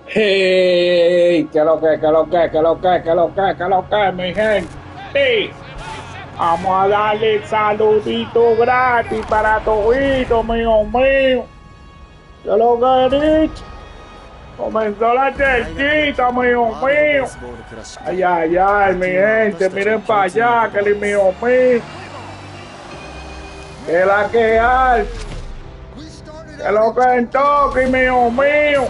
Hey, que lo que, mi gente. Sí, vamos a darle saludito gratis para todito, mío mío. Que lo que dicho. Comenzó la cerquita, mío mío. Ay, ay, ay, mi gente, miren para allá, que el mío mío. Que la que hay. Que lo que en toque, mío mío.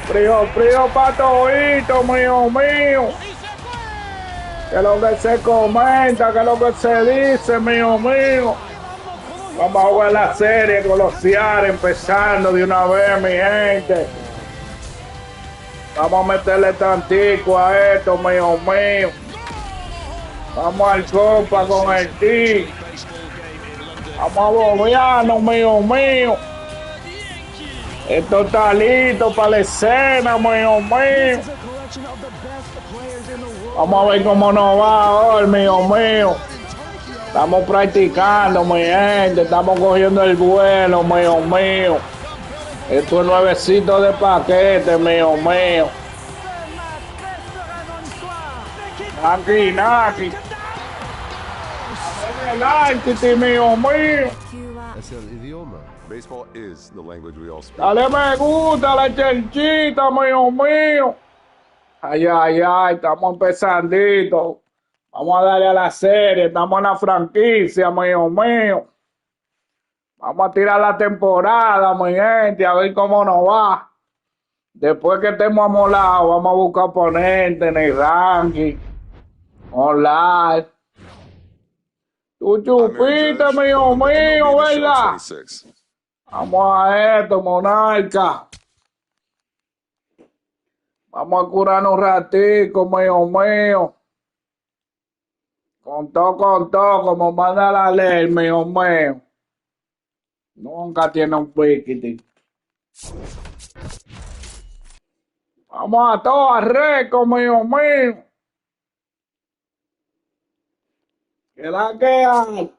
Frío, frío para todito, mío mío. Que lo que se comenta, que lo que se dice, mío mío. Vamos a jugar la serie con los SERIE empezando de una vez, mi gente. Vamos a meterle tantico a esto, mío mío. Vamos al compa con el team. Vamos a bobearnos, mío mío. Esto está listo para la escena, mío mío. Vamos a ver cómo nos va hoy, mío mío. Estamos practicando, mi gente. Estamos cogiendo el vuelo, mío mío. Esto es nuevecito de paquete, mío mío. Naki, naki. Adelante, mío mío. Es el idioma. Baseball is the language we all speak. Dale me gusta la chelchita, mío mío. Ay, ay, ay, estamos empezandito. Vamos a darle a la serie, estamos en la franquicia, mío mío. Vamos a tirar la temporada, mi gente, a ver cómo nos va. Después que estemos amolados, vamos a buscar oponentes en el ranking, online. Tú chupiste, mío mío, ¿verdad? Vamos a esto, monarca. Vamos a curarnos un ratico, mío mío. Con todo, como manda la ley, mío mío. Nunca tiene un piquete. Vamos a todo a récord, mío mío. Que la que hay.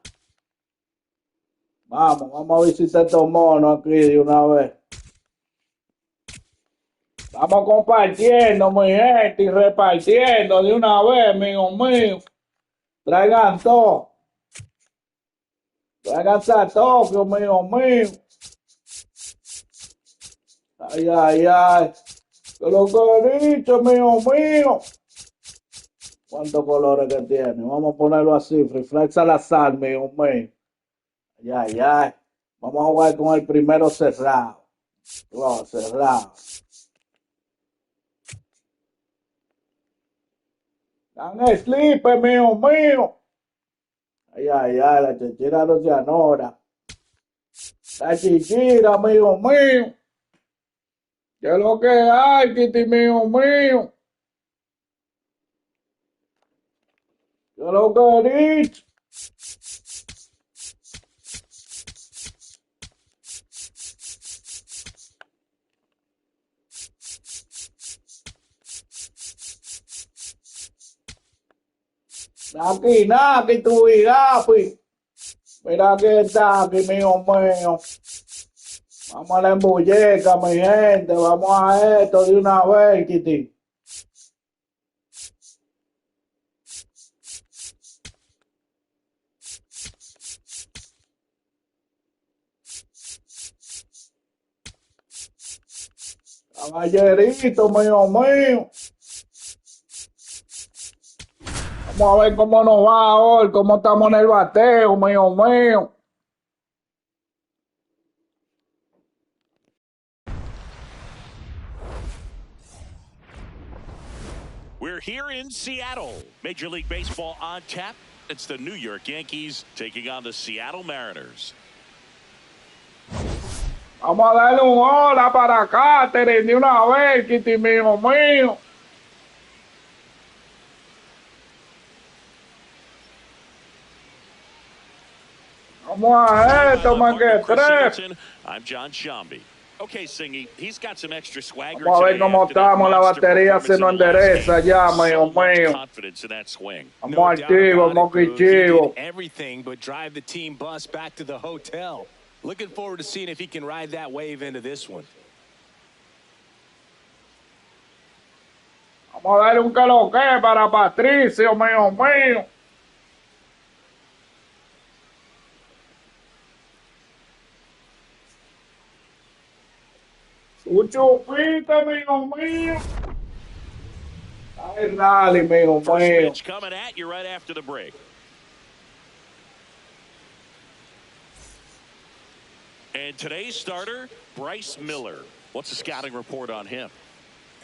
Vamos a visitar estos monos aquí de una vez. Estamos compartiendo, mi gente, y repartiendo de una vez, mío mío. Traigan todo. Traigan a Tokio, mío mío. Ay, ay, ay. Que lo que he dicho, mío mío. ¿Cuántos colores que tiene? Vamos a ponerlo así, reflexa la sal, mío mío. Ay, ay, ay. Vamos a jugar con el primero cerrado. Wow, cerrado. Dan slipper, mío mío. Ay, ay, ay, la chichira no se anora. La chichira, mío mío. ¿Qué es lo que hay, Kitty, mío mío? ¿Qué es lo que he dicho? Naki, tu gapi. Mira que está aquí, mío mío. Vamos a la embulleca, mi gente. Vamos a esto de una vez, Kitty. Caballerito, mío mío. Vamos a ver cómo nos va hoy, cómo estamos en el bateo, mío mío. We're here in Seattle. Major League Baseball on tap. It's the New York Yankees taking on the Seattle Mariners. Vamos a darle un hola para Catherine de una vez, Kitty, mío mío. Vamos a esto, más que tres. I'm John Shambi. Okay, Singy, he's got some extra swagger. Vamos a ver cómo estamos, la batería se nos endereza ya, mío mío. Vamos activos, moquichivos. Everything but drive the team bus back to the hotel. Looking forward to seeing if he can ride that wave into this one. Vamos a darle un caloque para Patricio, mío mío. Un chupito, mío mío. Ay, rally, mío First mío. pitch coming at you right after the break. And today's starter, Bryce Miller. What's the scouting report on him?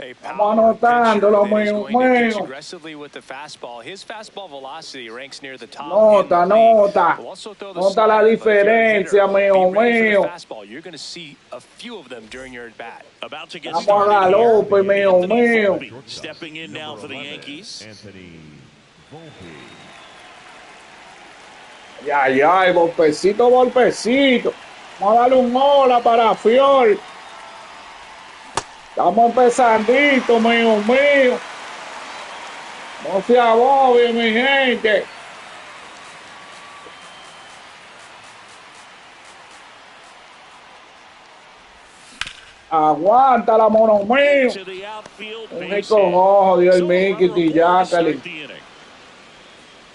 A Vamos power pitcher anotándolo, that is mío going to pitch mío. aggressively with the fastball. His fastball velocity ranks near the top in Nota, the league. nota. Will also throw the Nota la slider, but if you're a hitter, diferencia, be mío ready for the mío. fastball. You're going to see a few of them during your at-bat. About to get Vamos a started here. galope, mío Anthony mío. Volpe stepping in now for the Yankees. Anthony Volpe. Ay, ay, golpecito, golpecito. Vamos a darle un hola para Fior. Estamos empezandito, mío mío. No se agobien, mi gente. Aguanta la mono mío. To the outfield, Un base rico hit. ojo dio el So, Mickey runner aboard to start Tillacali. the inning.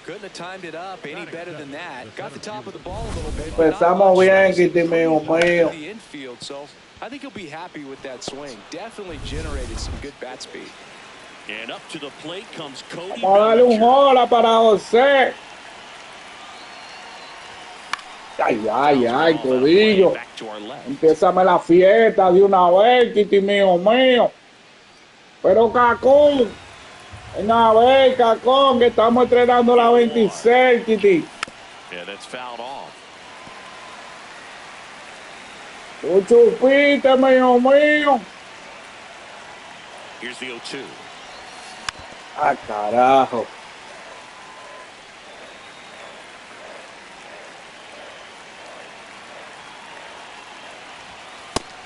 Couldn't have timed it up any better than that. Got the top of the ball a little bit. but not Empezamos much. bien, Nice and Kitty mío free to mío. the infield, so I think he'll be happy with that swing. Definitely generated some good bat speed. And up to the plate comes Cody Vamos a darle un Bellinger. hola para José. Ay, ay, ay, codillo. Back to our left. Empiézame la fiesta de una vez, Kitty mío mío. Pero Cacón, ven a ver, Cacón, que estamos estrenando la 26, Kitty. Yeah, that's fouled off. Un chupite, mío mío. Here's the 0-2. Ah, carajo.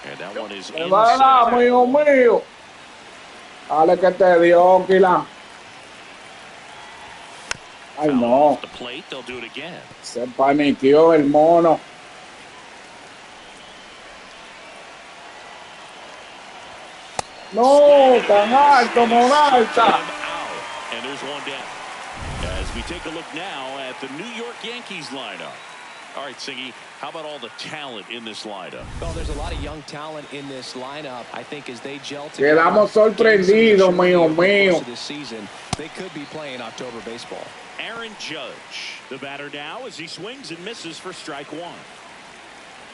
And that one is Me va a dar, inside. mío mío. Dale que te dio, Kila. Ay, Foul no. off the plate. They'll do it again. Se paniqueó el mono. No, tan alto, Monalta. Him out. And there's one down. As we take a look now at the New York Yankees lineup. All right, Siggy, how about all the talent in this lineup? Well, there's a lot of young talent in this lineup. I think as they gel together, Quedamos sorprendidos, mío mío. this season, they could be playing October baseball. Aaron Judge, the batter now as he swings and misses for strike one.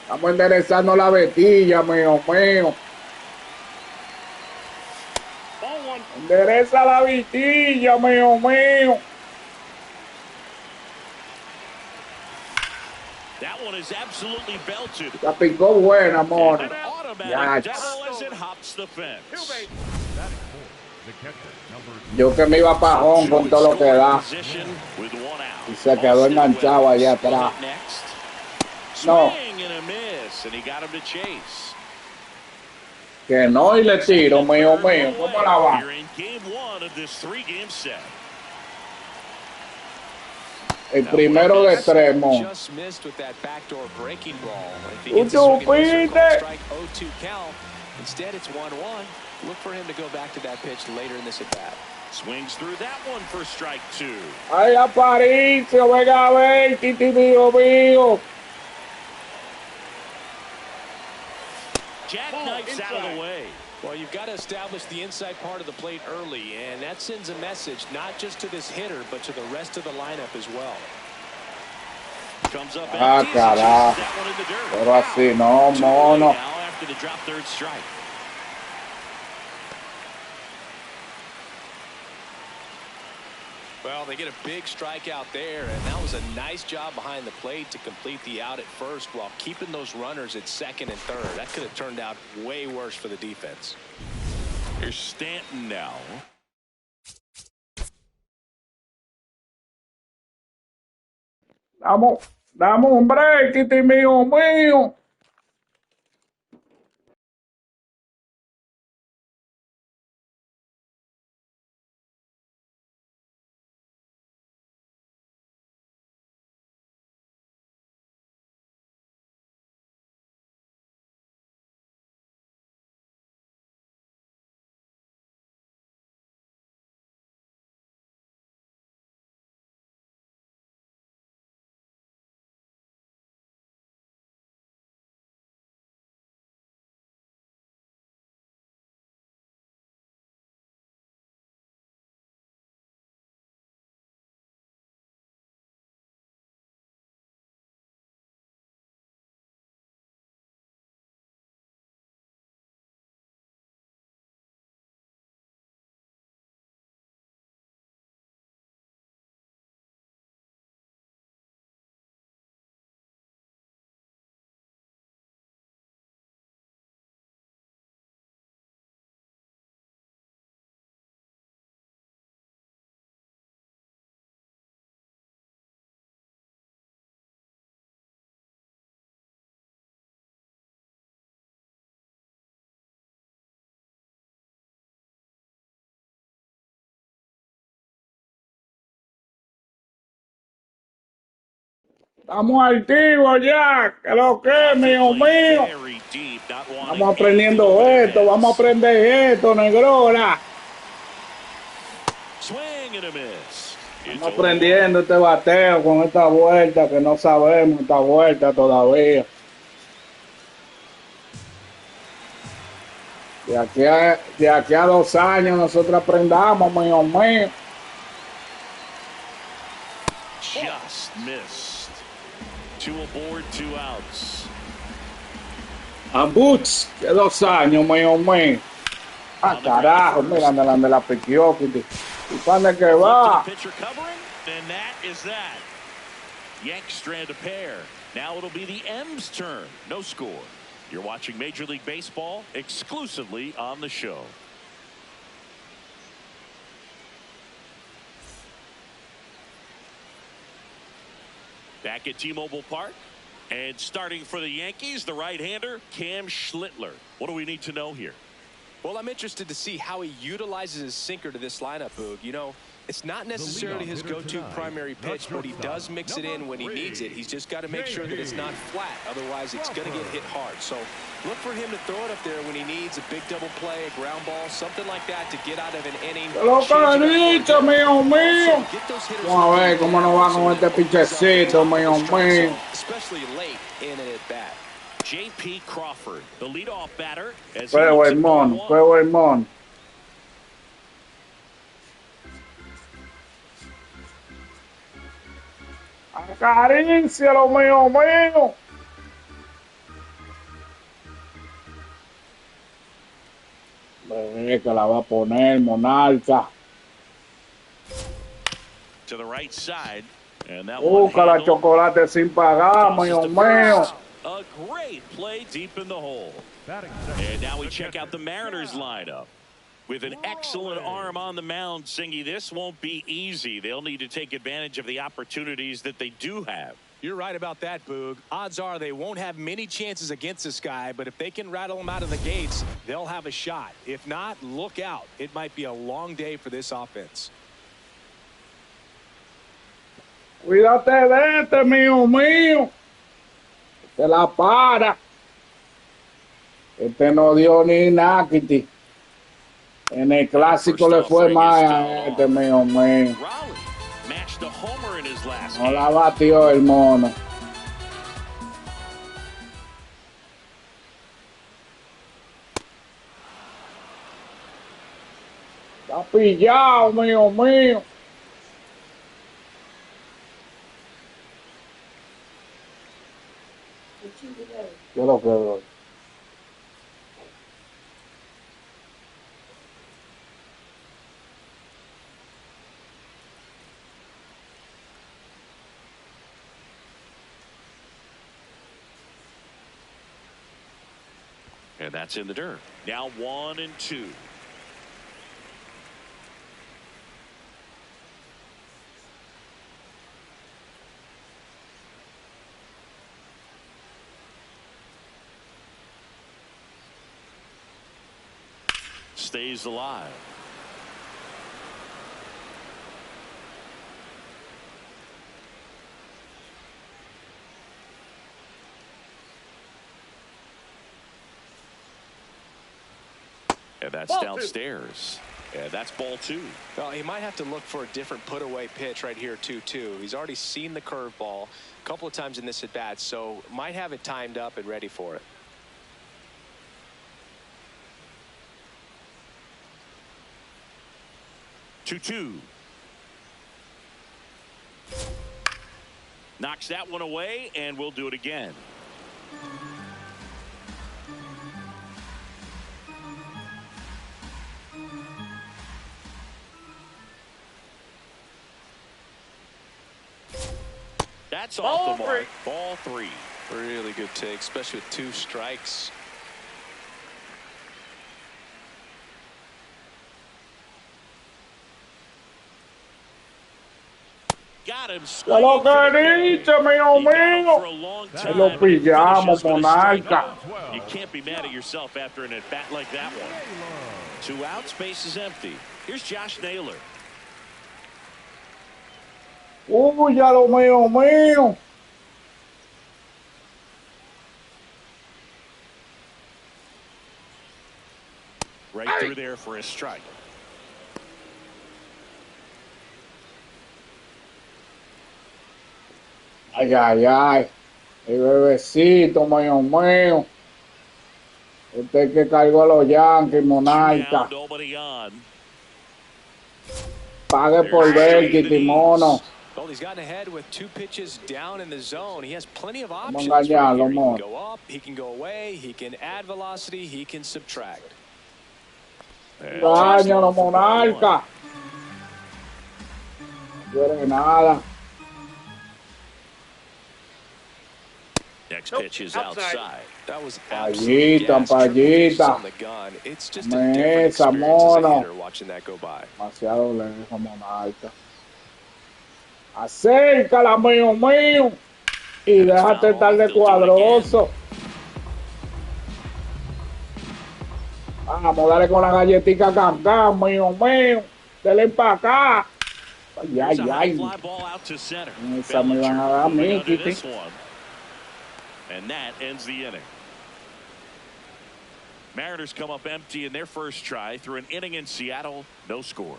Estamos enderezando la vetilla, mío mío. Ball one. Endereza la vitilla, mío mío. That one is absolutely belted. La picó buena, mono. An automatic Yach. double as it hops the fence. Batting fourth, the catcher, number Yo que me iba pajón con todo lo que da. Position with one out. Y se quedó enganchado allá atrás. Next. No. Swing and a miss, and he got him to chase. Que no, y le tiro, mío mío. ¿Cómo la va? You're in game one of this three-game set. El primero de tres, mono. Just missed with that backdoor breaking ball. If he Un gets a swing and miss, he'll call chupite. strike 0-2 count. Instead, it's 1-1. Look for him to go back to that pitch later in this at bat. Swings through that one for strike two. Ay, Aparicio, venga a ver, Kitty mío mío. Jackknifes out of the way. Well, you've got to establish the inside part of the plate early, and that sends a message not just to this hitter, but to the rest of the lineup as well. Comes up Ah, empty, carajo. chases that one in the dirt. Pero así no, Too early mono. now after the drop third strike. Well, they get a big strikeout there, and that was a nice job behind the plate to complete the out at first while keeping those runners at second and third. That could have turned out way worse for the defense. Here's Stanton now. Damos un break, Kitty mío mío. Estamos activos ya. ¿Qué lo que, mío mío? Very deep, not wanting Vamos aprendiendo anything esto, over vamos a their heads. aprender esto, negrona. Swing and a miss. It's Estamos 0-1. aprendiendo este bateo con esta vuelta que no sabemos esta vuelta todavía. De aquí a 2 años nosotros aprendamos, mío mío. Just missed. 2 aboard, 2 outs. A Boots, que 2 años, mío mío. Ah, carajo, mira, me la piquió, ¿y para dónde que va? Pitcher covering, and that is that. Yanks strand a pair. Now it'll be the M's turn. No score. You're watching Major League Baseball exclusively on the show. Back at T-Mobile Park. And starting for the Yankees, the right-hander, Cam Schlittler. What do we need to know here? Well, I'm interested to see how he utilizes his sinker to this lineup, Boog. You know, it's not necessarily his go-to primary pitch, but he does mix it in when he needs it. He's just got to make sure that it's not flat. Otherwise, it's going to get hit hard. So look for him to throw it up there when he needs a big double play, a ground ball, something like that to get out of an inning. Lo que he dicho, mío mío. Vamos a ver cómo nos va con este pichecito, mío mío. Especially late in an at-bat. J.P. Crawford, the leadoff batter. Juego el mono, juego el mono. Acarícialo, mío mío. Bebé, que la va a poner, monarca. To the right side. And that Busca la chocolate sin pagar, mío mío. A great play deep in the hole. And now we check out the Mariners lineup. With an excellent arm on the mound, Singy, this won't be easy. They'll need to take advantage of the opportunities that they do have. You're right about that, Boog. Odds are they won't have many chances against this guy, but if they can rattle him out of the gates, they'll have a shot. If not, look out. It might be a long day for this offense. Cuídate de este, mío mío. Se la para. Este no dio ni nada, Kitty. En el clásico le fue más a este, mío mío. No la batió el mono. Está pillado, mío mío. Yo lo que doy. And that's in the dirt. Now 1-2. Stays alive. And that's downstairs. And that's ball 2. Well, he might have to look for a different put-away pitch right here, 2-2. He's already seen the curveball a couple of times in this at-bat, so might have it timed up and ready for it. Two. Knocks that one away, and we'll do it again. That's off the mark. Ball 3. Really good take, especially with 2 strikes. Got him. Ya lo que he dicho, mío mío. Lo pillamos, monarca. You can't be mad at yourself after an at-bat like that one. 2 outs, base is empty. Here's Josh Naylor. Uy, ya lo mío mío. Right through there for a strike. Ay, ay, ay. El bebecito, mío mío. Usted que cargó a los Yankees, monarca. Pague por ver, Kitimono. Well, he's gotten ahead with 2 pitches down in the zone. He has plenty of options. Vamos a engañarlo, Right, he can amor. go up, he can go away, he can add velocity, he can subtract. Engáñalo, monarca. No quiere nada. Next pitch is outside. That was Payita, payita. on the gun. It's just a different Mesa, experience as a mono. hitter watching that go by. Demasiado lejos, monarca. Acércala, mío mío. Y déjate estar de cuadroso. Vamos, dale con la galletita cancán, mío mío. Dele para acá. Ay, ay, ay. Esa me van a dar a mí, Kitty. And that ends the inning. Mariners come up empty in their first try through an inning in Seattle. No score.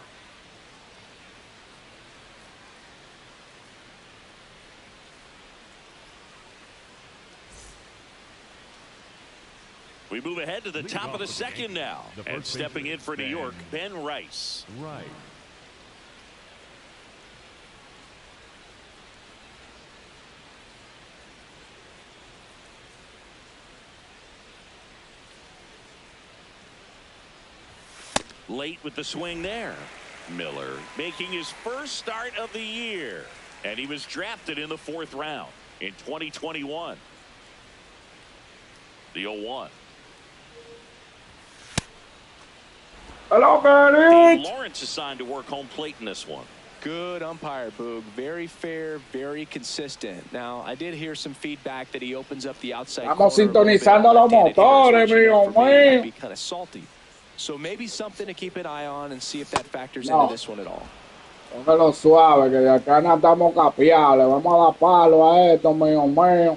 We move ahead to the top of the second now. And stepping in for New York, Ben Rice. Late with the swing there. Miller making his first start of the year. And he was drafted in the 4th round in 2021. The 0-1. Hello, Gary. Lawrence assigned to work home plate in this one. Good umpire, Boog. Very fair, very consistent. Now, I did hear some feedback that he opens up the outside. Estamos sintonizando los motores, mío mío. Be kind of salty. So maybe something to keep an eye on and see if that factors into this one at all. Póngalo suave, que de acá no estamos capiables. Vamos a dar palo a esto, mío mío.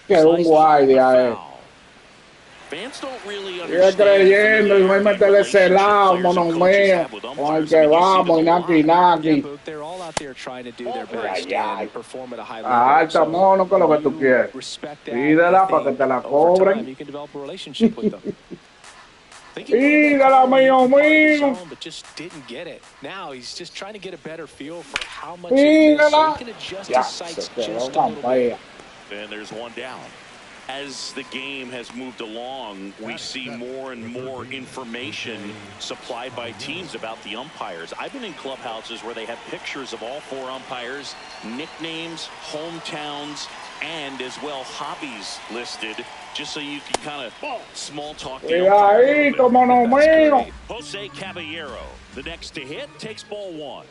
Que es un guardia, Sigue creyendo y voy a meterle ese lado, mono mío. Con el que vamos, y naki naki. Alta, mono, que es lo que tú quieres. Pídela para que te la cobren. Pídela, mío mío. But just didn't get it. Now he's just trying to get a better feel for how much it is, so he can adjust his sights just a little bit. And there's one down. As the game has moved along, we see more and more information supplied by teams about the umpires. I've been in clubhouses where they have pictures of all 4 umpires, nicknames, hometowns, and as well hobbies listed, just so you can kind of small talk. Jose Caballero, the next to hit, takes ball 1.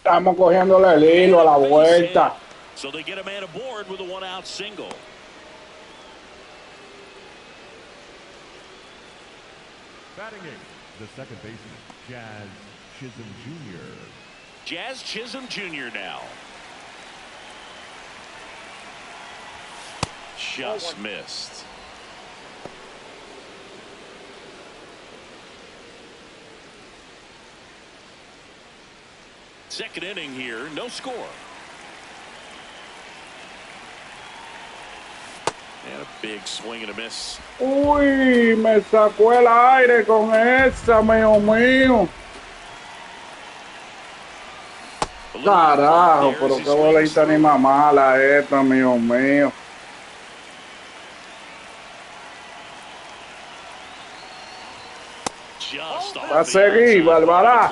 Estamos cogiéndole el hilo a la vuelta. So they get a man aboard with a 1-out single. Batting 8th, the second baseman, Jazz Chisholm Jr. Jazz Chisholm Jr. now. Just missed. Second inning here, no score. And a big swing and a miss. Uy, me sacó el aire con esa, mío mío. Carajo, pero qué bolita ni más mala esta, mío mío. Va a seguir, Barbará.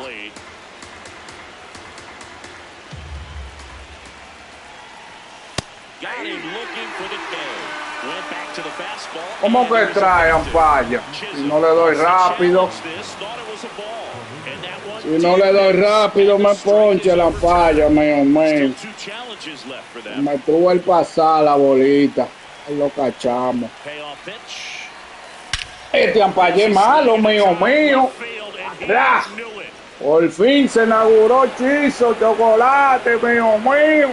¿Cómo que trae umpire? Si no le doy rápido. Si no le doy rápido, me ponche la umpire, mío mío. Me tuvo el pasar la bolita. Ahí lo cachamos. Este umpire es malo, mío mío. ¡Ra! Por fin se inauguró Chizo, chocolate, mío mío.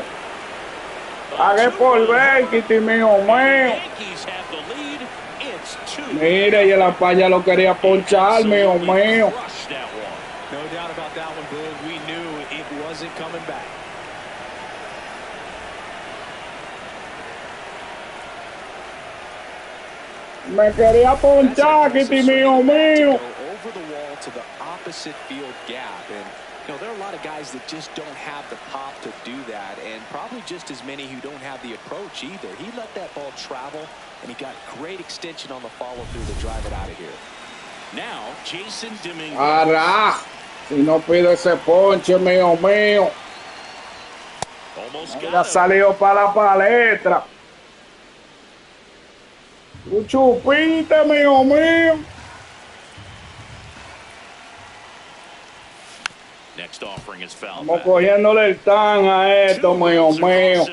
Pagué por ver, Kitty, mío mío. Mire, y el Ampaya lo quería ponchar, mío mío. No doubt about that one, Boog. We knew it wasn't coming back. Me quería ponchar, Kitty, mío mío. Over the wall to the opposite field gap, and you know there are a lot of guys that just don't have the pop to do that, and probably just as many who don't have the approach either. He let that ball travel, and he got great extension on the follow through to drive it out of here. Now, Jason Dominguez. Ará, si no pido ese ponche, mío mío. Ya salió para la palestra. Un chupite, mío mío. Next offering is foul. Estamos cogiéndole el tan a esto, mío mío.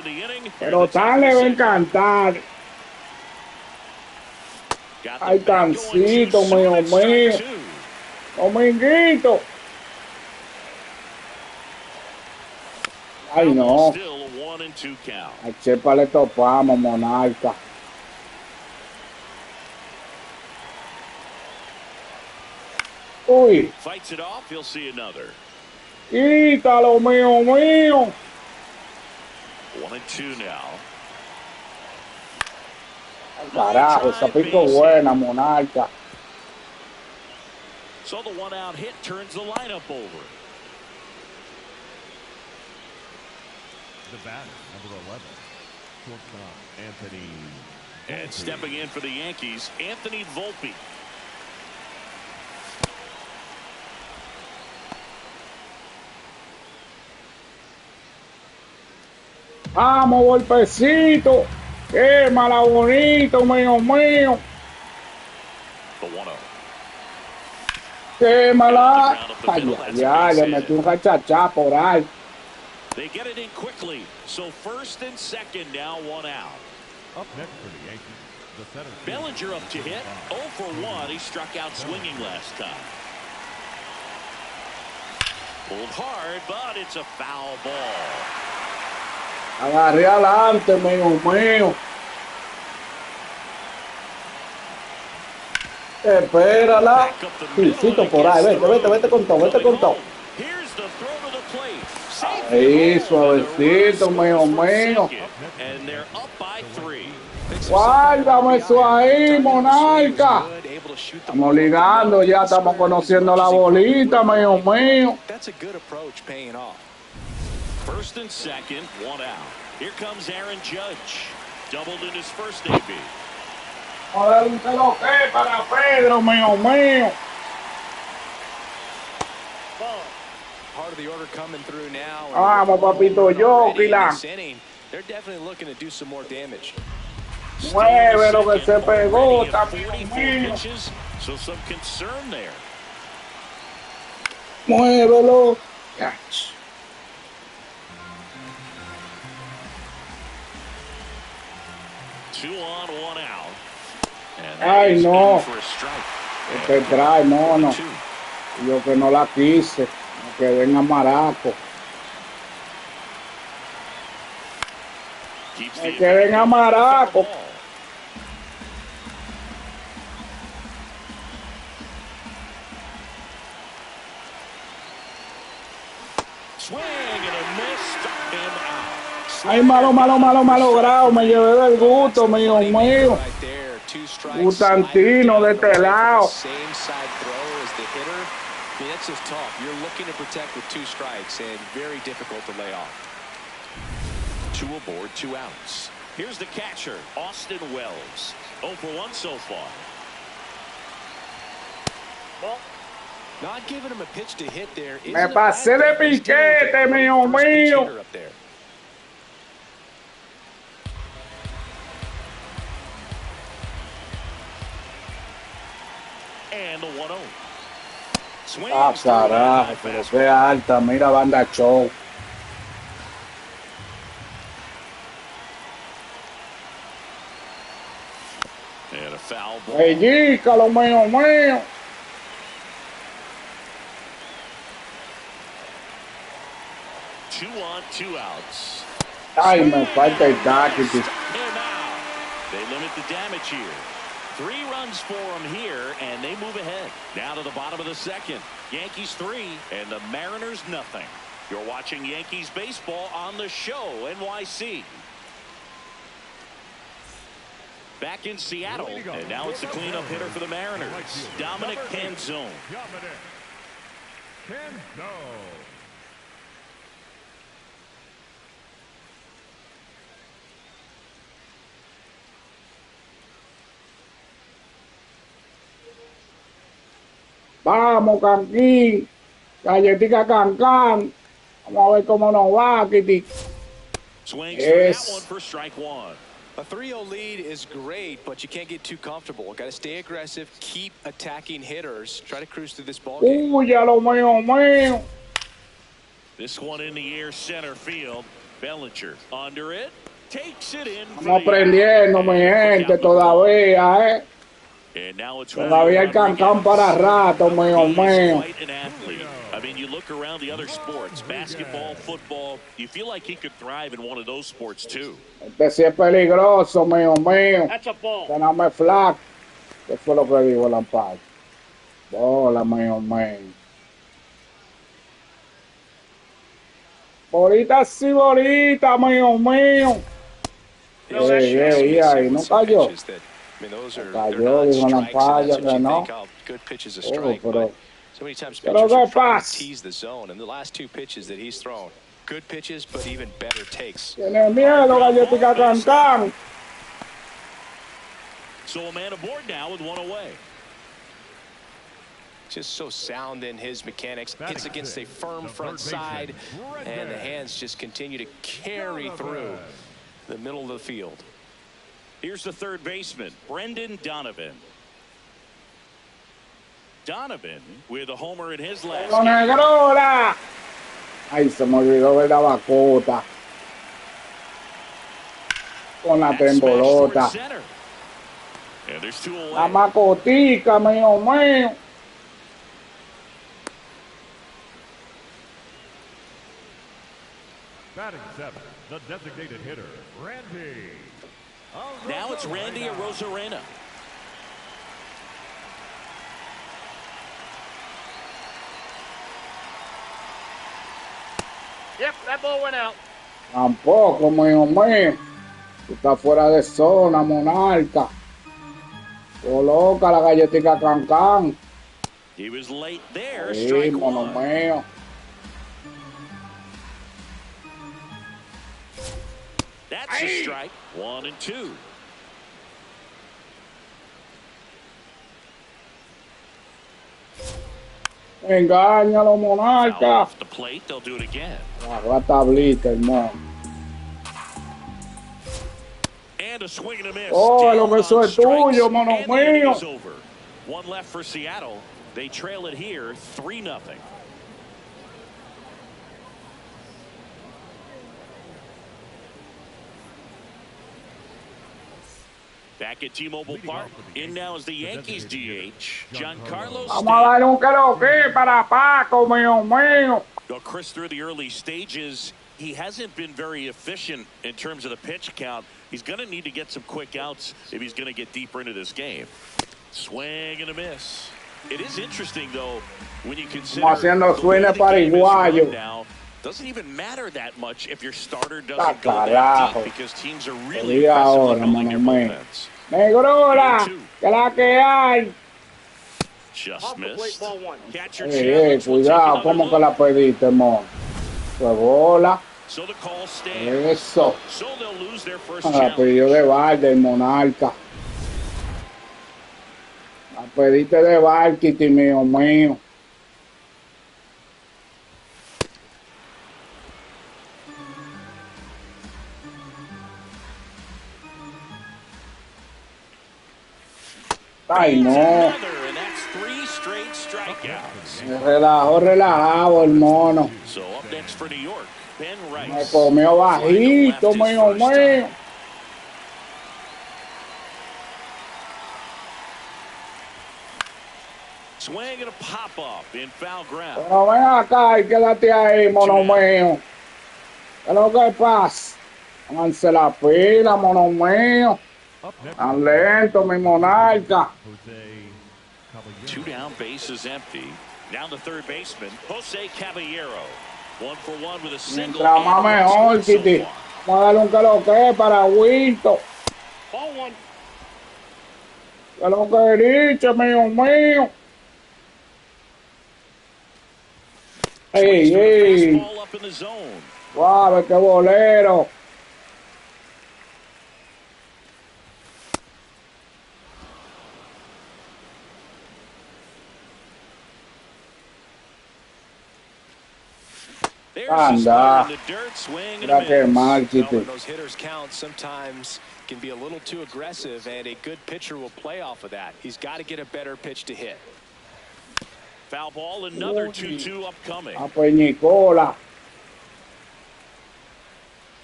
Pero tan le va a encantar. Ay, tancito, mío mío. Dominguito. Ay, no. A Chepa le topamos, Monarca. Uy. Fights it off, he'll see another. Quítalo, mío mío. 1-2 now. Carajo, esa pico buena, Monarca. So the one-out hit turns the lineup over. The batter, number 11, shortstop Anthony. And stepping in for the Yankees, Anthony Volpe. Vamos, golpecito. Quémala bonito, mío mío. The 1-0. Quémala. Ay, ay, le metí un rachachá por ahí. They get it in quickly. So first and second now, one out. Up next for the Yankees, the center. Bellinger up to hit. 0 for 1. He struck out swinging last time. Pulled hard, but it's a foul ball. Agarré adelante, mío mío. Espérala. Pisito por ahí, vete con todo, vete con todo. Ahí, suavecito, mío mío. Guárdame eso ahí, Monarca. Estamos ligando, ya estamos conociendo la bolita, mío mío. First and second, one out. Here comes Aaron Judge. Doubled in his first AB. Joder, un que para Pedro, mío mío. Part of the order coming through now. Vamos, papito, yo, Pilar. They're definitely looking to do some more damage. Mueve lo que se pegó, también mío. So some concern there. Muévelo. Catch. Two on, one out. Ay, no. Te trae, mono. Yo que no la quise. Que venga maraco. Que venga maraco. Ay, malo grado. Me llevé del gusto, mío mío. Gustantino de este lado. That's just tough. You're looking to protect with 2 strikes and very difficult to lay off. 2 aboard, 2 outs. Here's the catcher, Austin Wells. 0 for 1 so far. Not giving him a pitch to hit there. Me pasé de piquete, mío mío. And the 1-0. Ah, carajo, pero qué alta, mira banda show. And a foul ball. Pellícalo, mío mío. Two on, 2 outs. Ay, me falta el tackle. They limit the damage here. 3 runs for them here, and they move ahead. Now to the bottom of the second. Yankees 3 and the Mariners nothing. You're watching Yankees baseball on the show, NYC. Back in Seattle, and now it's the cleanup hitter for the Mariners, Dominic Canzone. Vamos, Canquín. Galletica Cancán. Vamos a ver cómo nos va, Kitty. Swings for that one for strike 1. A 3-0 lead is great, but you can't get too comfortable. Got to stay aggressive, keep attacking hitters, try to cruise through this ball game. Uy, ya lo mío. This one in the air, center field. Bellinger under it, takes it in. Estamos aprendiendo, mi gente, todavía, ¿eh? And now it's todavía hay Cancán para rato, mío. Quite an athlete. I mean, you look around the other sports, basketball, football, you feel like he could thrive in one of those sports too. Este sí es peligroso, mío. Que no me flaco. ¿Qué fue lo que dijo el amparo? Bola, mío. Bolita sí, bolita, mío. Ahí no cayó. I mean, those are cayó, dijo el amparo, que no. Good pitches a strike, pero so many times pitchers are trying to tease the zone, and the last 2 pitches that he's thrown, good pitches, but even better takes. Tiene miedo, Galletica Cancán. So a man aboard now with 1 away. Just so sound in his mechanics. Hits against a firm front side, and the hands just continue to carry through the middle of the field. Here's the third baseman, Brendan Donovan. Donovan with a homer in his last game. Negrura. Ay, se me olvidó ver la bacota. Con la tembolota. And there's 2 away. La macotica, mío. Batting 7, the designated hitter, Randy. Now it's Randy Arozarena. Yep, that ball went out. Tampoco, mío. Está fuera de zona, monarca. Coloca la Galletica Cancán. He was late there. Sí, Strike mono 1. mío. That's a strike. 1 and 2. Engáñalo, monarca. Off the plate, they'll do it again. La tablita, hermano. And a swing and a miss. Oh, Down lo que eso on es tuyo, strikes, mono and the inning mío. is over. 1 left for Seattle. They trail it here 3-0. Back at T-Mobile Park, in now is the Yankees DH, Giancarlo Vamos a darle un que para Paco, mío. Well, Chris, through the early stages, he hasn't been very efficient in terms of the pitch count. He's going to need to get some quick outs if he's going to get deeper into this game. Swing and a miss. It is interesting, though, when you consider haciendo the way the game is paraguayo. run now. Doesn't even matter that much if your starter doesn't go that deep because teams are really aggressively building their bullpens. Negrura, que la que hay. Just missed. Catcher Cuidado, ¿cómo que la pediste, mon? Fue bola. So the call stands. Eso. So they'll lose their first La challenge. pidió de balde el monarca. La pediste de balde, mío. Ay, no. And that's 3 straight strikeouts. Relajado el mono. So up next for New York, Ben Rice. Me comió bajito, mío. Swing and a pop up in foul ground. Pero ven acá y quédate ahí, mono mío. ¿Qué es lo que pasa? Pónganse la pila, mono mío. Up next, Tan lento, mi monarca. Jose Caballero. 2 down, bases empty. Now the third baseman, Jose Caballero. 1 for 1 with a single. Mientras más mejor, Kitty. Vamos a darle un que lo que para Wilton. Ball 1. Que lo que dice, mío mío. Ey, ey. Fastball up in the zone. Suave, qué bolero. Anda. Mira que mal, Kitty. Those hitters count sometimes can be a little too aggressive, and a good pitcher will play off of that. He's got to get a better pitch to hit. Foul ball, another 2-2 upcoming. A Peñicola.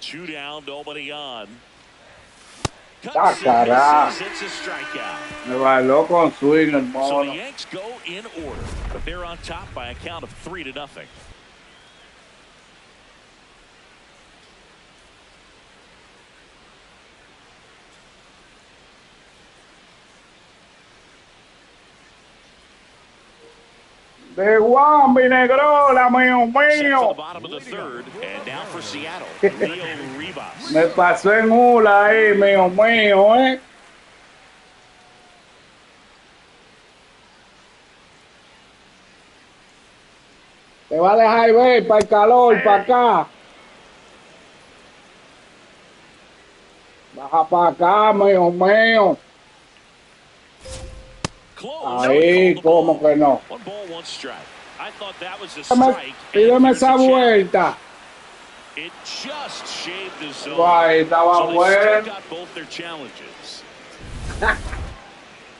2 down, nobody on. Ah, carajo. It's a strikeout. Me bailó con swing el So mono. the Yanks go in order, but they're on top by a count of 3-0. De Wambi Negrola, mío Set for the mío. bottom of the third, and now for Seattle, Leo Rivas. Me pasó en hula ahí, mío mío, Te va a dejar ver para el calor, para acá. Baja para acá, mío mío. Close. Ahí, ¿cómo que no? 1 ball, 1 strike. I thought that was a strike. Pídeme esa vuelta. It just shaved the zone. Guay, estaba So they bueno. still got both their challenges.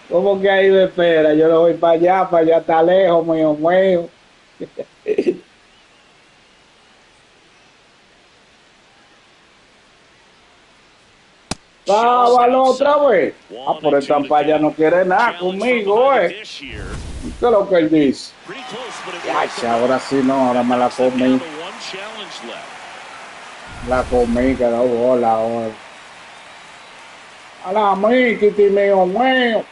¿Cómo que ahí me espera? Yo no voy para allá está lejos, mío mío. Sábalo otra vez. Ah, por el Tampaya no quiere nada conmigo, This year. ¿Qué es lo que él dice? Pretty close, but it Ay, wasn't. ahora sí no, ahora me la Down to comí. 1 challenge left. La comí, quedó bola ahora. A la Kitty, mío mío.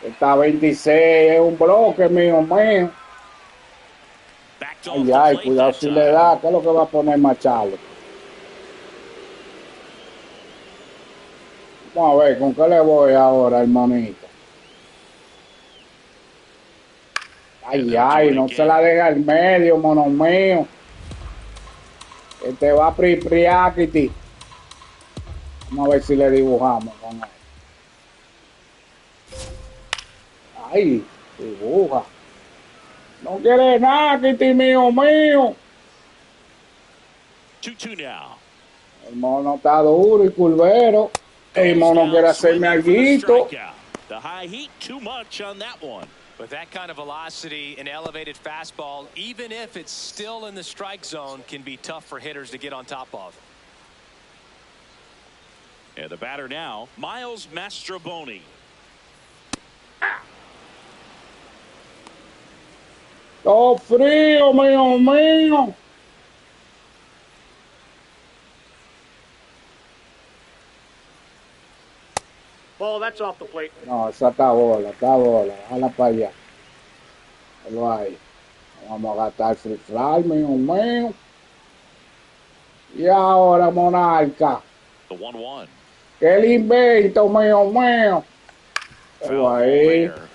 Está 26, es un bloque, mío mío. Backed off Ay, the ay, plate cuidado that si time. le da, ¿qué es lo que va a poner Machado? Vamos a ver, ¿con qué le voy ahora, hermanito? Ay, ay, no se la deja al medio, mono mío. Que te va a pripriar, Kitty. Vamos a ver si le dibujamos con él. Ay, dibuja. No quiere nada, Kitty, mío mío. 2-2 now. El mono está duro y curvero. El mono quiere hacerme alguito. The high heat, too much on that one. With that kind of velocity, an elevated fastball, even if it's still in the strike zone, can be tough for hitters to get on top of. And the batter now, Miles Mastroboni. Todo frío, mío mío. Ball, that's off the plate. No, esa está bola, déjala para allá. Lo hay. Vamos a gastar free fly, mío mío. Y ahora, Monarca. The 1-1. ¿Qué le invento, mío mío? Foul Lo ball ahí. there.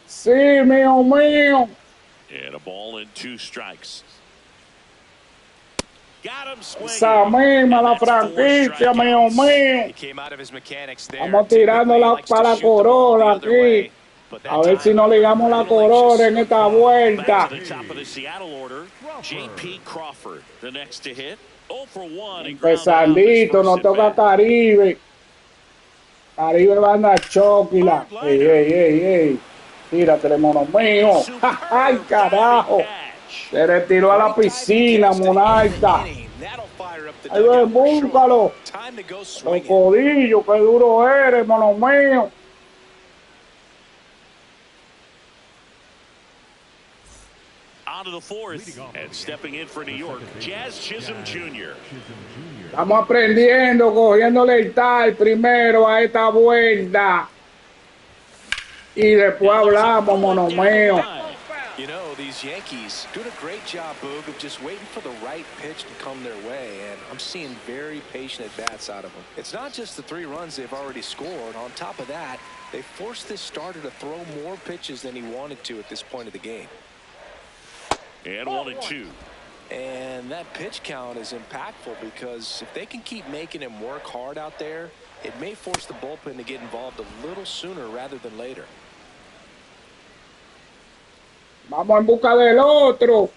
Sí, mío mío. And a ball and 2 strikes. Got him swinging. Esa misma, la And that's 4 franquicia, mío strikeouts. mío. He came out of his mechanics there. Estamos Typically, tirándola he likes to para la shoot the ball the corona other way, aquí. but that A ver si time, no le damos la a little corona en anxious. esta vuelta. Back to the top of the Seattle order. J.P. Crawford, the next to hit. 0 for 1. and grounded out his Empezandito, first nos at toca bat. Caribe. Caribe va a andar choquila. Ey, ey, ey, ey. Tírate, mono mío. Ay, carajo. Se retiró a la piscina, Monarca. Ahí ven, búscalo. Cocodillo, qué duro eres, mono mío. On to the fourth, and stepping in for New York, Jazz Chisholm Jr. Estamos aprendiendo, cogiéndole el tal primero a esta vuelta. Y después hablamos, mono mío. You know, these Yankees doing a great job, Boog, of just waiting for the right pitch to come their way, and I'm seeing very patient at-bats out of them. It's not just the 3 runs they've already scored. On top of that, they forced this starter to throw more pitches than he wanted to at this point of the game. And 1-2. And that pitch count is impactful because if they can keep making him work hard out there, it may force the bullpen to get involved a little sooner rather than later. Vamos en busca del otro.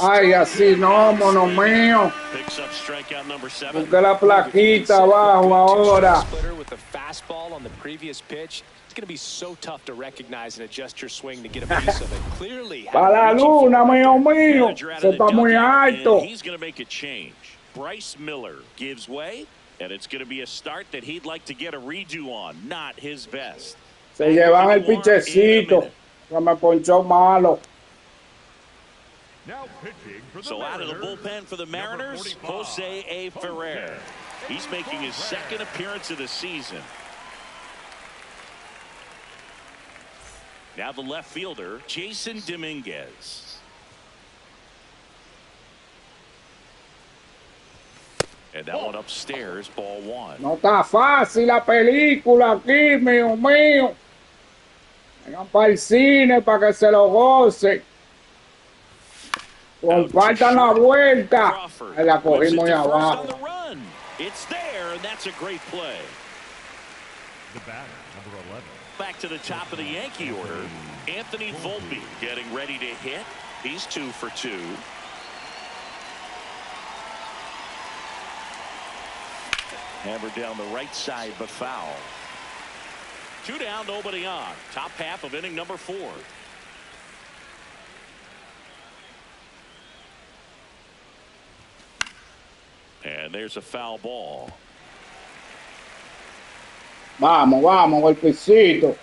Ay, así no, mono mío. Busque la plaquita abajo ahora. With the fastball on the previous pitch, it's going to be so tough to recognize and adjust your swing to get a piece of it. Clearly, para la luna, mío. Se está muy alto. He's going to make a change. Bryce Miller gives way, and it's going to be a start that he'd like to get a redo on. Not his best. Se llevan el pichecito. Se me ponchó malo. So out of the bullpen for the Mariners, Jose A. Ferrer. He's making his second appearance of the season. Now the left fielder, Jason Dominguez. And that one upstairs, ball 1. No está fácil la película aquí, mío. Vengan para el cine para que se lo gocen. Compartan la vuelta. Ahí la cogimos ahí abajo. It's there, and that's a great play. The batter, number 11. Back to the top of the Yankee order. Anthony Volpe getting ready to hit. He's 2 for 2. Hammered down the right side, but foul. 2 down, nobody on. Top half of inning number 4. And there's a foul ball. Vamos, golpecito.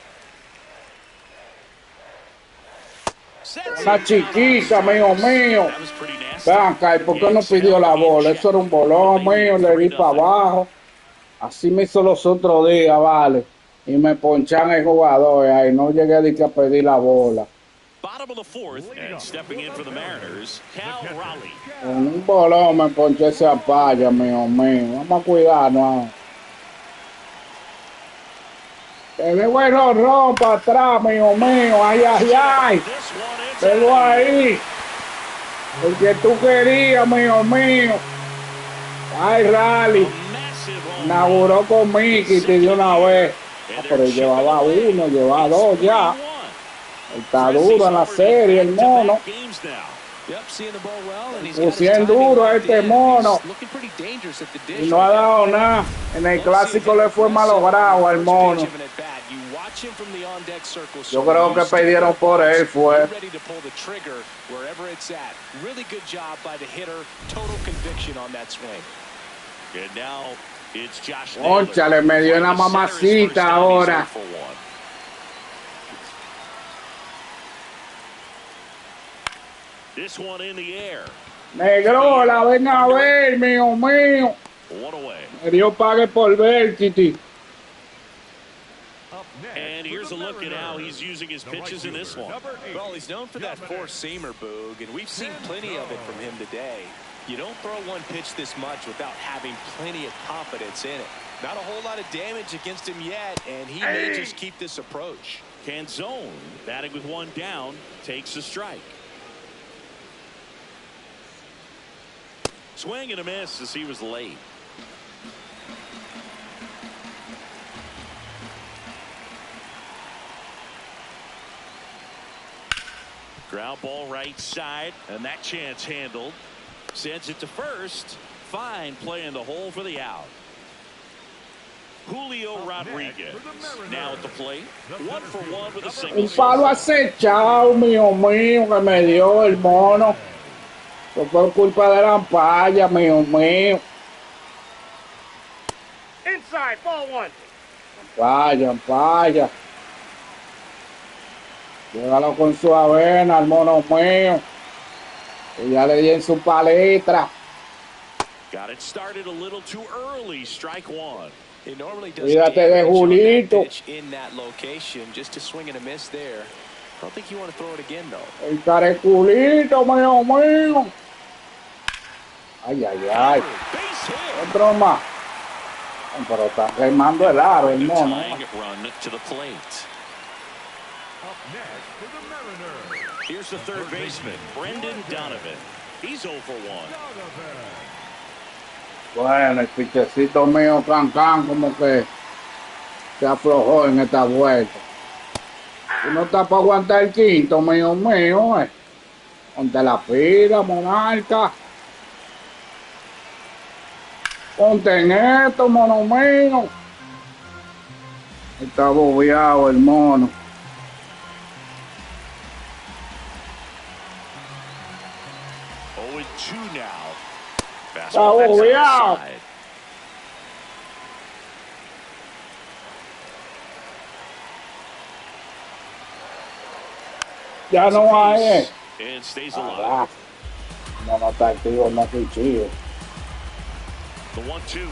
Una chiquita, mío. Vean, ¿y por qué no pidió la bola? Eso era un bolón mío, le di para abajo. Así me hizo los otros días, vale. Y me ponchan el jugador ahí. No llegué a pedir la bola. Bottom of the 4th, and stepping in for the Mariners, Cal Raleigh. Con un bolón me ponché esa palla, mío. Vamos a cuidarnos. Que me voy ron para atrás, mío. Ay. Velo ahí. El que tú querías, mío. Ay, Raleigh. Inauguró con Mickey de una vez. Pero llevaba 1, llevaba 2 ya. Está duro en la serie, el mono. Pusieron duro a este mono. Y no ha dado nada. En el clásico le fue malogrado al mono. Yo creo que pidieron por él, fue. Cónchale, me dio una mamacita ahora. This one in the air. Negrola, ven a ver, mío. Me dio pague por ver, Titi. And here's a look at how he's using his pitches in this one. Well, he's known for that four-seamer, Boog, and we've seen plenty of it from him today. You don't throw one pitch this much without having plenty of confidence in it. Not a whole lot of damage against him yet, and he may just keep this approach. Canzone, batting with 1 down, takes a strike. Swing and a miss as he was late. Ground ball right side, and that chance handled. Sends it to first. Fine play in the hole for the out. Julio Rodriguez now at the plate. 1 for 1 with a single. Un palo acechado, mío, que me dio el mono. Fue culpa de la ampalla, mío. Inside, ball 1. Ampalla. Llévalo con su avena, el mono mío. Y ya le di en su palestra. Got it started a little too early. Strike one. It normally does Cuídate de damage on that Julito. pitch in that location. Just a swing and a miss there. I don't think you want to throw it again, though. El careculito, mío, mío. Ay, ay, ay. Base hit. Otro más. Pero está quemando el aro, el mono. Tying run to the plate. Up next for the Mariners. Here's the third baseman, Brendan Donovan. He's 0 for 1. Bueno, el pichecito mío, Can, como que se aflojó en esta vuelta. Y no está para aguantar el quinto, mío, mío. Ponte la pila, monarca. Ponte en esto, mono mío. Está bobeado el mono. Oh, and 2 now. Está Fastball that's bobeado. outside. Ya no hay. And stays alive. Ah, no está activo, no estoy chido. The 1-2.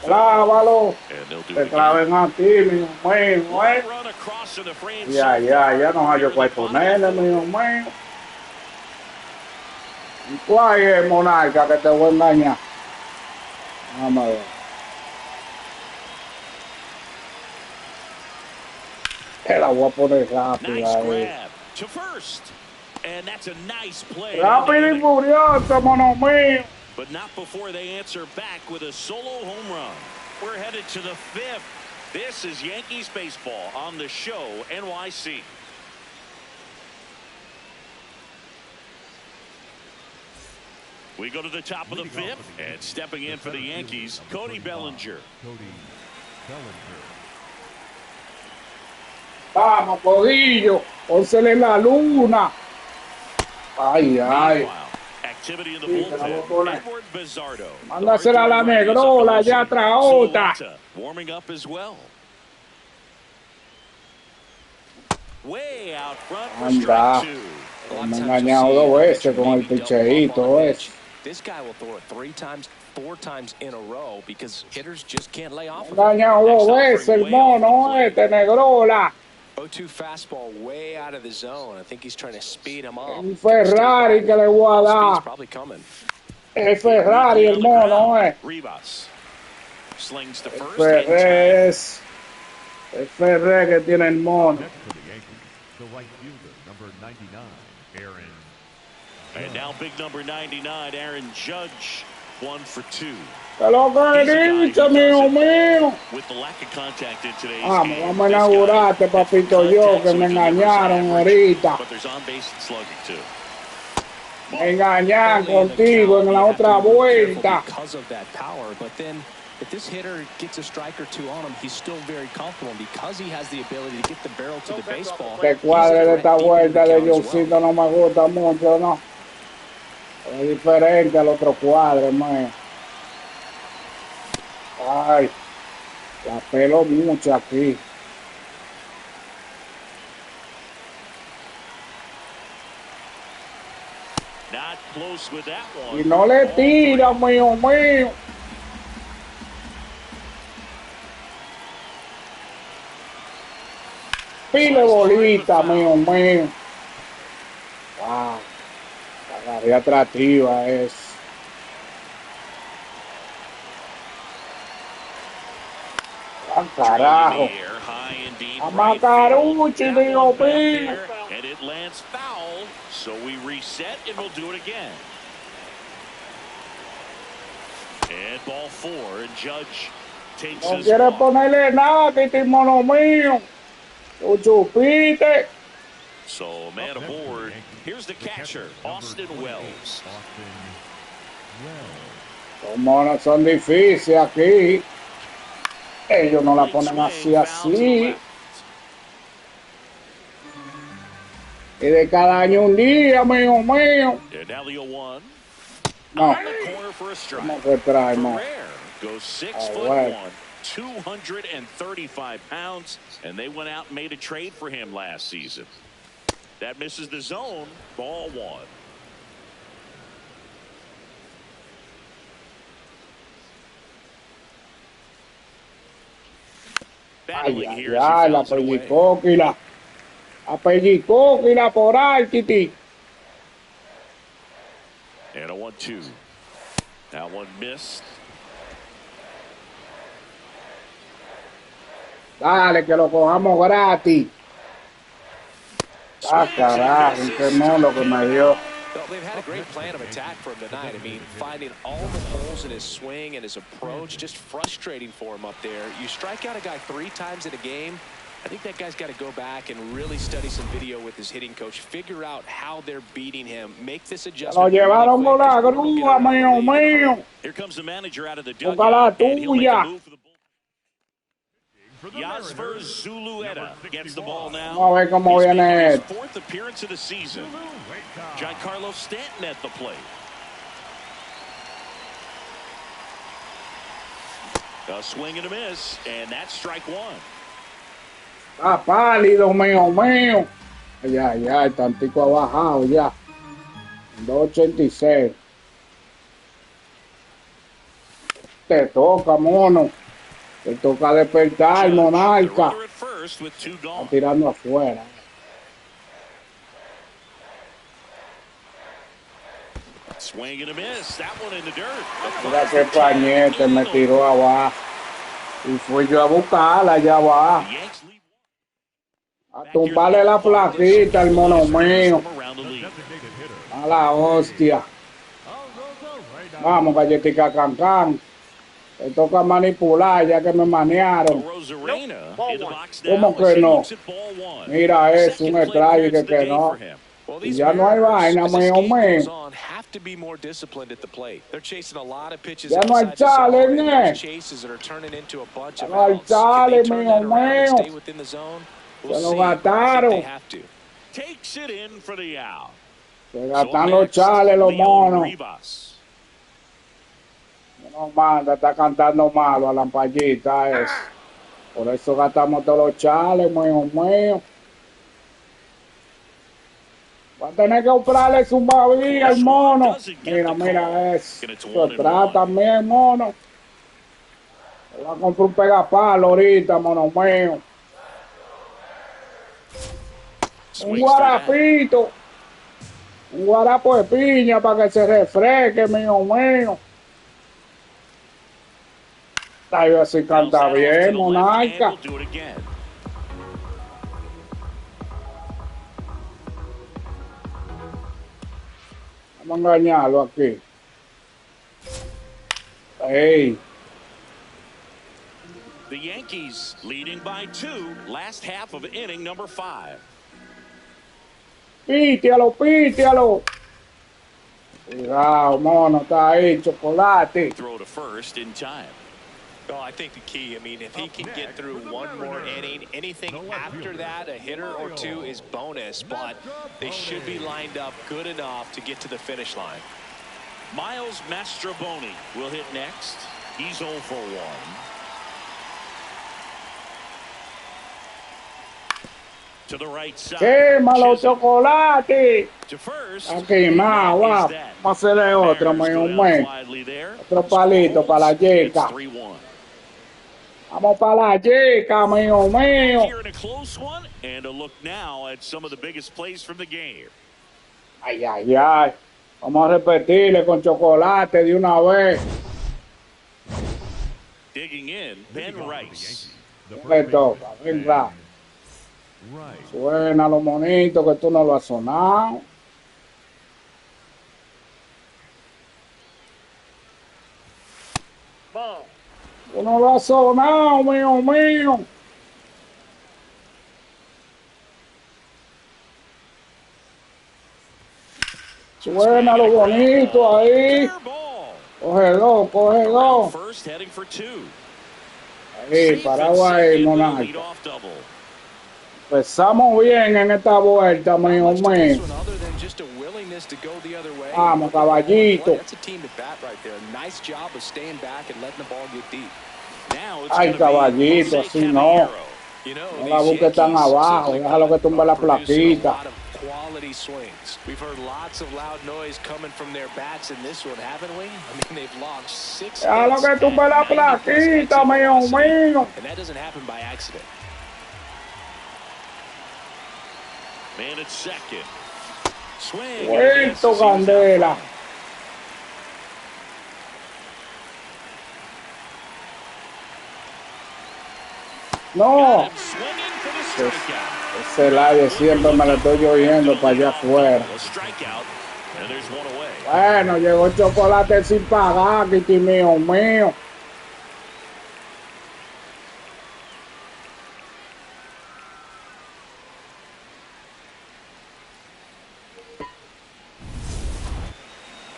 Clávalo. And they'll do Te it again. claven a ti, mío mío. Long run across to the frame. Ya no hay yo cuál ponerle, mío mío. ¿Y cuál es, monarca, que te voy a engañar? Vamos a ver. Te la voy a poner rápida. Nice grab to first. And that's a nice play. Rápido y furioso, mono mío. But not before they answer back with a solo home run. We're headed to the 5th. This is Yankees baseball on the show NYC. We go to the top of the 5th, and stepping in for the Yankees, Cody Bellinger. Vamos, Codillo. Pónsele la luna. Ay, ay. Meanwhile, activity in the Sí, te la voy a bullpen. poner. Edward Bizardo. Mándasela a la negrola, ya traota. Warming up as well. Way out front for Anda. strike 2. A lot of Me he times engañado you'll see dos a veces pitcher con el maybe double up picheíto on a ese. pitch. This guy will throw it 3 times, 4 times in a row because hitters just can't lay off of it. Engañado dos veces el mono este, negrola. 0-2 fastball way out of the zone. I think he's trying to speed him up. Un Ferrari que le voy a Speed's dar. probably coming. El Ferrari, el mono, Rivas slings the first. Ferrez. El Ferrez que tiene el mono. Next for the Yankees, the right fielder, number 99, Aaron. And now big number 99, Aaron Judge, 1 for 2. Que lo que he dicho, mío mío. With the lack of contact in today's Vamos, game, vamos a this guy inaugurarte, papito yo, que me engañaron ahorita. But there's on-base and slugging too. Me engañaron Early in the contigo count, en you la have to otra be careful vuelta. because of that power, but then if this hitter gets a strike or 2 on him, he's still very comfortable. And because he has the ability to get the barrel to the baseball, Que cuadre de esta vuelta de Josito no me gusta mucho, ¿no? Es diferente al otro cuadro, man. Ay, la pelo mucho aquí. Not close with that Y one. no le tira, mío mío. Pile bolita, mío mío. Wow, la agarré atractiva es. ¡Ah, carajo! A Macarucci, mío mío. And it lands foul, so we reset and we'll do it again. And ball 4, and Judge takes No his quiere walk. ponerle nada, que este mono mío. Tú chupiste. So man aboard. Here's the catcher, Austin Wells. Los monos son difíciles aquí. Ellos no la ponen así, Swing, foul to the así. left. Y de cada año un día, mío mío. And now the 0-1. No, On the corner for a strike. ¿cómo que trae, no? Ferrer goes 6 Ah, foot bueno. 1. 235 pounds, and they went out and made a trade for him last season. That misses the zone. Ball one. Ay, ay, ay, la pellicóquila. La pellicóquila por ahí, Titi. And a 1-2. That one missed. Dale, que lo cojamos gratis. Ah, carajo, qué mono que me dio. Well, they've had a great plan of attack for him tonight. I mean, finding all the holes in his swing and his approach, just frustrating for him up there. You strike out a guy 3 times in a game, I think that guy's got to go back and really study some video with his hitting coach, figure out how they're beating him, make this adjustment. Lo llevaron con la grúa, mío, mío. Here comes the manager out of the dugout. Busca la tuya. Yasver Zulueta gets the ball now. Vamos a ver cómo viene. His 4th appearance of the season. Giancarlo Stanton at the plate. A swing and a miss, and that's strike one. Está pálido, mío, mío. Ay, ay, ay, tantico ha bajado ya. 286. Te toca, mono. Te toca despertar, monarca. Está tirando afuera. Swing and a miss. That one in the dirt. Mira qué pañete me tiró abajo. Y fui yo a buscarla allá abajo. A tumbarle la placita al mono mío. A la hostia. Vamos, galletica cancán. Me toca manipular ya que me manearon. ¿Cómo que no? Mira eso, un strike que no. Y ya no hay vaina, mío, mío. Ya no hay chale, ¿eh? Ya no hay chale, mío, mío. Se lo gastaron. Se gastan los chales, los monos. No manda, está cantando malo a la lampallita es. Por eso gastamos todos los chales, mío, mío. Va a tener que comprarle su babilla al mono. Mira, mira eso. Se trata también, mono. Le va a comprar un pegapalo ahorita, mono mío. Un guarapito. Un guarapo de piña para que se refresque, mío, mío. Ay, así canta bien, monarca. Vamos a engañarlo aquí. Hey. The Yankees leading by 2, last half of inning number 5. Pítealo, pítealo. Cuidado, mono, está ahí, chocolate. Throw to first in time. Well, I think the key, I mean, if he can get through one more inning, anything after that, a hitter or 2 is bonus, but they should be lined up good enough to get to the finish line. Miles Mastrobuoni will hit next. He's 0 for 1. To the right side. ¡Quémalo, chocolate! To first. Aquí más, va. Vamos a hacerle otro, mío, mío. Otro palito para la yeca. Vamos para la yeca, mío, mío. Here in a close one, and a look now at some of the biggest plays from the game. Ay, ay, ay. Vamos a repetirle con chocolate de una vez. Digging in, Ben Rice. Le toca, venga. Suena lo bonito que tú no lo has sonado. Tú no lo has sonado, mío, mío. Suena lo bonito ahí. Coge dos, coge dos. Ahí, Paraguay, monarca. Empezamos bien en esta vuelta, mío, mío. Vamos, caballito. Now it's Ay, going to be caballito, Jose así no. Caballero. You know, No la these busques tan Yankees abajo, simply déjalo que put, tumbe are la producing a plaquita. lot of quality swings. We've heard lots of loud noise coming from their bats in this one, haven't we? I mean, they've launched 6 Déjalo hits que tumbe la at 90-plus exit plaquita, mío velocity, mío. and that doesn't happen by accident. Man at second. Swing. Puerto Candela. No. Ese live siempre me lo estoy oyendo para allá afuera. Bueno, llegó el chocolate sin pagar, Kiki mío mío.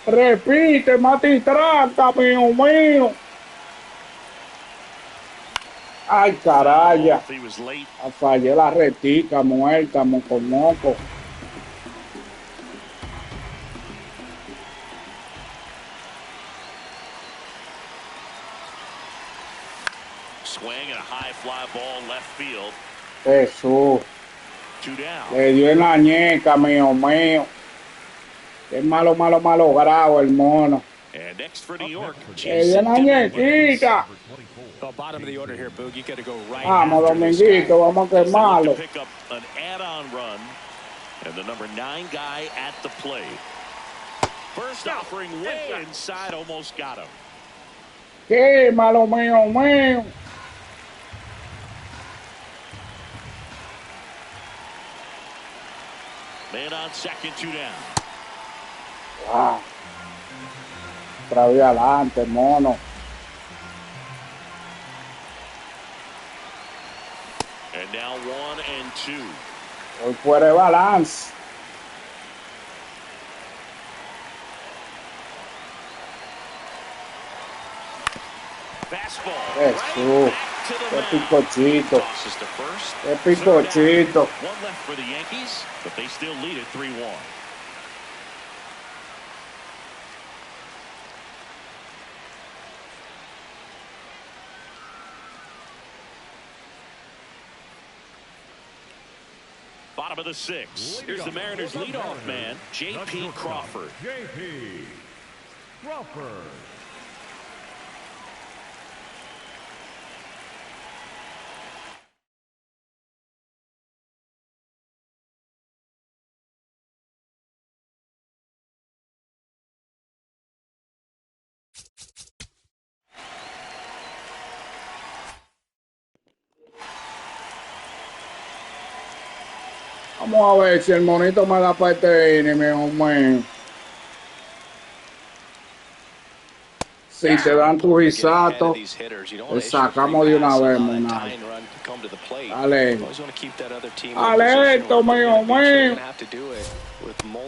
Repite, Matitranca, mío mío. Ay, caraya. Fallé la retica, muerta, moco moco. Swing and a high fly ball left field. Jesús. 2 down. Le dio en la ñeca, mío mío. Qué malo, malo, malo grado el mono. And next for New York. Le dio en la ñequita. Well, bottom of the order here, Boog. You got to go right Vamos, after this Dominguito, guy. vamos a quemarlo. Pick up an add-on run, and the number 9 guy at the plate. First offering way inside, almost got him. Qué malo, mío mío. Man on second, 2 down. Wow. Otra vez adelante, mono. And now 1 and 2. Hoy fuera de balance. Fastball. Jesús. Qué picochito. Tosses to first. Qué picochito. 1 left for the Yankees, but they still lead it 3-1. Bottom of the 6th. Here's the Mariners' leadoff man, J.P. Crawford. J.P. Crawford. Vamos a ver si el monito me da para este inning, mío mío. Si te dan tu risato, le sacamos de una vez, monado. Dale. Talento, mío mío.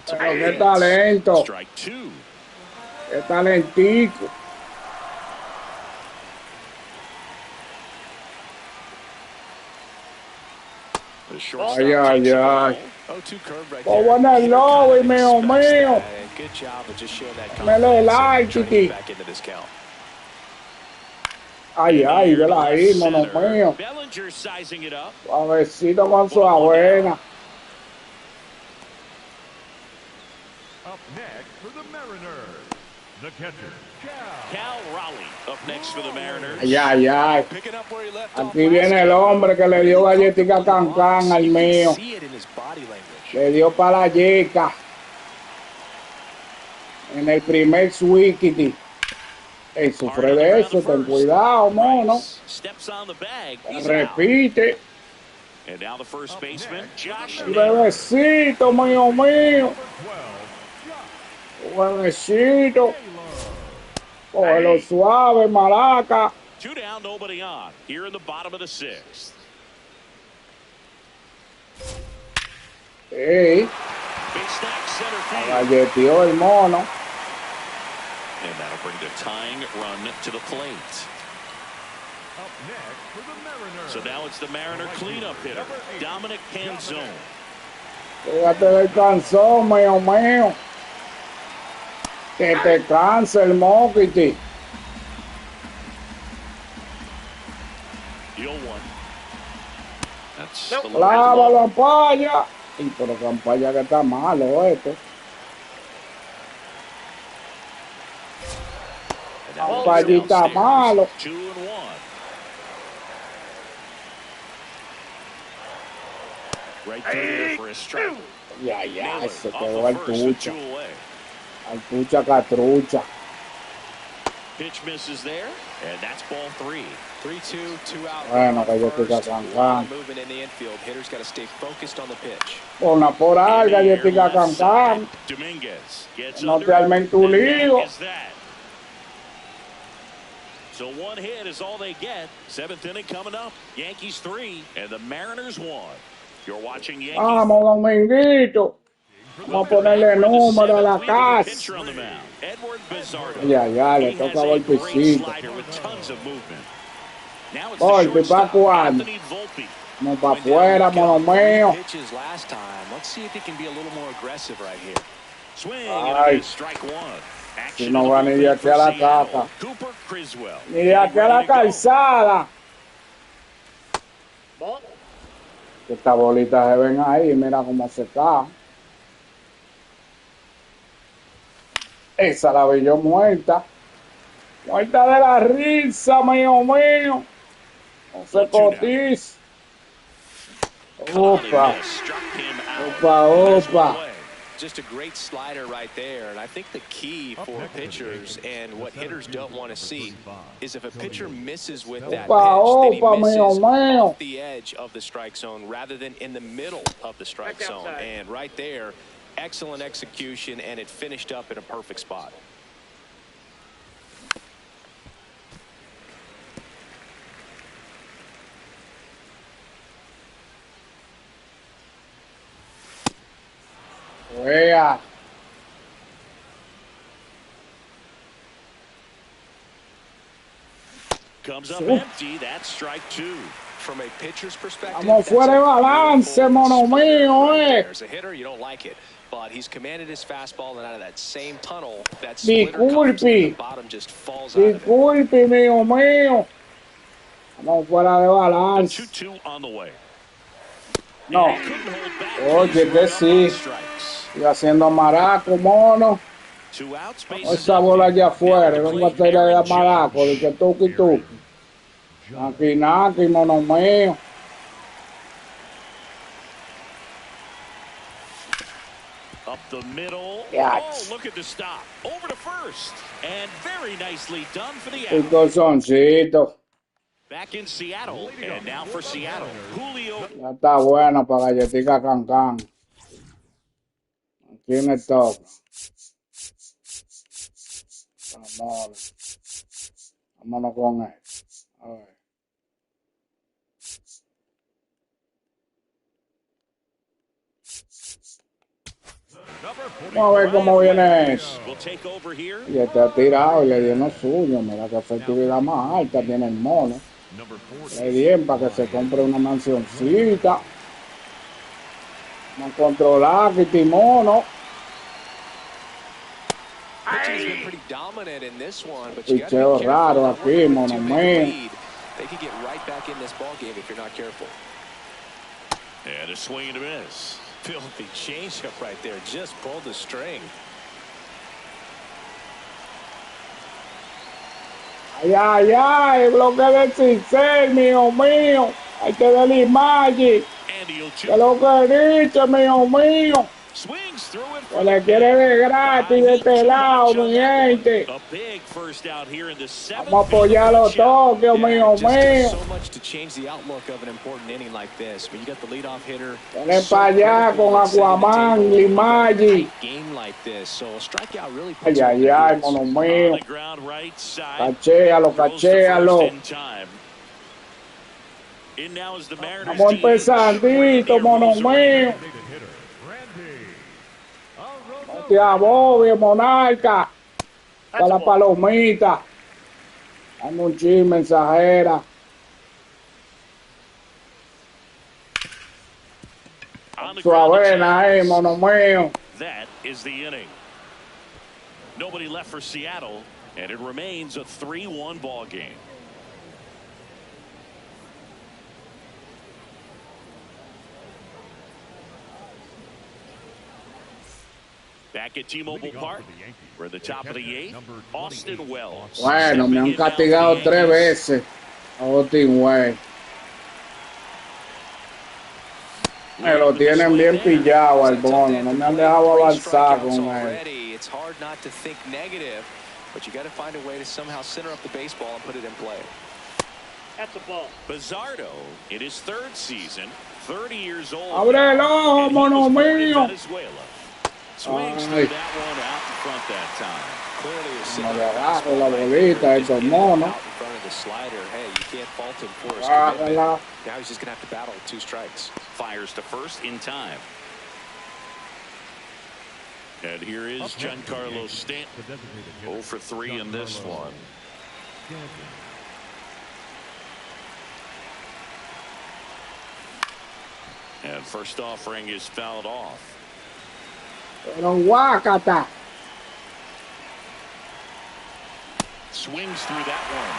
Pero qué talento. Qué talentico. Ay, ay, ay. Oh, en el lobby, mío mío. Me le like, chiqui. Ay, ay, vela ahí, mono mío. Suavecito con su avena. Up next for the Mariners, the catcher, Cal Raleigh up next for the Mariners. Ay, ay, ay. Aquí viene el hombre que le dio galletica cancán al mío. Le dio para la yeca. En el primer swikity. Sufre de eso, ten cuidado, mono. Repite. And now the first baseman, Josh. Bebecito, mío mío. Bebecito. Cógelo suave, maraca. 2 down, nobody on. Here in the bottom of the 6th. Sí. Galleteó el mono. And that'll bring the tying run to the plate. up next for the Mariners. So now it's the Mariner cleanup hitter, Dominic Canzone. Fíjate del canzón, mío mío. Que te canse el moquiti. chance. Nope. The lead is Clávalo, low. Ampaya. Y pero que Ampaya que está malo esto. And that one Ampayita downstairs. malo. 2-1. Right through there for a strike. Ya, Naylor se off quedó the al first with tucha. 2 away. Al tucha catrucha. Pitch misses there, and that's ball 3. 3-2, 2 out. Bueno, que yo estoy First, a lot cancán. of movement in the infield. Hitters got to stay focused on the pitch. Una por ahí, galletica cancán. Dominguez gets No te under it, armen tu and lío. that is that. So one hit is all they get. 7th inning coming up. Yankees 3 and the Mariners 1. You're watching Yankees. Vamos, Dominguito. Vamos a ponerle número a la casa. Pitcher on the mound, Edward Bizardo. Ya, le He toca has a great golpecito. slider with tons of movement. Now it's the Golpe, pa' shortstop, cuando. Anthony Volpe. Vamos para afuera, mono mío. Pitches last time. Let's see if he can be a little more aggressive right here. Swing Ay. and strike one. Si no va ni de aquí a la caca. Cooper Criswell. Ni de aquí a la calzada. Ball. Estas bolitas se ven ahí, mira cómo se caen. Esa la vi yo muerta. Muerta de la risa, mío. No se cotiza. Opa. Struck him out. Opa. Just a great slider right there. And I think the key for pitchers and what hitters don't want to see is if a pitcher misses with that pitch, then he misses off the edge of the strike zone rather than in the middle of the strike zone. And right there, excellent execution, and it finished up in a perfect spot. Vea. Comes up empty. That's strike 2. From a pitcher's perspective, Vamos fuera de balance, mono mío, As a hitter, you don't like it, but he's commanded his fastball, and out of that same tunnel, that splitter comes, and the bottom just falls out of it. Disculpe, mío. Vamos fuera de balance. 2-2 on the way. No. Oye, que sí. Estoy haciendo maraco, mono. 2 outs. Esa bola allá afuera, no va a ser de maraco, de que tuki. Naki, mono mío. Up the middle. Yes. Oh, look at the stop. Over to first. And very nicely done for the El out. colchoncito. Back in Seattle. And now for Seattle, Julio. Ya está bueno para galletica cancán. Aquí me toca. Vámonos con él. A ver. Vamos a ver cómo viene eso. Will take over here. Y está tirado y le dio lo suyo. Mira qué efectividad más alta tiene el mono. Le bien para que se compre una mansioncita. No controlar, que mono. Picheo raro aquí, mono mío. They could get right back in this ball game if you're not careful. And a swing and a miss. Filthy changeup right there. Just pulled the string. Ay, bloque de cincel, mío. Hay que darle imagen. Que lo que dice, mío. Swings through it. Se le quiere de gratis de este lado, mi gente. A big first out here in the 7th. Vamos a apoyar los toques, mío. So much to change the outlook of an important inning like this. But you got the leadoff hitter. Viene para allá con Aquaman, Limaji. Game like this, so a strikeout really. Ay, mono mío. Cachéalo. Vamos empezandito, mono mío. No te abobies, monarca. Para la palomita. Dame un chisme, mensajera. Suavena ahí, mono mío. That is the inning. Nobody left for Seattle, and it remains a 3-1 ball game. Back at T-Mobile Park, we're at the top of the 8th. Austin Wells. Bueno, me han castigado 3 veces. Austin Wells. Me lo tienen bien pillado al bono. No me han dejado avanzar con él. It's hard not to think negative, but you got to find a way to somehow center up the baseball and put it in play. That's a ball. Bizzardo in his 3rd season, 30 years old. Abre el ojo, mono mío. Swings through that one out in front that time. Clearly, no le agarro la bolita a estos monos. In front of the slider. Hey, you can't fault him for his commitment. Now he's just going to have to battle with 2 strikes. Fires to first in time. And here is Giancarlo Stanton. 0 for 3 in this one. And first offering is fouled off. Pero guácata. Swings through that one.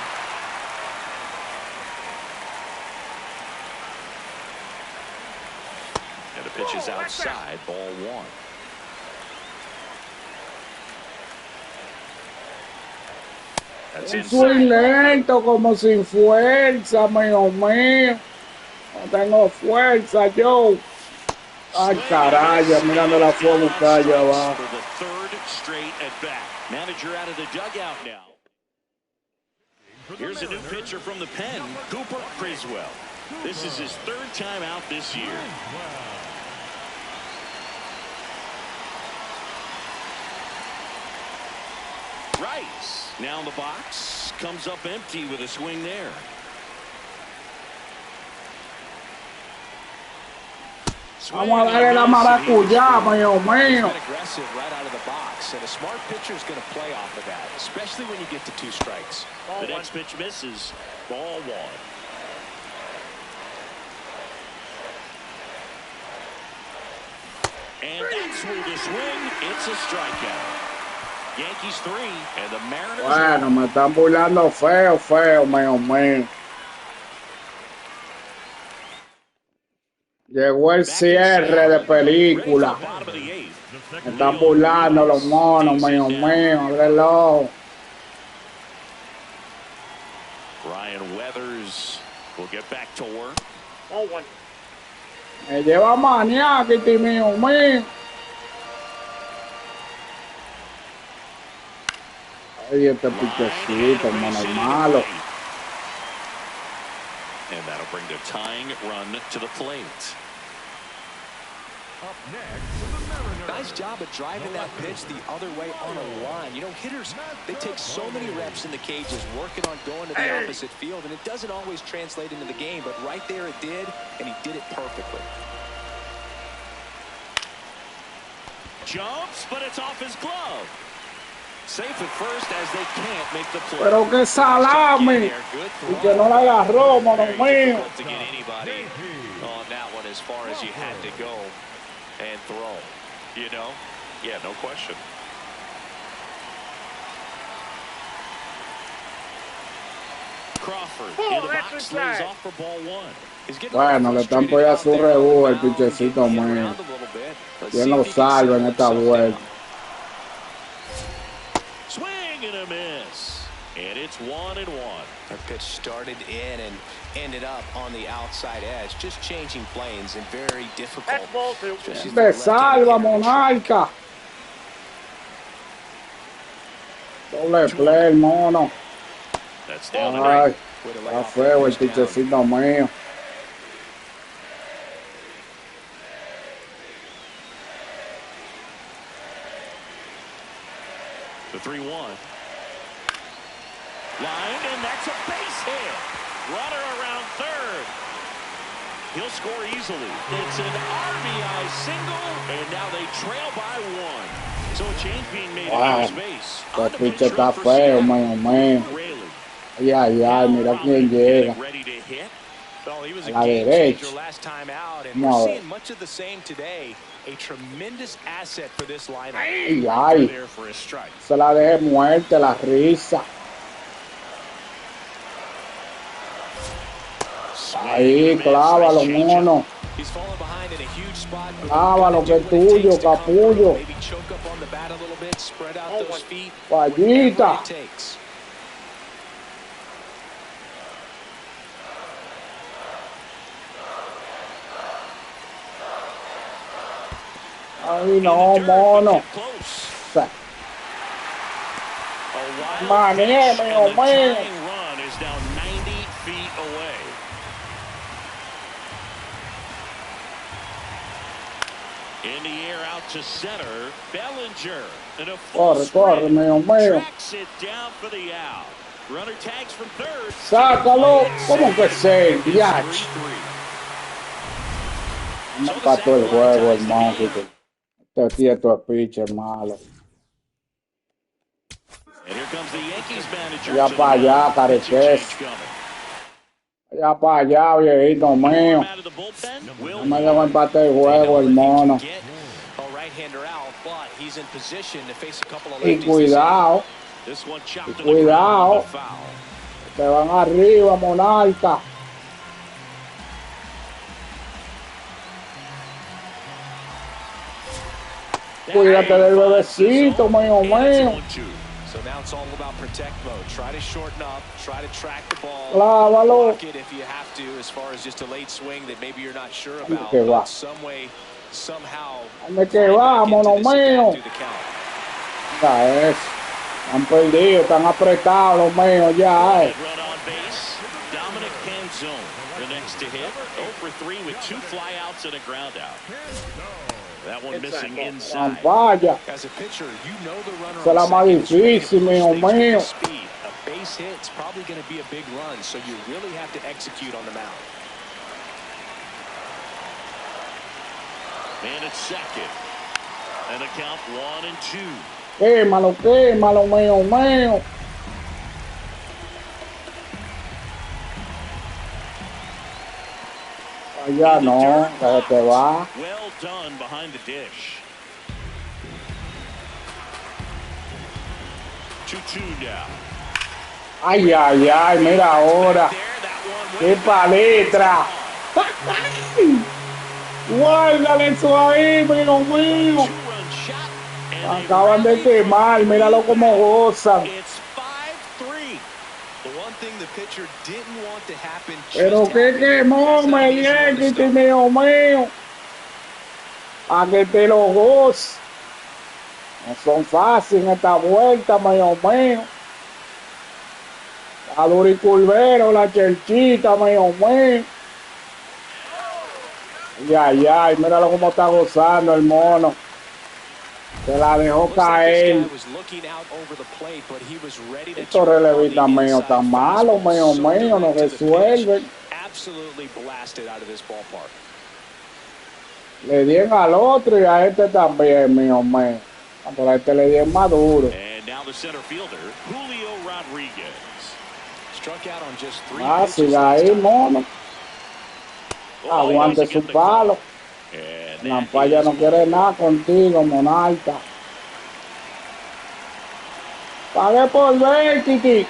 And the pitch is outside, ball 1. That's Yo soy lento como sin fuerza, mío mío. No tengo fuerza, yo. Ay, caray, mirando la fue a buscar allá abajo. For the 3rd straight at bat. Manager out of the dugout now. Here's a new pitcher from the pen, Cooper Criswell. This is his 3rd time out this year. Rice now in the box, comes up empty with a swing there. Vamos a darle la maracuyá, mío mío. Aggressive right out of the box, and a smart pitcher is going to play off of that, especially when you get to 2 strikes. The next pitch misses. Ball 1. And that's where the swing. It's a strikeout. Yankees 3 and the Mariners. Bueno, me están burlando feo, feo, mío mío. Llegó el cierre de película. Me están burlando los monos, mío mío. Abre el ojo. Ryan Weathers will get back to work. Ball 1. Me lleva maníaco, mío mío. Ay, este pichecito, mono malo. And that'll bring the tying run to the plate. Up next, the Mariners. Nice job of driving that pitch the other way on a line. You know, hitters, they take so many reps in the cages working on going to the opposite field, and it doesn't always translate into the game, but right there it did, and he did it perfectly. Jumps, but it's off his glove. Safe at first as they can't make the play. Pero que salame. Y que no la agarró, mono mío. To get anybody on that one as far as you had to go and throw. You know? Yeah, no question. Crawford in the box, lays off for ball 1. Bueno, le están poniendo su rebú el pichecito mío. ¿Quién lo salva en esta vuelta? Swing and a miss. And it's 1-1. That pitch started in and ended up on the outside edge. Just changing planes and very difficult. That's ball 2. Te salva, monarca. Doble play, mono. That's down. Ay, está feo el pichecito mío. The 3-1. Line, and that's a base hit. Runner around 3rd. He'll score easily. It's an RBI single, and now they trail by 1. So a change being made in space. El piche está feo, mío mío. Ay, ay, ay, mira quién llega. A la derecha. We're seeing much of the same today. A tremendous asset for this lineup. Ay, ay. Se la dejé muerte, la risa. Ahí, clávalo, mono. He's fallen behind in a huge spot. Lo que es tuyo, capullo. Maybe choke up on the bat a little bit, spread out those feet. Fallita. Whatever it takes. Ay, no, mono. Mané, mío, mío. Run is now 90 feet away. In the air out to center. Bellinger. And a full Corre, mío, mío. tracks it down for the out. Runner tags from third. Sácalo. ¿Cómo que se? Diach. Me empató el juego, hermano. Este quieto es pitcher malo. And here comes the Yankees manager. Ya para allá, careques. Ya para allá, viejito mío. No me debo empatar el juego, hermano. Y cuidado. Y cuidado. Te van arriba, monarca. Cuídate del bebecito, mío, mío. So now it's all about protect mode. Try to shorten up, try to track the ball. Clávalo. Block it if you have to, as far as just a late swing that maybe you're not sure about. But some way, somehow. ¿Dónde que va, mono mío? Ya es. Han perdido, están apretados los míos, ya es. The next to hit, 0 for 3 with 2 flyouts and a ground out. That one missing inside. Vaya. As a pitcher, you know the runner Esa es la más difícil, mío, mío. A base hit, it's probably going to be a big run, so you really have to execute on the mound. Man at second. And the count 1-2. Quémalo, mío, mío. Allá no, que te va. Well done behind the dish. 2-2 now. Ay, ay, ay, mira ahora. ¡Qué palestra! Guárdale eso ahí, mío, mío. Acaban de quemar, míralo como gozan. Pero qué quemó, me Yankees, mío, mío. A que te lo goz. No son fáciles esta vuelta, mío, mío. La Duricurvero, la Chelchita, mío, mío. Ay, ay, míralo cómo está gozando el mono. Se la dejó caer. Estos relevistas míos tan malos, mío, no resuelven. Le dieron al otro y a este también, mío. Por a este le dieron más duro. Siga ahí, mono. Aguante su palo. La paya no quiere nada contigo, monarca. Pagué por ver, Kiki.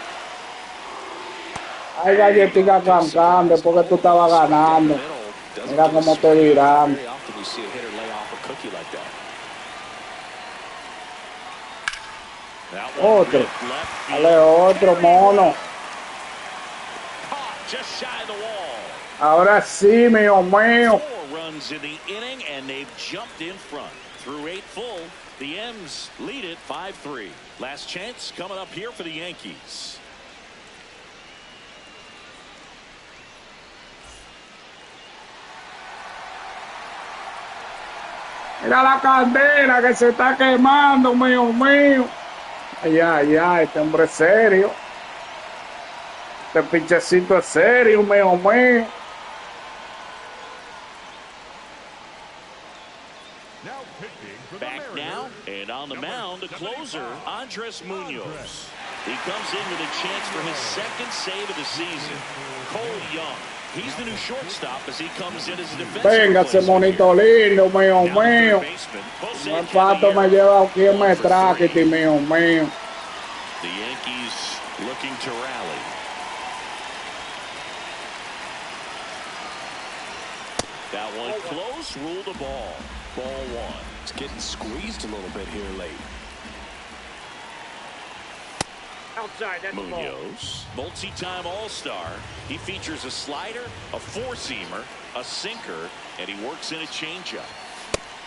Ay, galletica cancán, después que tú estabas ganando. Mira cómo te dirán. Otro. Dale otro, mono. Ahora sí, mío, mío. In the inning, and they've jumped in front. Through 8 full, the M's lead it 5-3. Last chance coming up here for the Yankees. Mira la candela que se está quemando, mío, mío. Ay, ay, ay, este hombre es serio. Este pinchecito es serio, mío, mío. Back now, and on the mound, the closer, Andres Munoz. He comes in with a chance for his second save of the season. Cole Young. He's the new shortstop as he comes in as a defensive Venga, ese monito lindo, mío, mío. El pato me lleva aquí en me traje, mío, mío. The Yankees looking to rally. That one close, ruled the ball. Ball one. It's getting squeezed a little bit here late. Outside, that's a ball. Munoz, multi-time All-Star. He features a slider, a four-seamer, a sinker, and he works in a changeup.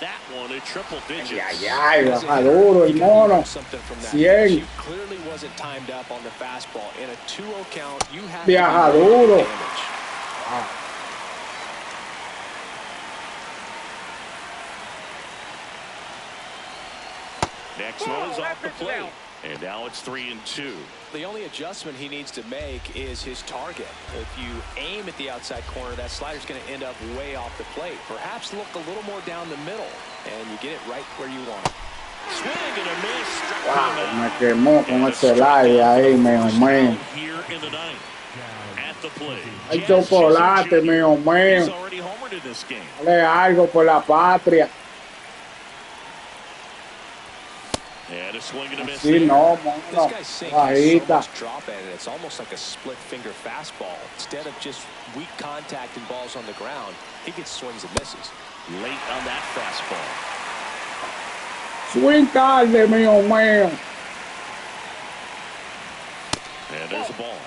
That one at triple digits. Ay, baja duro el mono. 100. Clearly wasn't timed up on the fastball. In a 2-0 count, you have Viaja duro. Next one is off the plate. And now it's 3-2. The only adjustment he needs to make is his target. If you aim at the outside corner, that slider's going to end up way off the plate. Perhaps look a little more down the middle, and you get it right where you want it. Swing and a miss. Wow, me quemó con ese live ahí, mío. Here in the ninth. At the plate. Hay chocolate, mío. He's already homered in this game. Dale algo por la patria. And a swing and a miss. Sí, no, This mono. guy's sinking so Bajita. much drop at it. It's almost like a split finger fastball. Instead of just weak contact and balls on the ground, he gets swings and misses. Late on that fastball. Swing tarde, mío. And there's a ball.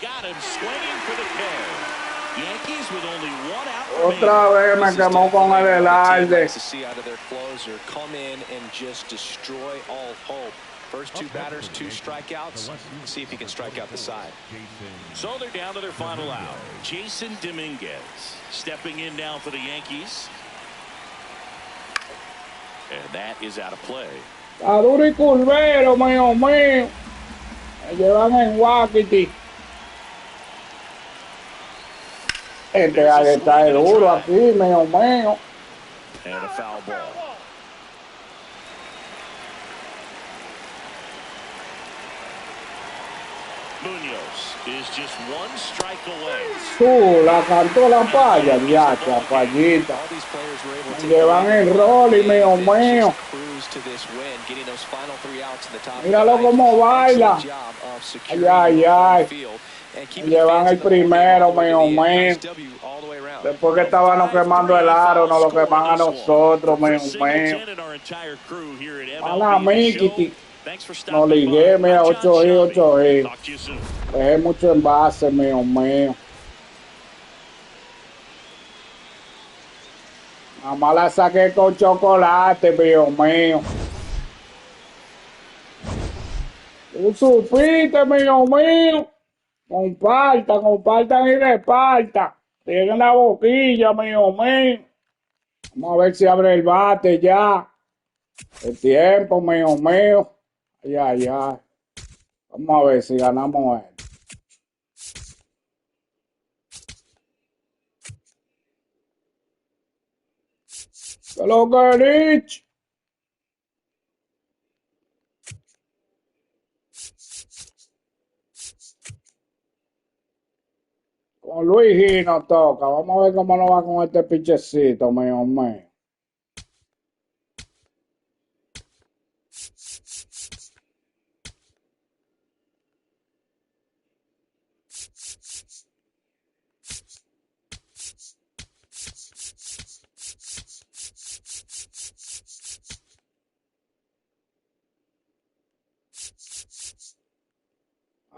Got him swinging for the pair. Yankees with only one out. Otra vez me quemó con el Velarde. To see out of their closer come in and just destroy all hope. First two batters, 2 strikeouts. See if he can strike out the side. So they're down to their final out. Jason Dominguez stepping in now for the Yankees. And that is out of play. A duro y curvero, mío. Me llevan en Wakiti. Este gallo está de duro aquí, mío. And a foul ball. Munoz is just 1 strike away. La cantó la palla, ya, payita. All these players were able to Llevan el rol y mío. cruise to this win, getting those final 3 outs in the top. Míralo cómo baila. Ay. Llevan el primero, mío. Después que estábamos quemando el aro, nos lo queman a nosotros, mío. Mala Mikiti. No ligué, mira, 8-8. Dejé mucho envase, mío. Nada más la saqué con chocolate, mío. Tú supiste, mío. Compartan y repartan. Tienen la boquilla, mío. Vamos a ver si abre el bate ya. El tiempo, mío. Ay. Vamos a ver si ganamos él. ¿Qué lo que Rich? Con Luis Gino toca. Vamos a ver cómo nos va con este pichecito, mío.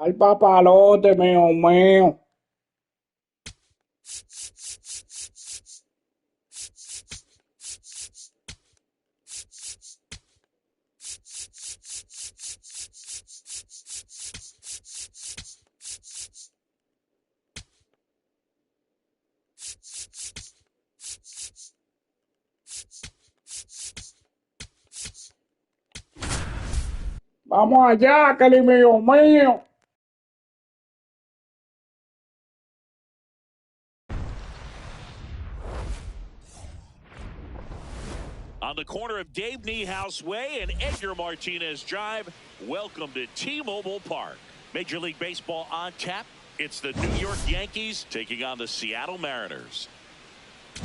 Al papalote, mío. Vamos allá, Kelly, mío. On the corner of Dave Niehaus Way and Edgar Martinez Drive, welcome to T-Mobile Park. Major League Baseball on tap. It's the New York Yankees taking on the Seattle Mariners.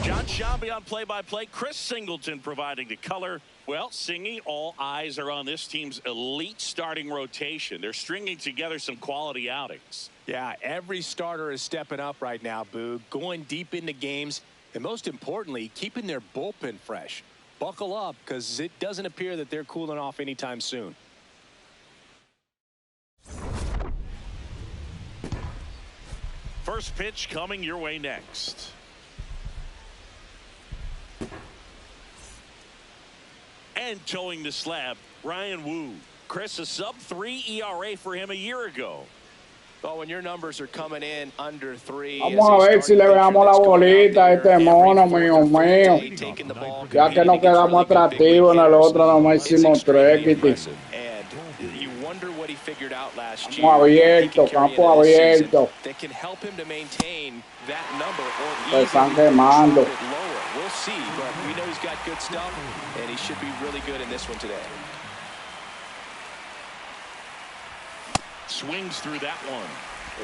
John Shambi on play-by-play. Chris Singleton providing the color. Well, Singy, all eyes are on this team's elite starting rotation. They're stringing together some quality outings. Yeah, every starter is stepping up right now, Boog, going deep into games, and most importantly, keeping their bullpen fresh. Buckle up, because it doesn't appear that they're cooling off anytime soon. First pitch coming your way next. And towing the slab, Ryan Wu. Chris, a sub-3 ERA for him a year ago. Well, when your numbers are coming in under 3. Vamos a ver si le veamos la bolita a este mono, mío mío. Ya que no quedamos atractivos en el otro, nomás hicimos 3, Kitty. Campo abierto, campo abierto. Se están quemando. We'll see, but we know he's got good stuff, and he should be really good in this one today. Swings through that one.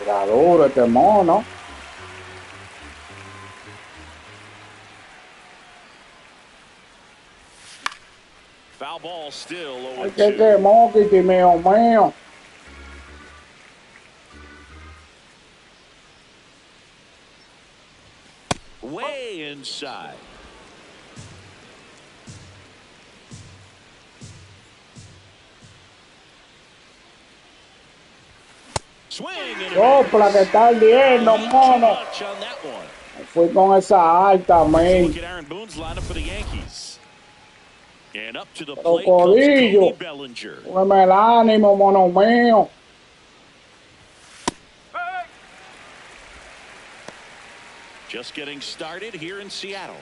Era duro este mono. Foul ball still 0-2. Ay, que quemó, Kitty, mío mío. Way inside. Sopla que está ardiendo, mono. Fui con esa alta, man. Crocodillo. Póngame el ánimo, mono mío. Just getting started here in Seattle.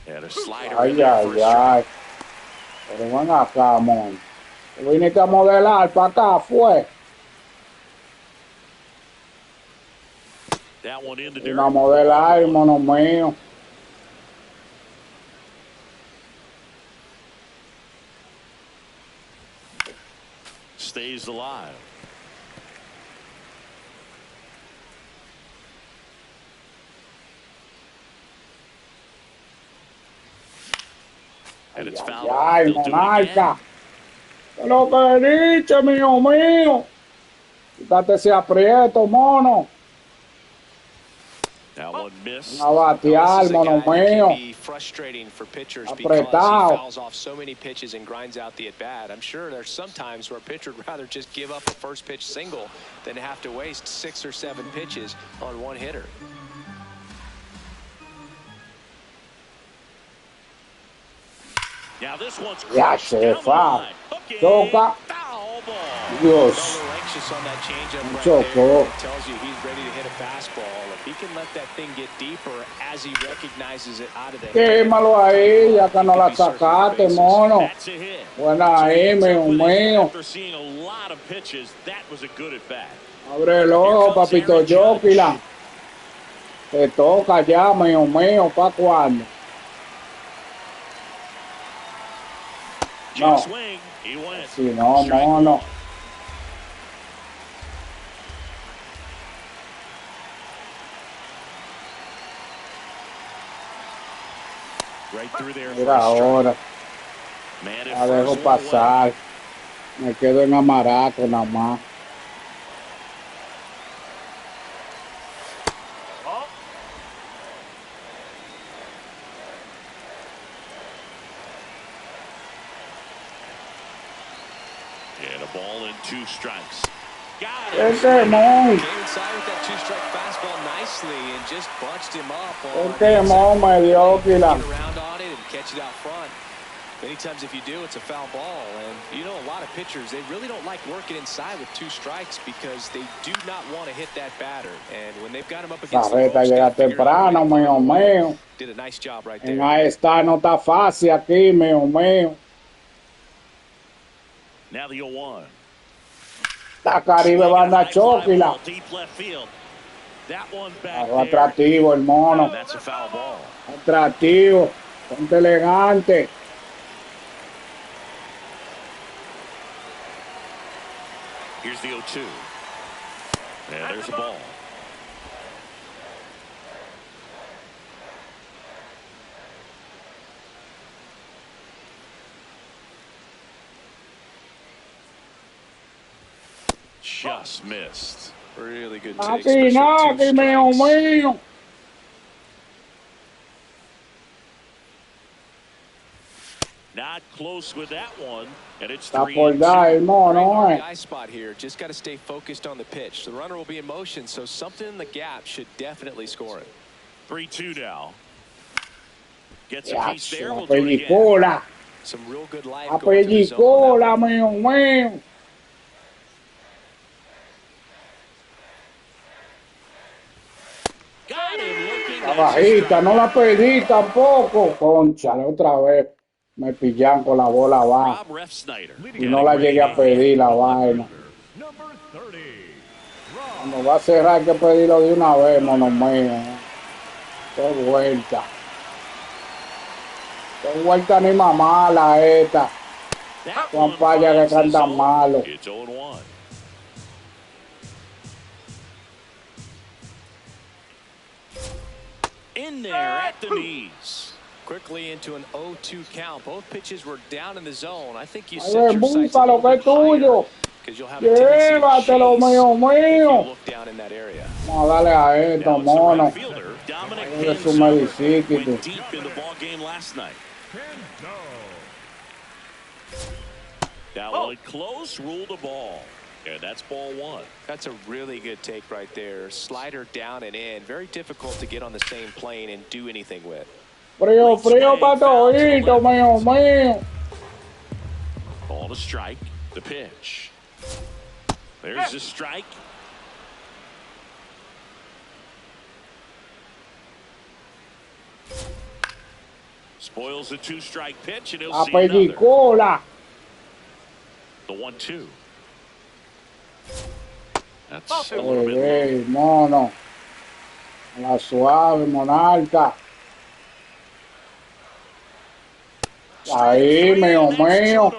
And a slider. Ay, ay, ay. Pero ven acá, mon. Viniste a modelar para acá, fue. That one in the dirt. A modelar, mono mío. Stays alive. And it's foul. Ay, monarca. ¿Qué lo que dice, mío mío? Quítate ese aprieto, mono. That one missed. A batear, mono mío. Frustrating for pitchers apretado. Because he fouls off so many pitches and grinds out the at-bat. I'm sure there's some times where a pitcher would rather just give up a first pitch single than have to waste 6 or 7 pitches on one hitter. Now this one's ya se fa. Toca. Dios. Chocó. Tells you he's ready to hit a fastball. If he can let that thing get deeper as he recognizes it out of the quémalo ahí, ya que no la sacaste, mono. Buena ahí, mío mío. Abre el ojo, papito Joquila. Te toca ya, mío mío, ¿para cuándo? No. Si no, mono. Mira ahora. La dejo pasar. Me quedo en amaraco nada más. And a ball and 2 strikes. Got it. Ese mon. Came inside with that 2-strike fastball nicely and just bunched him up. Ese mon mediocre. Around on it and catch it out front. Many times if you do, it's a foul ball. And you know, a lot of pitchers, they really don't like working inside with 2 strikes because they do not want to hit that batter. And when they've got him up against the ropes, llega temprano, mío mío. Did a nice job right there. En ahí está, no está fácil aquí, mío mío. Now the 0-1. La Caribe banda Chóquila. Algo atractivo el mono. That's a foul ball. Atractivo. Ponte elegante. Here's the 0-2. And there's the ball. Just missed. Really good Naki, take. Naki, mío, mío. Not close with that one, and it's Está por dar el 3-2. mono, Great RBI spot here. Just got to stay focused on the pitch. The runner will be in motion, so something in the gap should definitely score it. 3-2 now. Gets a Ya, piece there. la We'll do it again. película. Some real good life La going through the zone on that película, one. mío, mío. Got him looking. La That's a bajita, strike. no la pedí tampoco. Conchale, otra vez. Me pillan con la bola baja. Rob Ref Snyder. Y no la llegué a pedir la vaina. Number 30. Cuando va a cerrar hay que pedirlo de una vez, mono mío. Qué vuelta. Qué vuelta ni más mala esta. That Juan one Paya que finds the canta zone. malo. It's 0-1. In there at the knees. Quickly into an 0-2 count. Both pitches were down in the zone. I think you A set ver, your sights a búscalo, little que bit es tuyo. higher because you'll have a tendency to Llévatelo, chase mío, if mío. you look down in that area. Vamos a darle a esto, Now it's the mono. right fielder, Dominic Dale su Pinzón, medicina. went deep in the ball game last night. That one close, ruled a ball. And that's ball one. That's a really good take right there. Slider down and in. Very difficult to get on the same plane and do anything with. Frío, frío pa' todito, mío, mío. Ball to strike. The pitch. There's the strike. Spoils the 2-strike pitch, and he'll La see another. película. The 1-2. That's a little bit Ey, mono. A la suave, monarca. Ahí, mío, mío.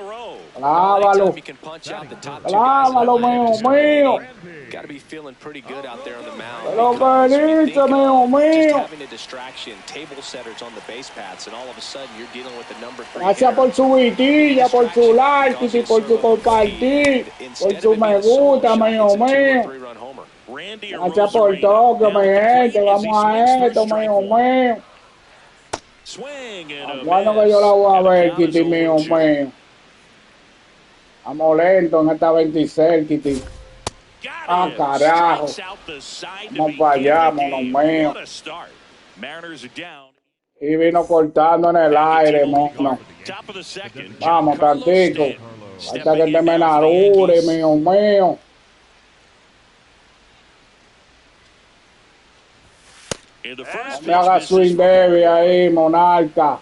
Clávalo. You can punch out the top two guys. Clávalo, mío, mío. Got to be feeling pretty good out there on the mound. Pero because when you querido, think mío, of just mío. having a distraction, table setters on the base paths, and all of a sudden you're dealing with the number 3 Gracias por su vitilla, por su like, y por su compartir, por su me gusta, mío, mío. Randy Gracias por todo, mi gente. Vamos a esto, mío, mío. Swing and a Bueno, que yo la voy a miss. ver, And the Kitty, count is mío, 0-2. mío. Estamos lentos en esta 26, Kitty. Got Ah, him. carajo. Strikes out the side to Vamos begin para allá, the mono game. mío. What a start. Mariners are down. Y vino cortando en el aire, mono. Top of the second. Vamos, Carlos tantico. Stanton Hasta que stepping te in me now for the nadure, Yankees. mío, mío. In the first No me haga pitch, swing misses from baby ahí, monarca.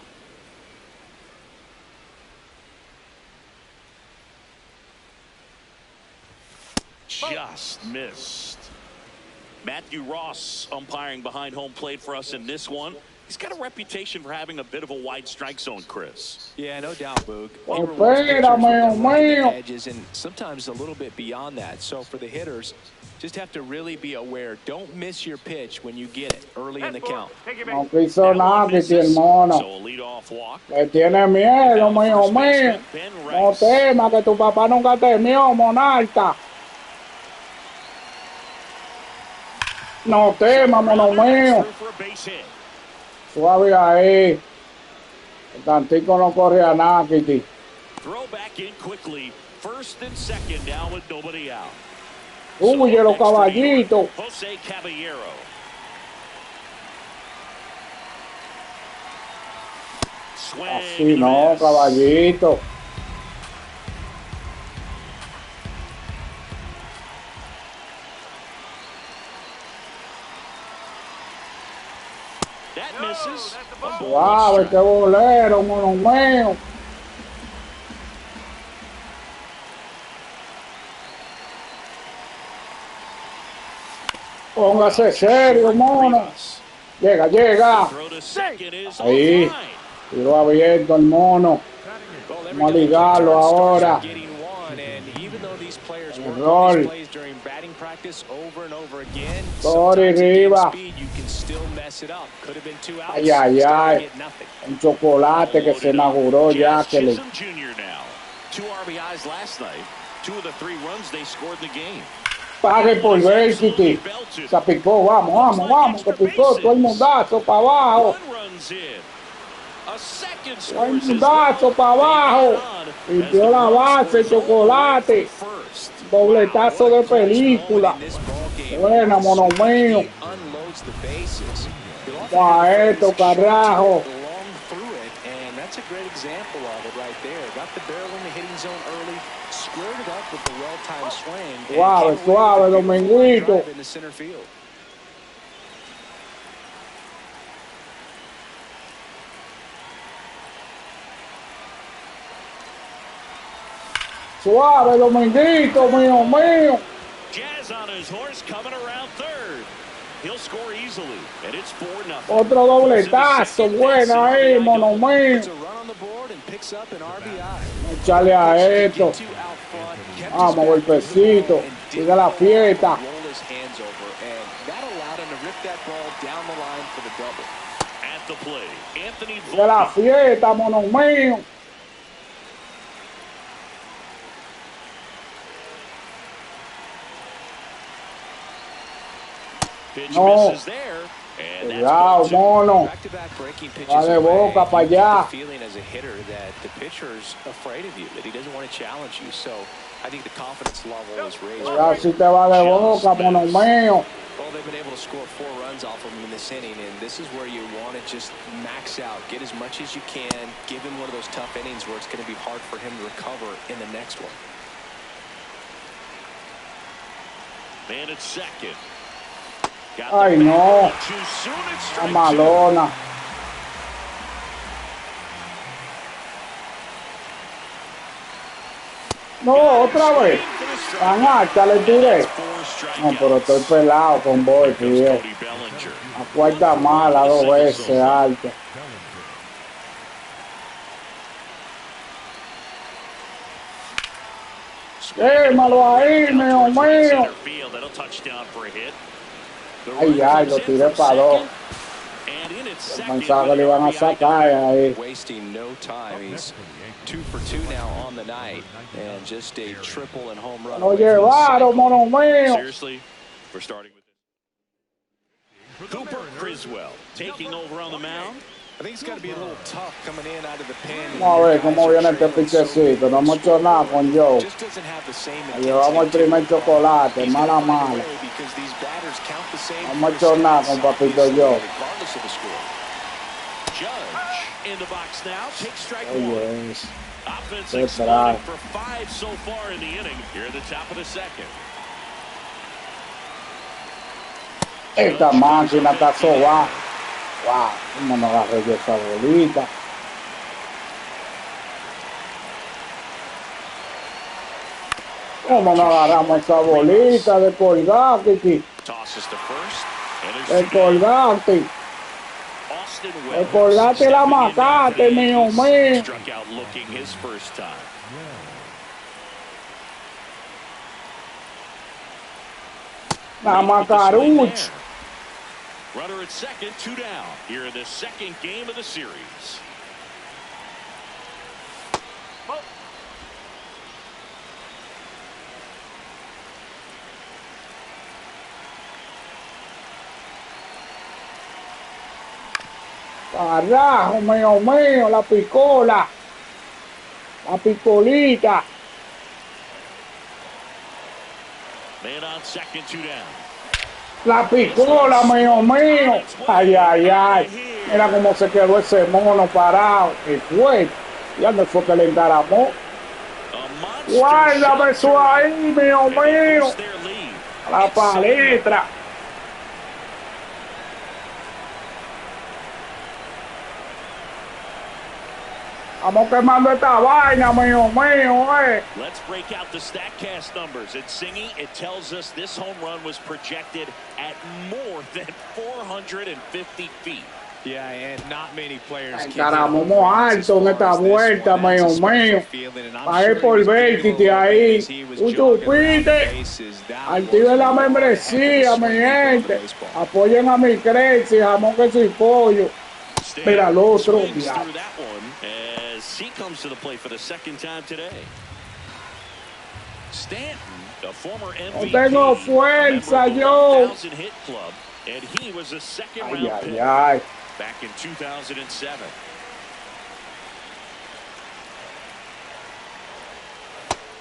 just missed. Matthew Ross umpiring behind home plate for us in this one. He's got a reputation for having a bit of a wide strike zone, Chris. Yeah, no doubt, Boog. Espérame, mío. Edges and sometimes a little bit beyond that. So for the hitters, just have to really be aware. Don't miss your pitch when you get it early in the count. No quiso nada, que si el mono. So a leadoff walk. Le tiene miedo, mío, mío. No temas, que tu papá nunca temió, monarca. No temas, mono mío. For a base hit. Suave ahí. El tantico no corre a nada, Kitty. Throw back in quickly. First and second now with nobody out. Huye los caballitos. Jose Caballero. Swing. Así no, miss. caballito. That misses. A ball Suave, strike. qué bolero, mono mío. Póngase serio, mono. Llega, llega. Throw to second is Ahí. offline. Tiro abierto el mono. Vamos a ligarlo ahora. Getting one, and even though these players Error. weren't plays during batting practice over and over again. Sorry, Sometimes at game Riva. speed, you can still mess it up. Could have been 2 outs. Ay, ay, Starting ay. at nothing. Un chocolate que se inauguró ya. Que le... Chisholm Jr. now. 2 RBIs last night. 2 of the 3 runs they scored in the game. Pague por varsity. Se picó, vamos, que picó, todo el mundazo para abajo. Todo el mundazo para abajo. Limpió la base, chocolate. Dobletazo de película. Buena, mono mío. Esto, carajo. That's a great example of it right there. Got the barrel in the hitting zone early, squared it up with the well-timed swing. Suave, suave, Dominguito. In the center field. Suave, Dominguito, mío. Jazz on his horse coming around third. He'll score easily, and it's 4-0. Otro dobletazo, bueno ahí, mono mío. Echale a esto. Vamos, golpecito. Sigue la fiesta. Sigue la fiesta, mono mío. No, cuidado, mono. Va de boca para allá. Ya si te va de boca, mono mío. Well, they've been able to score 4 runs off of him in this inning, and this is where you want to just max out, get as much as you can, give him one of those tough innings where it's going to be hard for him to recover in the next one. Man at second. Ay, no. La malona. No, otra vez. Tan alta le tiré. No, pero estoy pelado con Boy, tío. A cuarta mala, 2 veces alta. Quémalo ahí, mío mío. Ay, lo tiré para 2. Pensaba que le iban a sacar ahí. Wasting no time. He's 2 for 2 now on the night, and just a triple and home run. Lo llevaron, mono mío. Seriously, we're starting with Cooper Criswell taking over on the mound. I think it's got to be a little tough coming in out of the pen. Vamos a ver cómo viene este pichecito. No hemos hecho nada con Joe. Llevamos el primer chocolate, mala. No hemos hecho nada con Papito Joe. In the box now, takes strike Oh, 1. yes. Offense Good exploding try. for 5 so far in the inning. Here at the top of the second. Esta máquina está sobada. Wow, cómo no agarré yo esa bolita. Cómo no agarramos esa bolita de colgate, Kiki. Tosses to first. De colgate. De colgate la macate, mío mío. Struck out looking his first time. La macaruch. Runner at second, 2 down. Here in the second game of the series. Carajo, mío mío, la picola. La picolita. Man on second, 2 down. La picola, mío mío. Ay, ay, ay. Mira cómo se quedó ese mono parado. Y fue. ¿Y dónde fue que le engaramó? Guárdame eso ahí, mío mío. La palestra. Estamos quemando esta vaina, mío mío, Let's break out the StatCast numbers. At Singy, it tells us this home run was projected at more than 450 feet. Yeah, and not many players can Encaramos alto en esta vuelta, mío mío. Bajé por 20 ahí. Tú supiste. Activen la membresía, mi gente. Apoyen a mi Crazy, jamón, queso y pollo. Mira al otro. As he comes to the plate for the second time today. Stanton, a former MVP, no tengo fuerza yo. Hit club, and he was a second round pick back in 2007.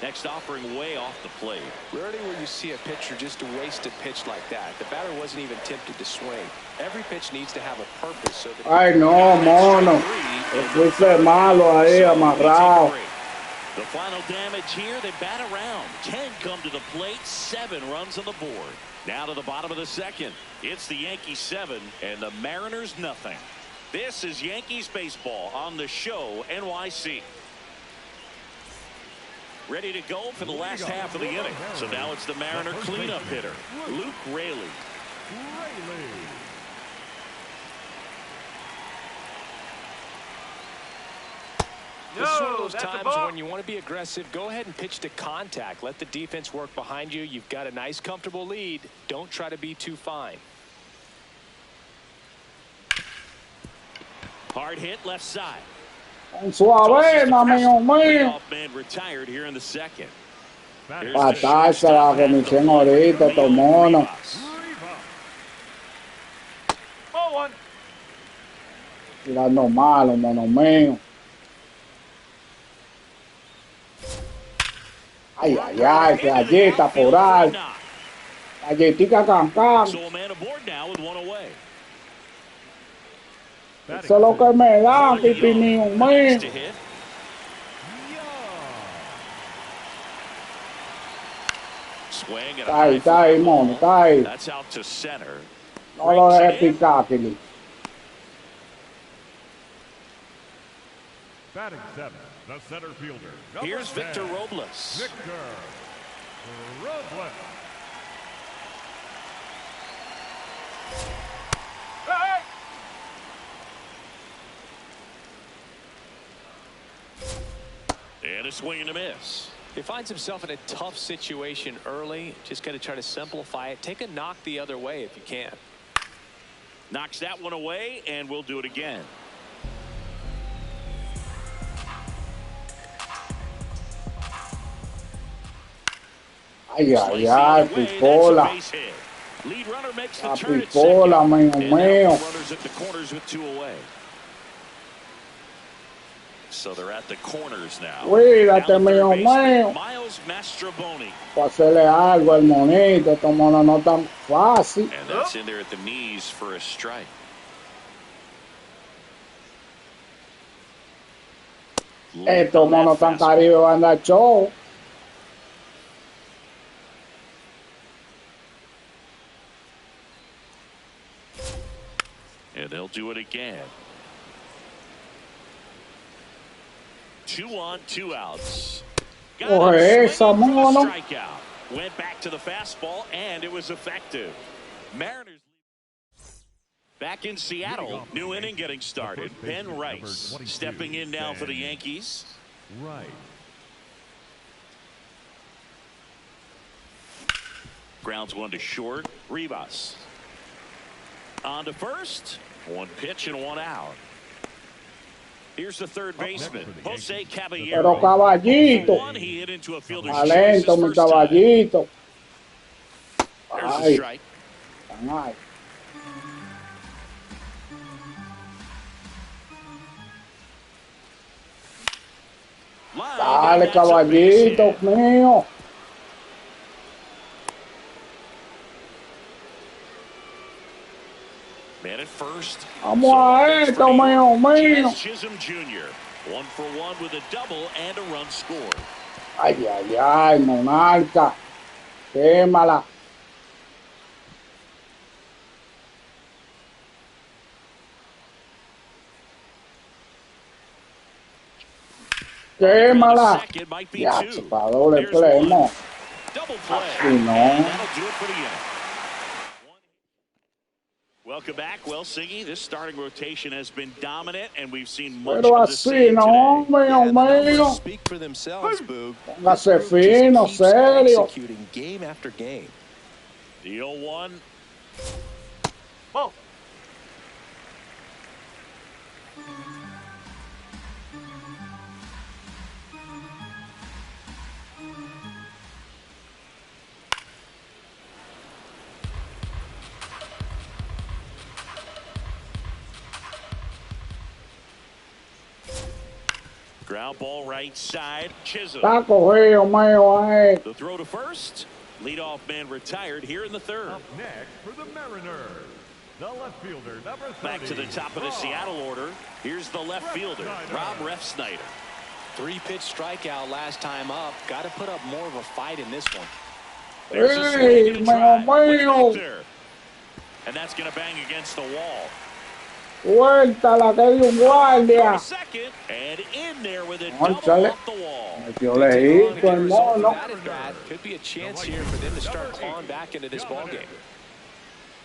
Next offering way off the plate. Rarely will you see a pitcher just to waste a pitch like that. The batter wasn't even tempted to swing. Every pitch needs to have a purpose. So that ay no, mono. Fuiste malo ahí, amarrado. The final damage here, they bat around. 10 come to the plate, 7 runs on the board. Now to the bottom of the second. It's the Yankees 7 and the Mariners nothing. This is Yankees baseball on the show NYC. Ready to go for the last half of the inning. So now it's the Mariner cleanup hitter, Luke Raley. This is one of those times when you want to be aggressive. Go ahead and pitch to contact. Let the defense work behind you. You've got a nice, comfortable lead. Don't try to be too fine. Hard hit left side. Suavena, mío mío. Man retired here in the second. Patarse la comisión ahorita, tomono. Tirando malo, mono mío. Ay, ay, ay, que galleta por ahí. Galletica cancán. Eso es lo que me da, pipi mío mío. Está ahí, mono, está ahí. No lo dejes picar, Kili. Batting 7, the center fielder. Here's Victor Robles. Victor Robles. And a swing and a miss. He finds himself in a tough situation early. Just got to try to simplify it. Take a knock the other way if you can. Knocks that one away, and we'll do it again. Ay, ay, ay, pipola. La pipola, mío mío. So they're at the corners now. Cuídate, mío mío. Para hacerle algo al monito, esto mono no tan fácil. And that's in there at the knees for a strike. Estos monos tan caribe van a dar show. And they'll do it again. 2 on, 2 outs. Esa, mono. Strikeout. Went back to the fastball, and it was effective. Mariners back in Seattle. New inning getting started. Ben Rice stepping in now for the Yankees. Right. Grounds one to short. Rivas on to first. 1 pitch and 1 out. Here's the third baseman, Jose Caballero. Pero caballito. He hit into a fielder's Talento, mi caballito. Ay. Ay. Dale, caballito mío. Man at first. Vamos a esto, mío mío. Chisholm Jr. 1 for 1 with a double and a run scored. Ay, ay, ay, monarca. Quémala. Quémala. Ya, para doble play, no. Double play. Así no. That'll do it for the inning. Welcome back. Well, Siggy, this starting rotation has been dominant, and we've seen much Pero of the así, same no, today. mío, Yeah, the numbers mío. speak for themselves, Boog. Póngase This group just fino, keeps serio. executing game after game. The 0-1. Ball. Ground ball right side. Chisholm. Está cogido, mío, ahí. The throw to first. Leadoff man retired here in the third. Up next for the Mariners, the left fielder, number 30. Back to the top of the Seattle order. Here's the left fielder, Rob Refsnyder. 3-pitch strikeout last time up. Got to put up more of a fight in this one. There's a Hey, swing and a mío, drive. Way mío. back there. And that's going to bang against the wall. Vuelta la que dio un guardia. Second, and in there with it, Cónchale. double off the wall. Metió lejito el mono. That at bat could be a chance here for them to start clawing back into this ballgame.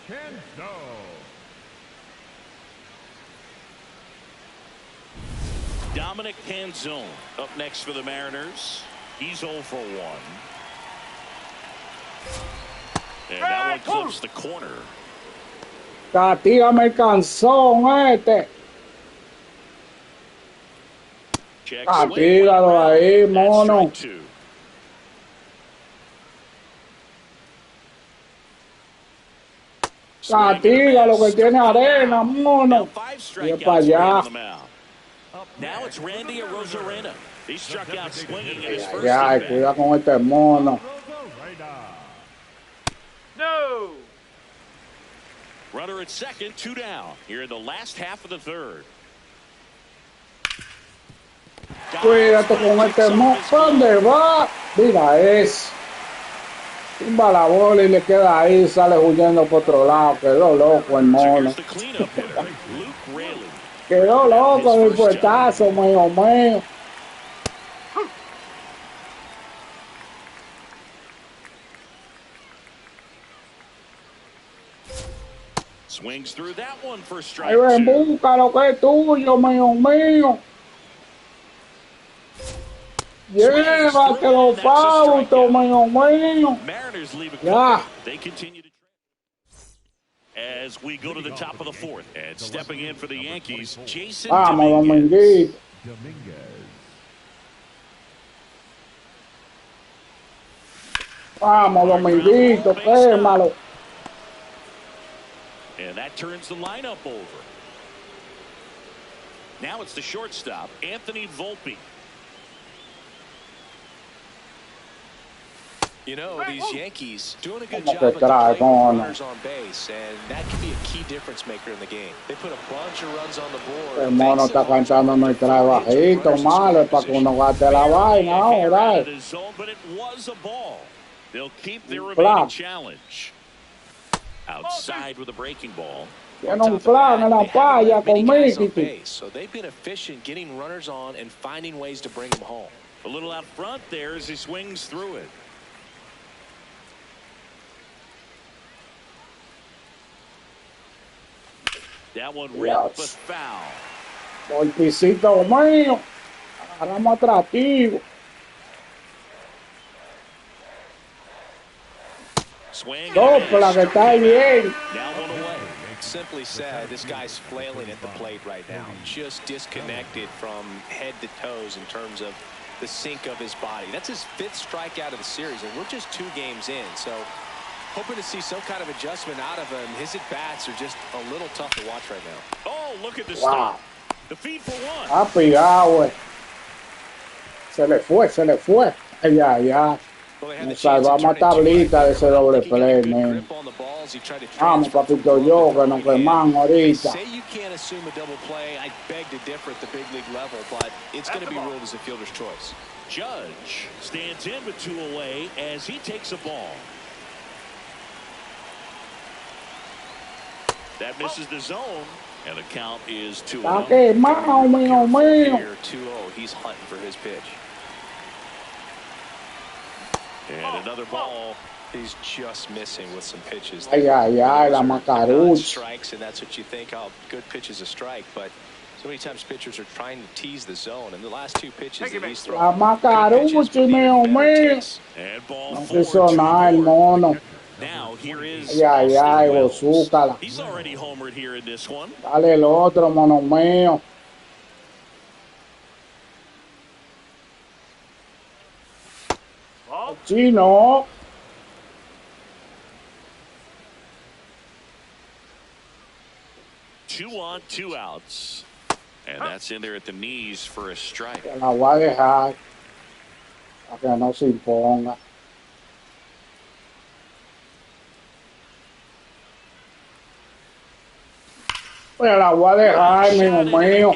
Kenzo. Dominic Canzone up next for the Mariners. He's 0 for 1. And that one clips the corner. Castígame el canzón este. Check Castígalo ahí, mono. Castígalo que tiene arena, mono. Y es para allá. Now it's Randy Arozarena. He struck out swinging in his first Ya, at-bat. cuida con este mono. No. Runner at second, 2 down. Here in the last half of the third. Cuídate con este mono. ¿Dónde va? Mira eso. Tumba la bola y le queda ahí. Sale huyendo por otro lado. Quedó loco el So mono. here's the cleanup hitter, Luke Raley. Quedó loco el puestazo, mío, mío. Swings through that one for strike Ahí ven, 2. busca lo que es tuyo, mío, mío. Llévatelo, Fausto, mío, mío. Mariners leave a Ya. couple. They continue to as we go to the top of the fourth. And stepping in for the Yankees, Jason Vamos, Dominguez. Dominguito. Dominguez. Vamos, Dominguito, quémalo. And that turns the lineup over. Now it's the shortstop, Anthony Volpe. You know, these Yankees doing a good Como job que at the trae, plate cómo with no. runners on base, and that can be a key difference maker in the game. They put a bunch of runs on the board. El mono está cantando no trae bajito, malo, es para que uno gaste la vaina ahora. But it was a ball. They'll keep their Un remaining plan. challenge. Outside with a breaking ball. Tiene un plan en la palla con Mickey. Base, so they've been efficient getting runners on and finding ways to bring them home. A little out front there as he swings through it. That one ripped but foul. Golpecito mío. Agarramos atractivo. Swing. Dopla que está bien. Now one away. Simply said, this guy's flailing at the plate right now. Just disconnected from head to toes in terms of the sink of his body. That's his 5th strikeout of the series, and we're just 2 games in. So hoping to see some kind of adjustment out of him. His at-bats are just a little tough to watch right now. Oh, look at this Wow. stop. The feed for one. Ha pillado, güey. Se le fue, se le fue. Ay, ay, ay. Nos salvamos a tablita de ese doble play, man. Vamos, papito, yo, que nos quemamos ahorita. Say you can't assume a double play. I beg to differ at the big league level, but it's going to be ruled as a fielder's choice. Judge stands in with 2 away as he takes a ball. That misses the zone, and the count is 2-0. Está quemado, mío, mío. Here, 2-0. He's hunting for his pitch. And another ball He's just missing with some pitches. Ay, ay, ay, la Macaruch. Strikes, and that's what you think. Oh, good pitch is a strike, but so many times pitchers are trying to tease the zone, and the last two pitches that he's throwing. La Macaruch, mío, mío. And ball No forward quiso nada el to mono. Now here is Ay, ay, ay, Austin Wells. bozúcala. He's already homered here in this one. Dale el otro, mono mío. Ball. Chino. Two on, two outs. And that's in there at the knees for a strike. Que la voy a dejar. Para que no se imponga. Pues la voy a dejar, mío mío.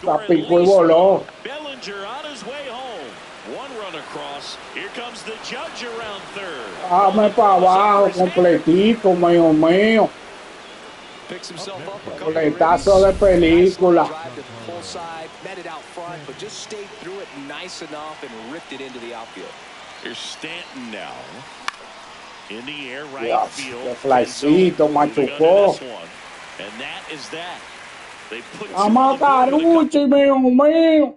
La picó y voló. Bellinger on his way home. One run across. Here comes the judge around third. Dame para abajo, completico, mío mío. Picks himself up a couple Coletazo de película. drive to the full side, met it out front, but just stayed through it nice enough and ripped it into the outfield. Here's Stanton now. In the air, right Dios, field. qué flycito, Moving machucó. under this one. And that is that. They put La two on the board with a Macaruch, mío mío.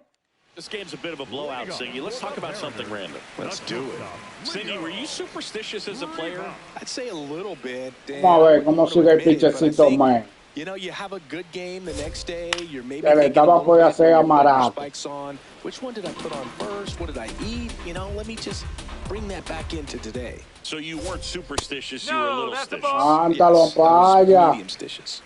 This game's a bit of a blowout, Singy. Let's talk about something random. Let's do it. Singy, were you superstitious as a player? I'd say a little bit. Dan. Vamos a ver I cómo wouldn't sigue el admit it, but I pichecito, think, man. you know, you have a good game the next day. You're maybe Que le thinking a estaba little por bit hacer when you're putting your Amaranto. spikes on. Which one did I put on first? What did I eat? You know, let me just bring that back into today. So you weren't superstitious, you were a No, little that's the stitious. ball. Cántalo, Yes, I was vaya. medium stitious.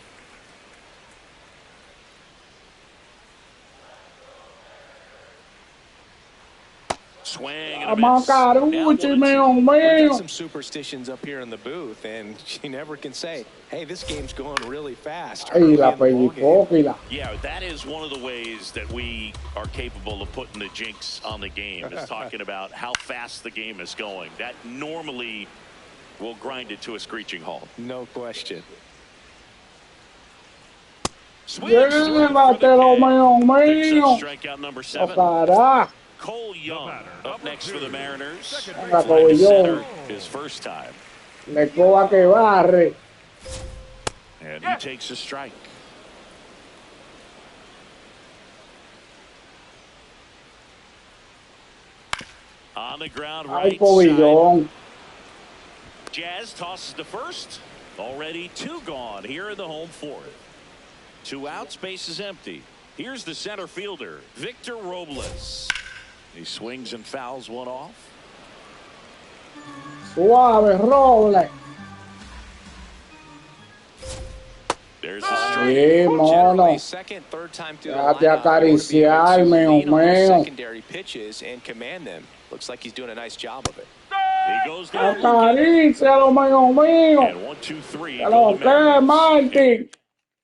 Swing and La a miss. Macaruch, Now 1-2. mío We've got mío. some superstitions up here in the booth, and you never can say, hey, this game's going really fast. Ay, early la in the ballgame. pellicóquila. Yeah, that is one of the ways that we are capable of putting the jinx on the game, is talking about how fast the game is going. That normally will grind it to a screeching halt. No question. Llévatelo, mío mío. Strikeout number Oh, 7. carajo. Cole Young up next for the Mariners. Venga, Fly to center Cobillón. his first time. Le coba que barre. And he takes a strike. On the ground Ay, right Cobillón. side. Jazz tosses to first. Already 2 gone here in the home fourth. 2 outs, base is empty. Here's the center fielder, Victor Robles. He swings and fouls one off. Suave, Roble. There's the strike. Sí, mono. Generally, second, third time through the Déjate lineup, you wanna be able to acariciarme, lean on those Homero. secondary pitches and command them. Looks like he's doing a nice job of it. He goes down. Acarícialo, mío mío. And 1, 2, 3. Que lo que, Martín.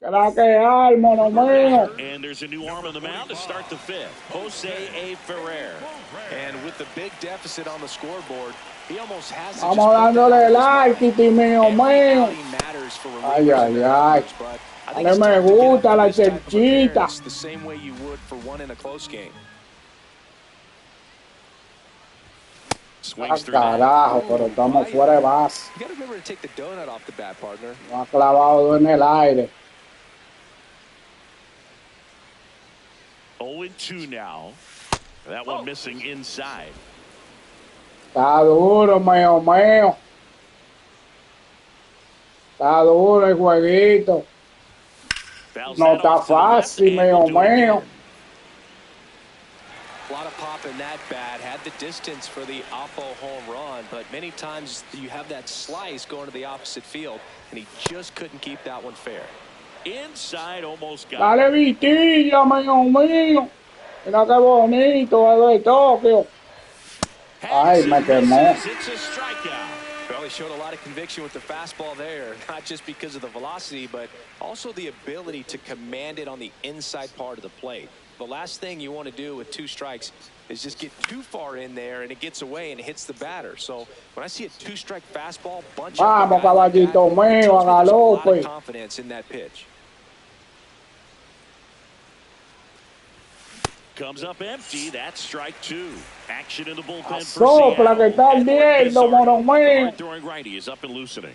Que la que hay, mono mío. And there's a new arm on the mound to start the 5th. Jose A. Ferrer. And with the big deficit on the scoreboard, he almost has to Vamos just put dándole the like, Titi mío Every mío. outing matters for Ay, relievers ay, and their ay. numbers, but I think A it's mí me tough to get gusta up la to this type of chelchita. appearance the same way you would for one in a close game. Ah, Swings through that. carajo, pero estamos fuera de base. You got to remember to take the donut off the bat, partner. No ha clavado en el aire. 0-2 now. That one missing inside. Está duro, mío mío. Está duro el jueguito. Fouls No that está off to the left, fácil, and mío will do it mío. again. A lot of pop in that bat. Had the distance for the Oppo home run, but many times you have that slice going to the opposite field, and he just couldn't keep that one fair. Inside, almost got it. Dale vitilla, mío mío. Mira qué bonito el de Tokio. Ay, me quemó. It's a strikeout. Well, he showed a lot of conviction with the fastball there, not just because of the velocity, but also the ability to command it on the inside part of the plate. The last thing you want to do with 2 strikes is just get too far in there and it gets away and it hits the batter. So when I see a 2-strike fastball bunch up Vamos, a guy like that, caballito it mío, tells me there's a lot galope. of confidence in that pitch. comes up empty. That's strike two. Action in the bullpen for Sopla que está ardiendo, mono mío. throwing righty is up and loosening.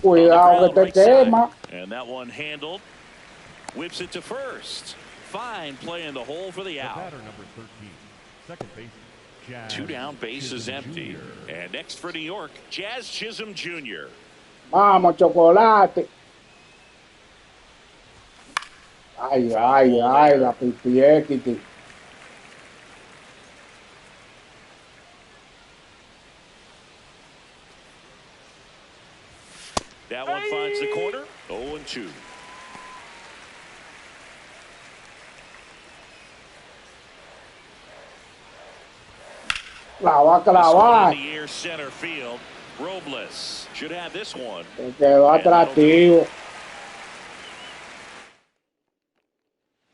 Cuidado que te quema. And that one handled. Whips it to first. Fine play in the hole for the out. Batter number 13, second base. Two down, base is empty. And next for New York, Jazz Chisholm Jr. Vamos, chocolate. Ay, ay, ay, la pipiéquiti. That one finds the corner. 0-2. La va a clavar. In the air center field. Robles should have this one. Se quedó atractivo.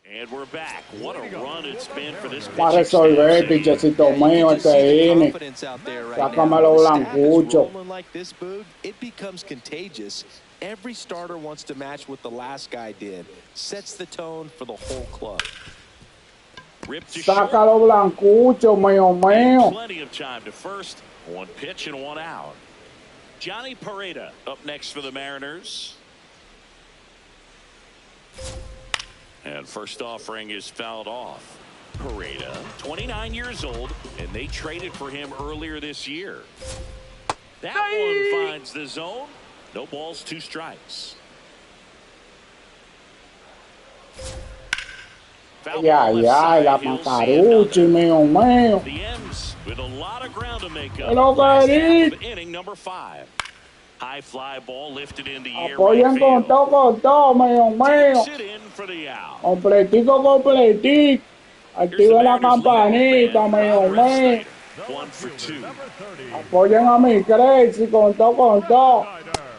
And we're back. What a run it's been for this Va a resolver, pichecito mío, este inning. Sácamelo blancucho. Like this, Boog, it becomes contagious. Every starter wants to match what the last guy did. Sets the tone for the whole club. Sácalo blancucho, mío. Plenty of time to first. One pitch and one out. Johnny Pareda up next for the Mariners. And first offering is fouled off. Pareda, 29 years old, and they traded for him earlier this year. That one finds the zone. No balls, two strikes. Ya, la Macarucci, mío. The M's with a lot of ground to make up. Hello, Last inning number 5. High fly ball lifted in the air. Apoyen con todo, mío. Takes it in for the out. Completico. Activa la campanita, mío. 1 for 2. Apoyen a mi Crazy con todo.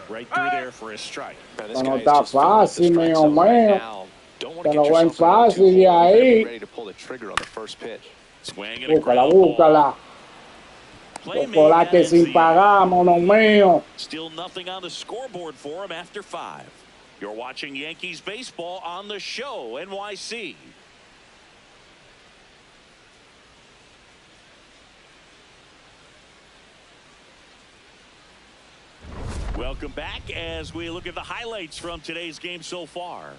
Right through there for a strike. No está fácil, mío. Te lo ven fácil de ahí. Búscala. Chocolate sin pagar, mono mío. Still nothing on the scoreboard for him after 5. You're watching Yankees baseball on the show, NYC. Welcome back as we look at the highlights from today's game so far.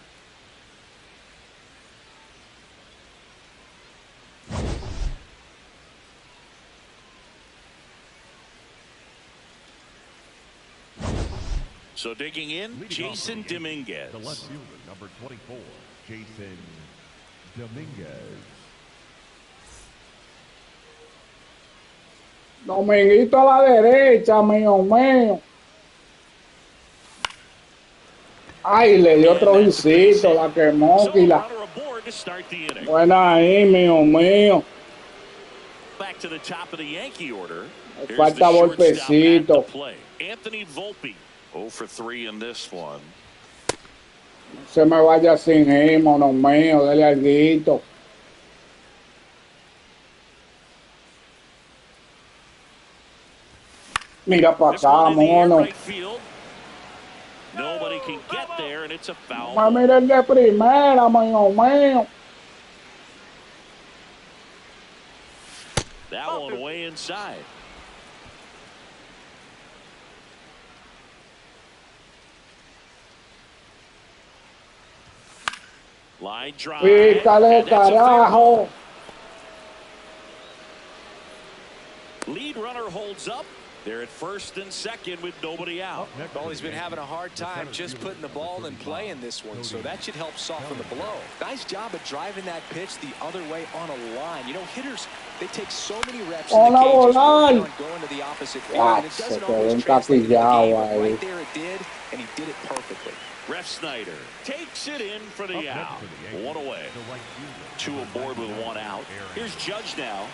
So digging in, Jason Dominguez. The left fielder, number 24, Jason Dominguez. Dominguito a la derecha, mío. Ay, le dio otro visito, la quemó. Buena ahí, mío. Back to the top of the Yankee order. Falta golpecito. Anthony Volpe. 0 for 3 in this one. No se me vaya sin ir, mono mío. Dale alguito. Mira para acá, mono. Nobody can get there, and it's a foul. Mira el de primera, mío. That one way inside. Line drive. Pícale, carajo. Lead runner holds up. They're at first and second with nobody out. Well, he's been having a hard time just putting the ball in play in this one, so that should help soften the blow. Nice job of driving that pitch the other way on a line. You know, hitters, they take so many reps in the cages on going to the opposite field, and it doesn't always translate in the game. But right there it did, and he did it perfectly. Ref Snyder takes it in for the out. 1 away. 2 aboard with 1 out. Here's Judge now.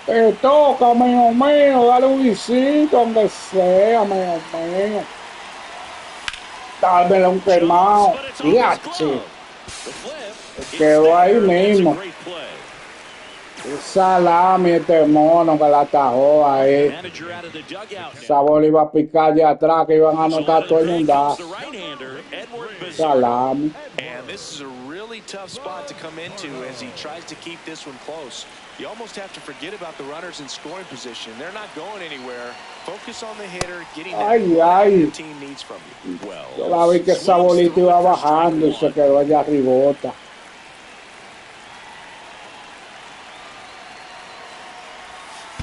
Te toca, mío. Dale un visito, aunque sea, mío. Dale un quemado. Fíjate. Quedó ahí mismo. Salami este mono que la atajó ahí. Esa bola iba a picar de atrás, que iban a anotar todo el mundo. Salami. And this is a really really tough spot to come into as he tries to keep this one close. You almost have to forget about the runners in scoring position. They're not going anywhere. Focus on the hitter, getting that your team needs from you. Well, yo la vi que esa bolita iba bajando y se quedó allá arribota.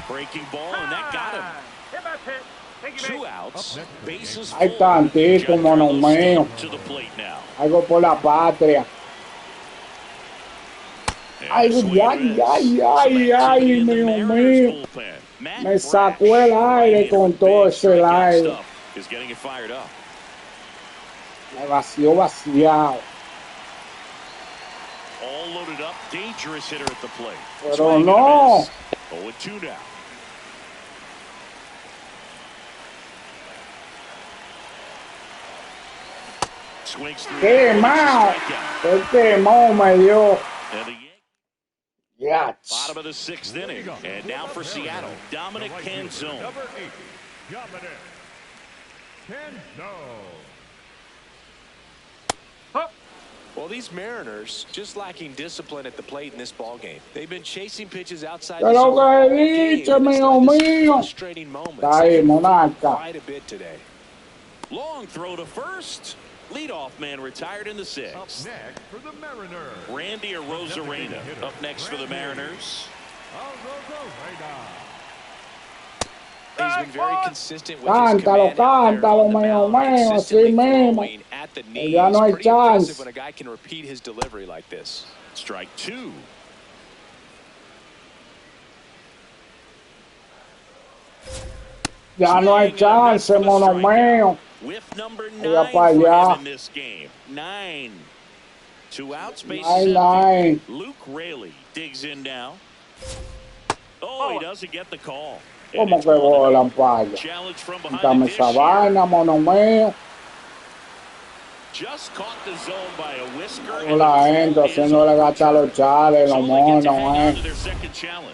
Breaking ball, and that got him. Two outs, bases full. Hay tantito, mono mío. To the plate now. Algo por la patria. Ay, mío mío. Me sacó el aire con todo ese aire. Me vació vaciado. All loaded up, dangerous hitter at the plate. Pero no. 0-2 now. Quemado. El quemón me dio. Bottom of the 6th inning. And now for Seattle, Dominic Canzone. Number 8, Dominic Canzone. Well, these Mariners just lacking discipline at the plate in this ball game. They've been chasing pitches outside the zone all game. Frustrating moments quite a bit today. Long throw to first. Leadoff man retired in the 6th. Up next for the Mariners, Randy Arozarena up next for the Mariners. He's been very consistent with his command cántalo, mío mío, así mismo. at the knees. Ya no hay Pretty impressive chance. when a guy can repeat his delivery like this. Strike 2. Ya no hay chance, mono mío. With number 9 Allá for para him allá. in this game. 9. 2 outs, bases Nine. empty. Luke Raley digs in now. Oh, he doesn't get the call. ¿Cómo que volan para allá? Challenge from behind Dame the dish esa here. vaina, mono mío. Just caught the zone by a whisker. No la entro, haciéndole gastar los chales, los So they get to monos, hang on to their second challenge.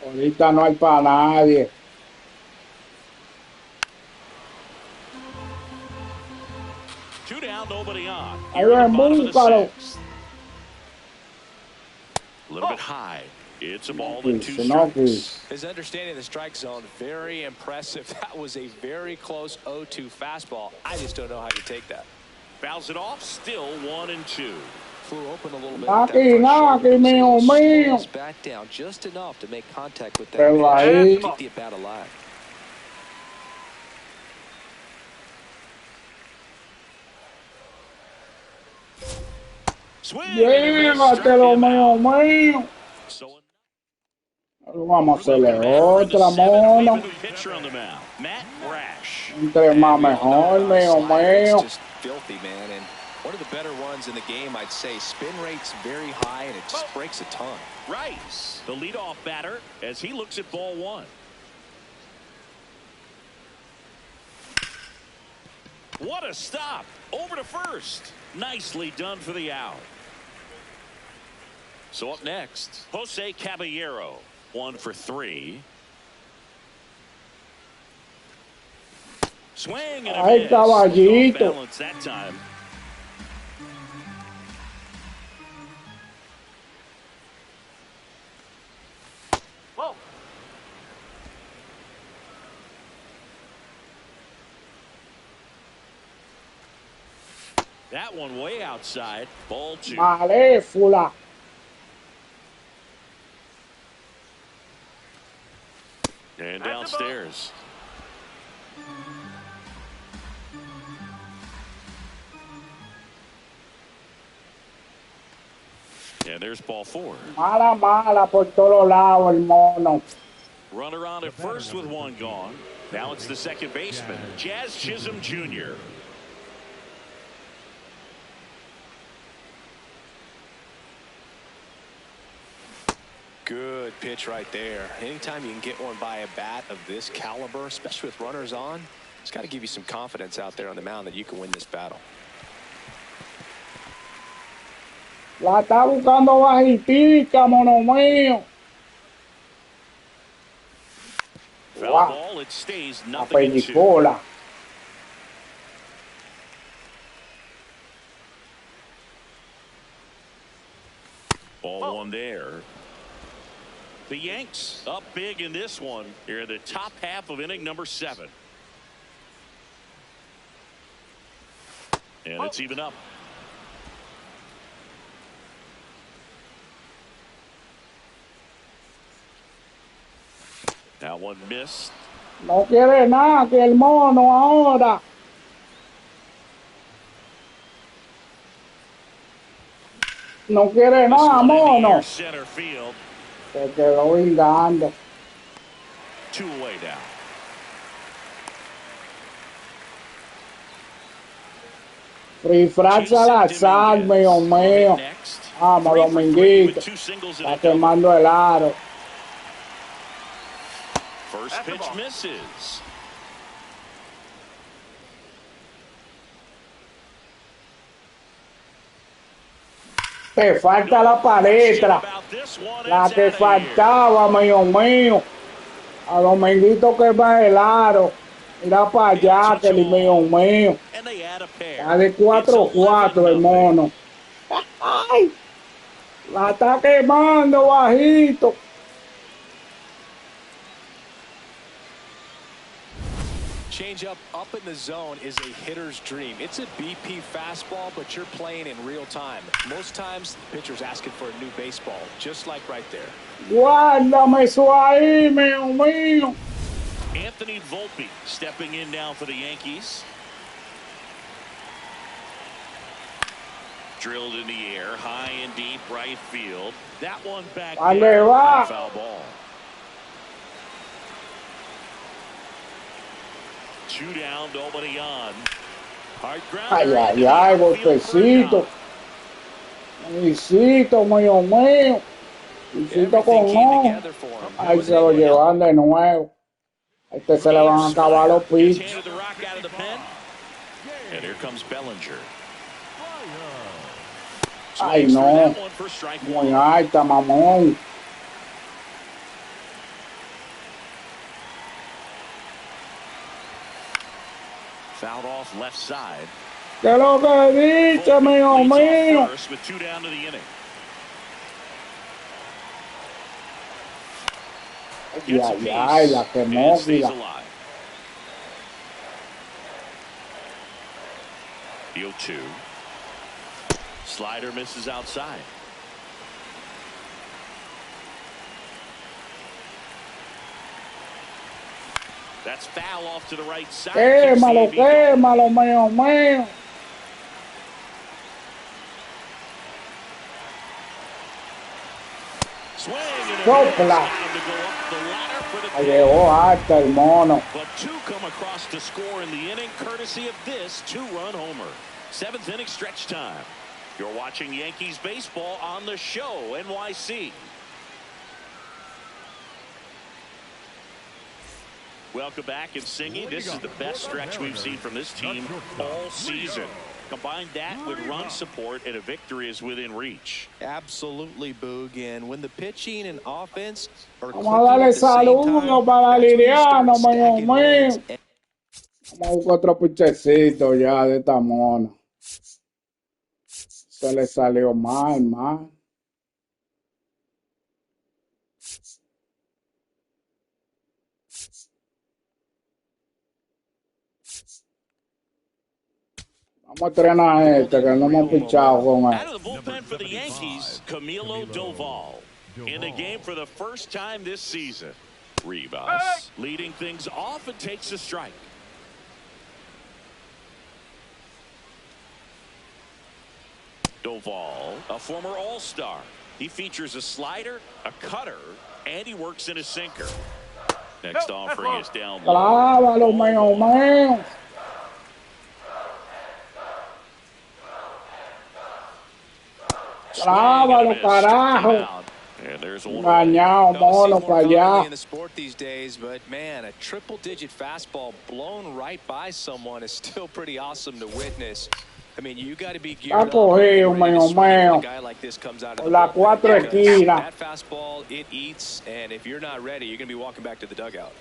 Ahorita no hay para nadie. Two down, nobody on. Ahí Here ven, in the bottom of the búscalo. 6th. A little bit high. It's a ball in 2 No, strikes. His understanding of the strike zone, very impressive. That was a very close 0-2 fastball. I just don't know how you take that. Fouls it off, still 1-2. Flew open a little bit. Aquí, mío mío. Slows back down just enough to make contact with that Pero ahí. pitch. Keep the at-bat alive. Swing. Llévatelo, mío mío. So Vamos a hacerle otra, mono. pitcher on the mound, Matt Brash. Entre más mejor, mío mío. Just filthy, man. And one of the better ones in the game, I'd say. Spin rate's very high, and it just breaks a ton. Rice, the leadoff batter, as he looks at ball 1. What a stop. Over to first. Nicely done for the out. So up next, Jose Caballero, 1 for 3. Swing and a Ay, miss. caballito. Off balance that time. Whoa. That one way outside. Ball 2. Maléfula. And downstairs. And there's ball 4. Mala, mala por todos lados el mono. Runner on at first with 1 gone. Now it's the second baseman, Jazz Chisholm Jr. Good pitch right there. Anytime you can get one by a bat of this caliber, especially with runners on, it's got to give you some confidence out there on the mound that you can win this battle. La está buscando bajitica, mono mío. Foul Wow. ball, it stays La nothing in 2. pellicola. one there. The Yanks up big in this one. Here in the top half of inning number 7. And it's even up. That one missed. No quiere nada que el mono ahora. No quiere nada, mono. Center field. Se quedó vingando. 2 away now. Free Salazar, mío mío. Vamos, Dominguito. Está quemando el aro. First pitch misses. Te falta la palestra. La que faltaba, mío mío. A Dominguito quema el aro. Mira para allá, que el mío mío. Está de 4-4 el mono. ¡Ay! La está quemando bajito. Change up in the zone is a hitter's dream. It's a BP fastball, but you're playing in real time. Most times, the pitcher's asking for a new baseball, just like right there. Guárdame eso ahí, mío mío. Anthony Volpe stepping in now for the Yankees. Drilled in the air, high and deep right field. That one back there, foul ball. 2 down, nobody on. Hard ground. Ay, ay, ay, golpecito. Luisito, mío mío. Luisito con no. Ahí se lo llevan de nuevo. A este se le van a acabar los pitches. And here comes Bellinger. Ay, no. Muy alta, mamón. Fouled off left side. ¿Qué es lo que dice, mío mío? With 2 down to the inning. Ay, ay, ay, la quemó, mira. The 0-2. Slider misses outside. That's foul off to the right side. Quémalo, quémalo, mío mío. Sopla. Llegó hasta el mono. But 2 come across to score in the inning, courtesy of this 2-run homer. 7th inning stretch time. You're watching Yankees baseball on the show, NYC. Welcome back, and Singy, this is the best stretch we've seen from this team all season. Combine that with run support, and a victory is within reach. Absolutely, Boog. And when the pitching and offense are Vamos a darle saludos para Liriano, mío mío. Vamos a buscar otro pichecito ya de esta mona. Se le salió mal, mal. Vamos a estrenar este, que no hemos pichado con él. Out of the bullpen for the Yankees, Camilo Doval. In the game for the first time this season. Rivas leading things off and takes a strike. Doval, a former All-Star. He features a slider, a cutter, and he works in a sinker. Next offering is down low. Clávalo, mío mío. Clávalo, carajo. Engañado, mono, para allá. In the sport these days, but man, a triple-digit fastball blown right by someone is still pretty awesome to witness. I mean, you got to be geared up. Cogido, mío mío. A guy like this comes out of the La cuatro esquinas. That fastball, it eats, and if you're not ready, you're going to be walking back to the dugout.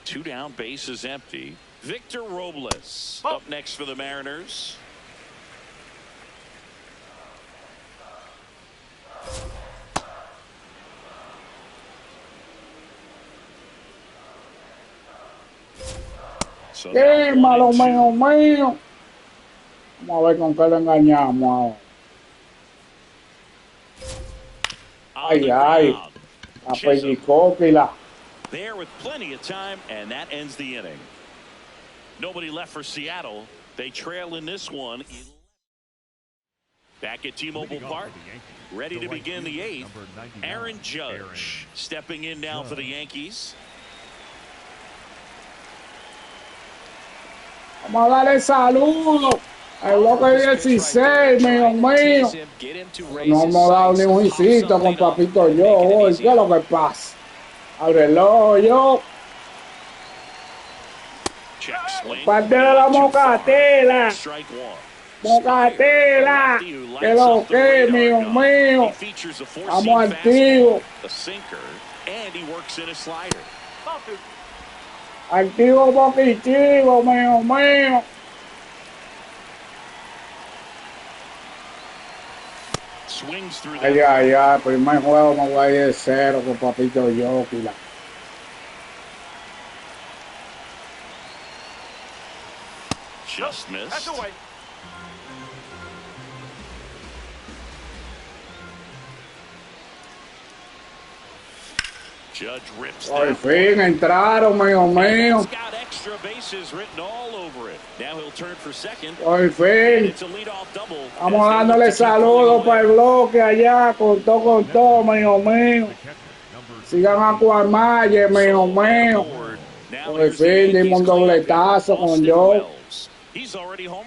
2 down, bases empty. Victor Robles up next for the Mariners. So ¡Qué now malo, 1-2. mío, mío! Vamos a ver con qué lo engañamos ahora. Ay, ay. La pellicó, Kila. There with plenty of time, and that ends the inning. Nobody left for Seattle. They trail in this one. Back at T-Mobile Park, ready to begin the eighth. Aaron Judge stepping in now for the Yankees. Vamos a darle saludo al bloque 16, mío mío. No hemos dado ni un hisito con Papito Yo hoy. ¿Qué es lo que pasa? Ábrelo yo. Parte de la mocatela. Mocatela. Que lo que, mío mío. Estamos activos. Activo positivo, mío mío. Ay, ay, ay, primer juego me voy a ir de 0 con Papito Yo, Kila. Just missed. That's away. Judge rips Por fin entraron, mío mío. got extra bases written all over it. Now he'll turn for second. Por fin. It's a leadoff double. Vamos dándole saludos para el bloque allá, con todo, mío mío. Sigan a Cuamaye, mío mío. Por fin dimos un dobletazo con yo.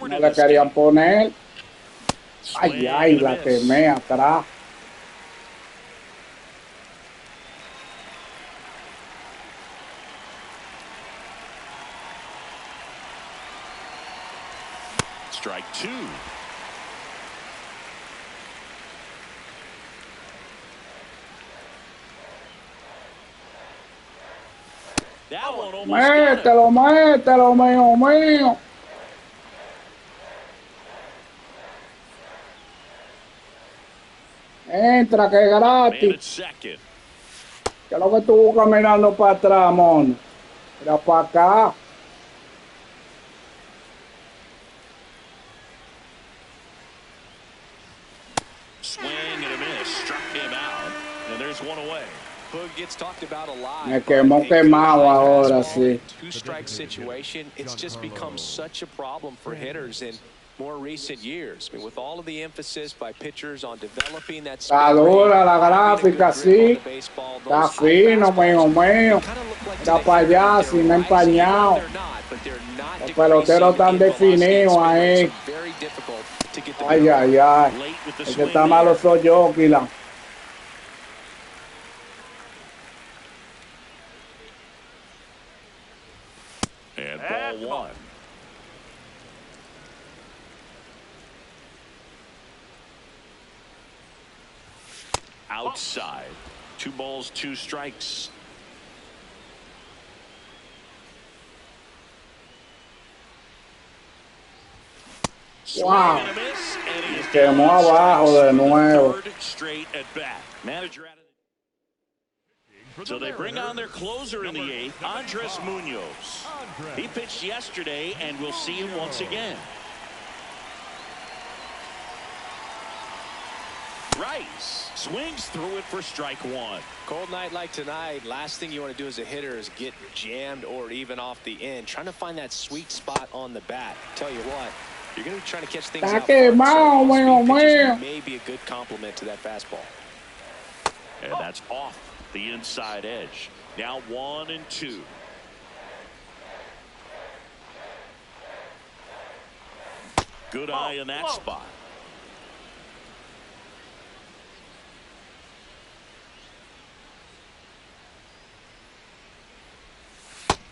No le querían poner. Ay, ay, la quemé atrás. Strike two. That one almost Mételo, mételo, mío mío. Entra, que es gratis. second. ¿Qué es lo que estuvo caminando para atrás, mono? Mira para acá. Swing and a miss. Struck him out. And there's one away. Gets talked about a lot. Me quemó quemado ahora, sí. Two-strike situation, it's just become such a problem for hitters in more recent years. I mean, with all of the emphasis by pitchers on developing that speed. Está dura la gráfica, sí. Está fino, mío mío. Está para allá, sin empañado. Los peloteros están definidos ahí. Ay, ay, ay. El que está malo soy yo, Kila. And ball one. Outside. 2 balls, 2 strikes. Wow. Quemó abajo de nuevo. So they bring on their closer in the 8th, Andres Munoz. He pitched yesterday, and we'll see him once again. Rice swings through it for strike one. Cold night like tonight, last thing you want to do as a hitter is get jammed or even off the end. Trying to find that sweet spot on the bat. Tell you what, you're going to be trying to catch things out front, so may be a good complement to that fastball. And that's off the inside edge. Now 1-2. Good eye in that spot.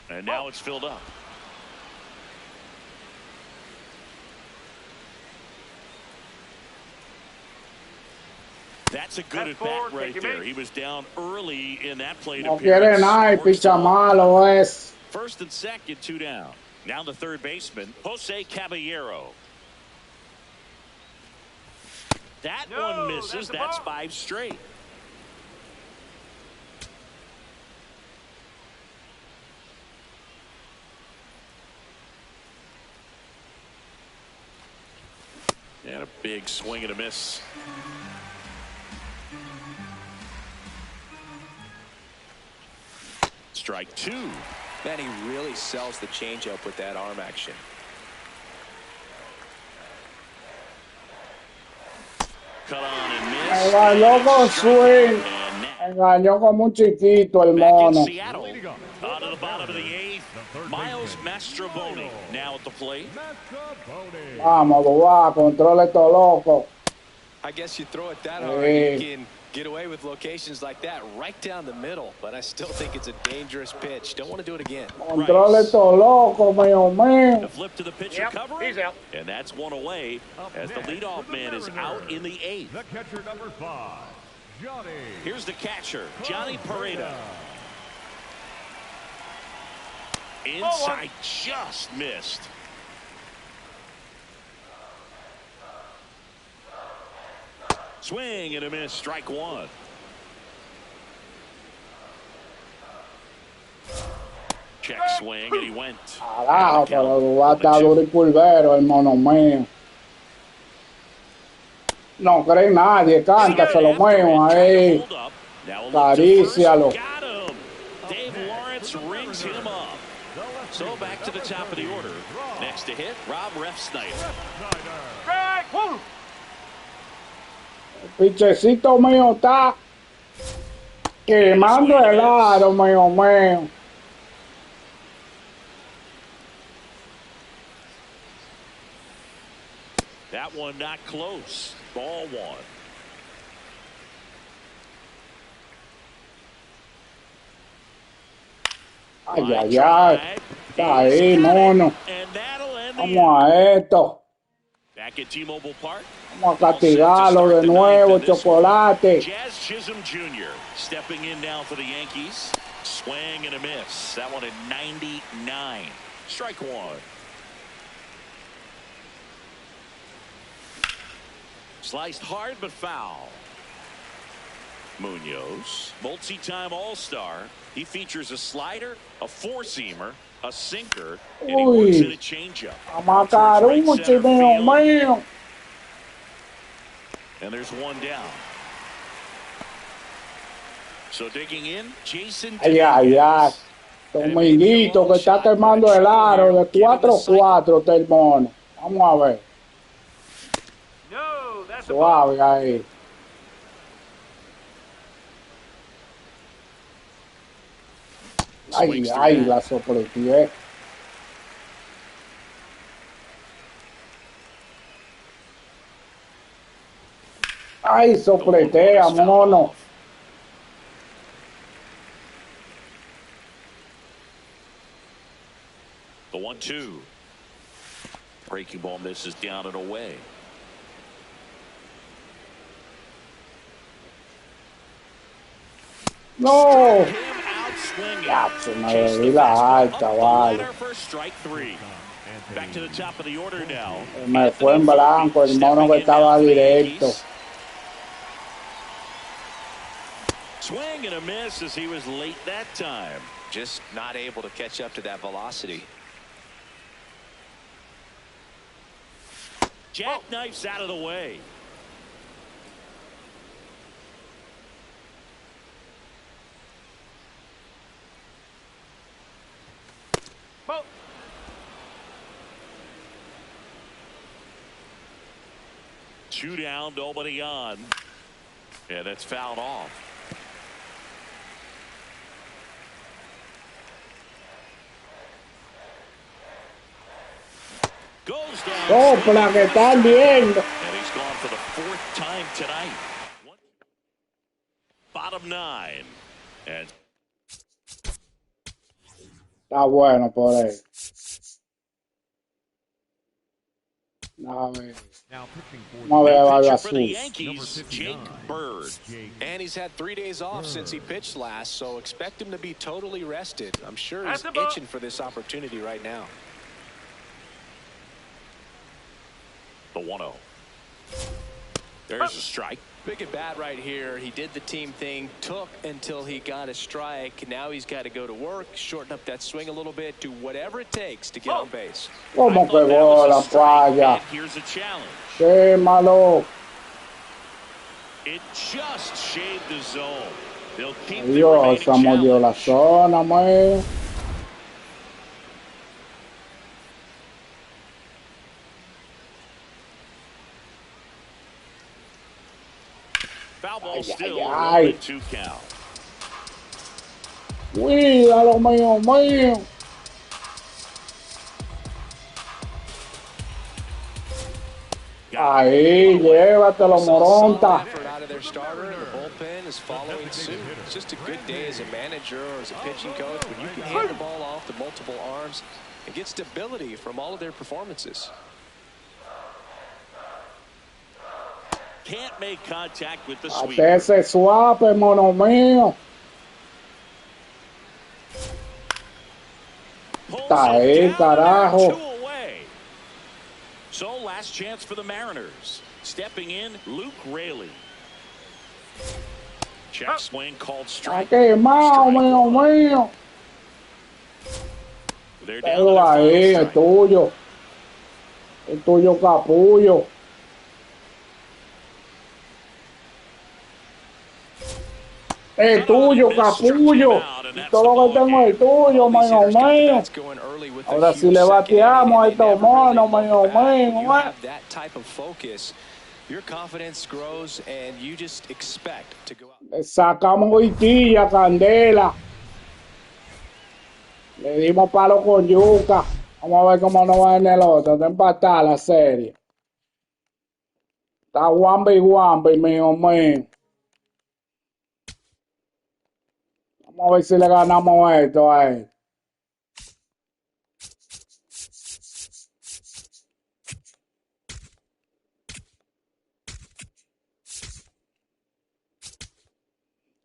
And now it's filled up. That's a good at bat right there. He was down early in that plate No quiere nada, picha malo es. First and second, 2 down. Now the third baseman, Jose Caballero. That one misses. That's 5 straight. And a big swing and a miss. Strike two. Man, he really sells the changeup with that arm action. Cut on and miss. Engañó con swing. Engañó como un chiquito el Back in mono. Seattle. On to the bottom of the eighth. Miles Mastrovoni now at the plate. Vamos, boba, controla esto loco. I guess you throw it that hard, you can get away with locations like that right down the middle. But I still think it's a dangerous pitch. Don't want to do it again. Controla esto loco, mío mío. The flip to the pitcher cover. He's out. And that's one away as the leadoff man is out in the eighth. The catcher number 5, Johnny. Here's the catcher, Johnny Pareda. Inside, just missed. Swing and a miss, strike one. Check swing and he went. Carajo, pero va a estar duro y curvero el mono mío. No cree nadie, cántaselo mío ahí. Carícialo. Got him. Dave Lawrence rings him up. So back to the top of the order. Next to hit, Rob Refsnyder. Strike one. El pichecito mío está quemando el aro, mío mío. That one not close. Ball one. Ay, ay, ay. Está ahí, mono. Vamos a esto. Back at T-Mobile Park. Vamos a castigarlo de nuevo, chocolate. Jazz Chisholm Jr. stepping in now for the Yankees. Swing and a miss. That one at 99. Strike one. Sliced hard but foul. Munoz, multi-time All-Star. He features a slider, a four-seamer, a sinker, and he works in a changeup. A macaruchi, mío mío. And there's one down. So digging in, Jason. Ay, ay, ay. Dominguito que está quemando el aro de 4-4 está el mono. Vamos a ver. No, that's a Suave ahí. Ay, ay, la sopleté. Ay, sopletea, mono. The 1-2. Breaking ball misses down and away. No. Swinging. Ya, se me bebí la alta, vale. For strike three. Back to the top of the order now. Me fue en blanco, el mono que estaba directo. Swing and a miss as he was late that time. Just not able to catch up to that velocity. Jackknifes out of the way. ball. 2 down, nobody on. Yeah, that's fouled off. Goes down. Sopla que están viendo. And he's gone for the 4th time tonight. Bottom 9. And Está bueno por ahí. A ver. Vamos a ver a pitcher for the Azul. Yankees, Jake Bird. And he's had 3 days off since he pitched last, so expect him to be totally rested. I'm sure he's That's the ball. itching for this opportunity right now. The 1-0. There's a strike. Big at bat right here. He did the team thing, took until he got a strike. Now he's got to go to work, shorten up that swing a little bit, do whatever it takes to get on base. Como que bola, falla. And here's a challenge. Quémalo. It just shaved the zone. They'll keep the Dios, remaining se mordió la challenge. zona, man. Foul ball still ay. 1-2 count. Cuídalo, mío. Ahí, llévatelo, Moronta. Effort out of their starter, and the bullpen is following suit. It's just a good day as a manager or as a pitching coach when you can hand the ball off to multiple arms and get stability from all of their performances. Can't make contact with the sweep. Hasta ese suape, mono mío. Está ahí, carajo. So last chance for the Mariners. Stepping in, Luke Raley. Check swing called strike. Quemado, mío. They're down to their Ahí, final el tuyo. El tuyo, capullo. El tuyo, capullo. Todo lo que tengo es tuyo, mío. Ahora sí le bateamos a estos monos, mío. That type of focus, your confidence grows and you just expect to go out. Le sacamos hoitilla, candela. Le dimos palo con yuca. Vamos a ver cómo nos va en el otro. Está empatada la serie. Está guambi, mío. Vamos a ver si le ganamos esto a él.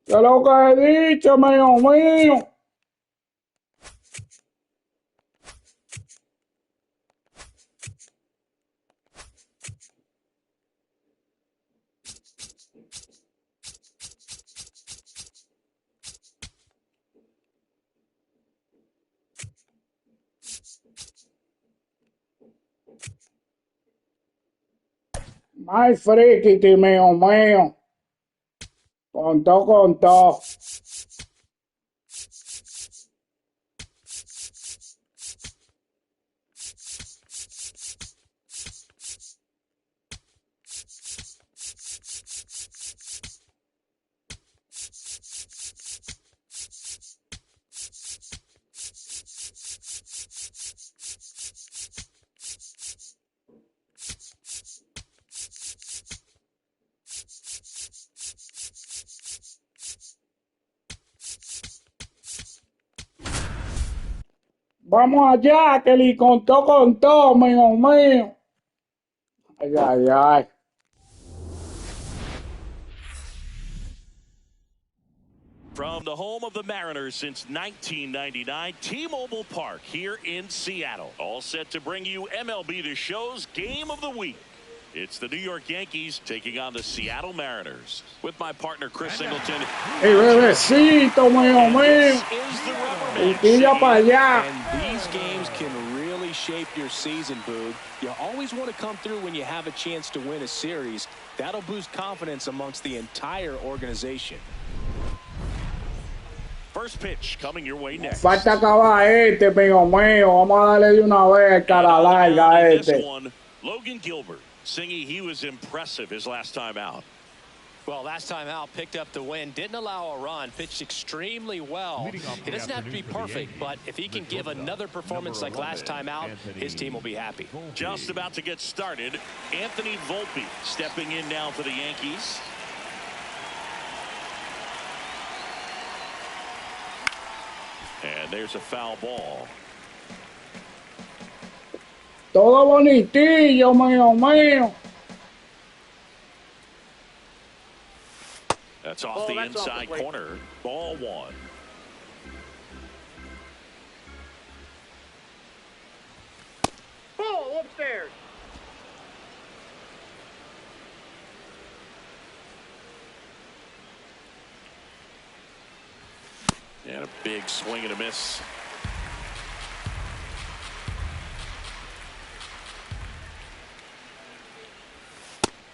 ¿Qué es lo que he dicho, mío? Más friki, mío. Con todo. Vamos allá, Kelly, con todo, mío. Ay. From the home of the Mariners since 1999, T-Mobile Park here in Seattle. All set to bring you MLB The Show's Game of the Week. It's the New York Yankees taking on the Seattle Mariners. With my partner, Chris Singleton. Hey, bebecito, mío. This is the rubber Hoitilla para allá. And these games can really shape your season, Boog. You always want to come through when you have a chance to win a series. That'll boost confidence amongst the entire organization. First pitch coming your way next. Falta acabar mío. Vamos a darle de una vez cara larga a This one, Logan Gilbert. Singy, he was impressive his last time out. Well, last time out, picked up the win, didn't allow a run, pitched extremely well. It doesn't have to be perfect, but if he can give another performance like last time out, his team will be happy. Just about to get started, Anthony Volpe stepping in now for the Yankees. And there's a foul ball. Todo bonitillo, mío. That's off the inside corner. Ball one. Ball upstairs. And a big swing and a miss.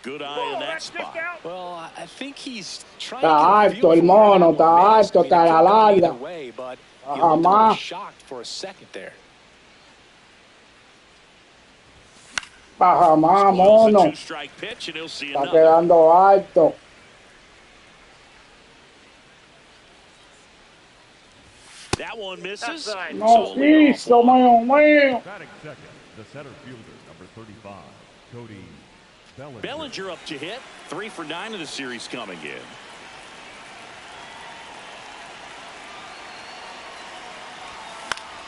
Good eye in that spot. Well, I think he's trying Está to get a alto feel el for where mono, that one está missed. I alto, mean, it está a could la have gone either larga. way, but he Baja looked a little más. shocked for a second there. Baja más, Spoils the mono. two-strike pitch, and he'll see Está another. quedando alto. That one misses. No quiso, mío mío. Batting second, the center fielder, number 35, Cody Bellinger. Bellinger up to hit. 3 for 9 of the series coming in.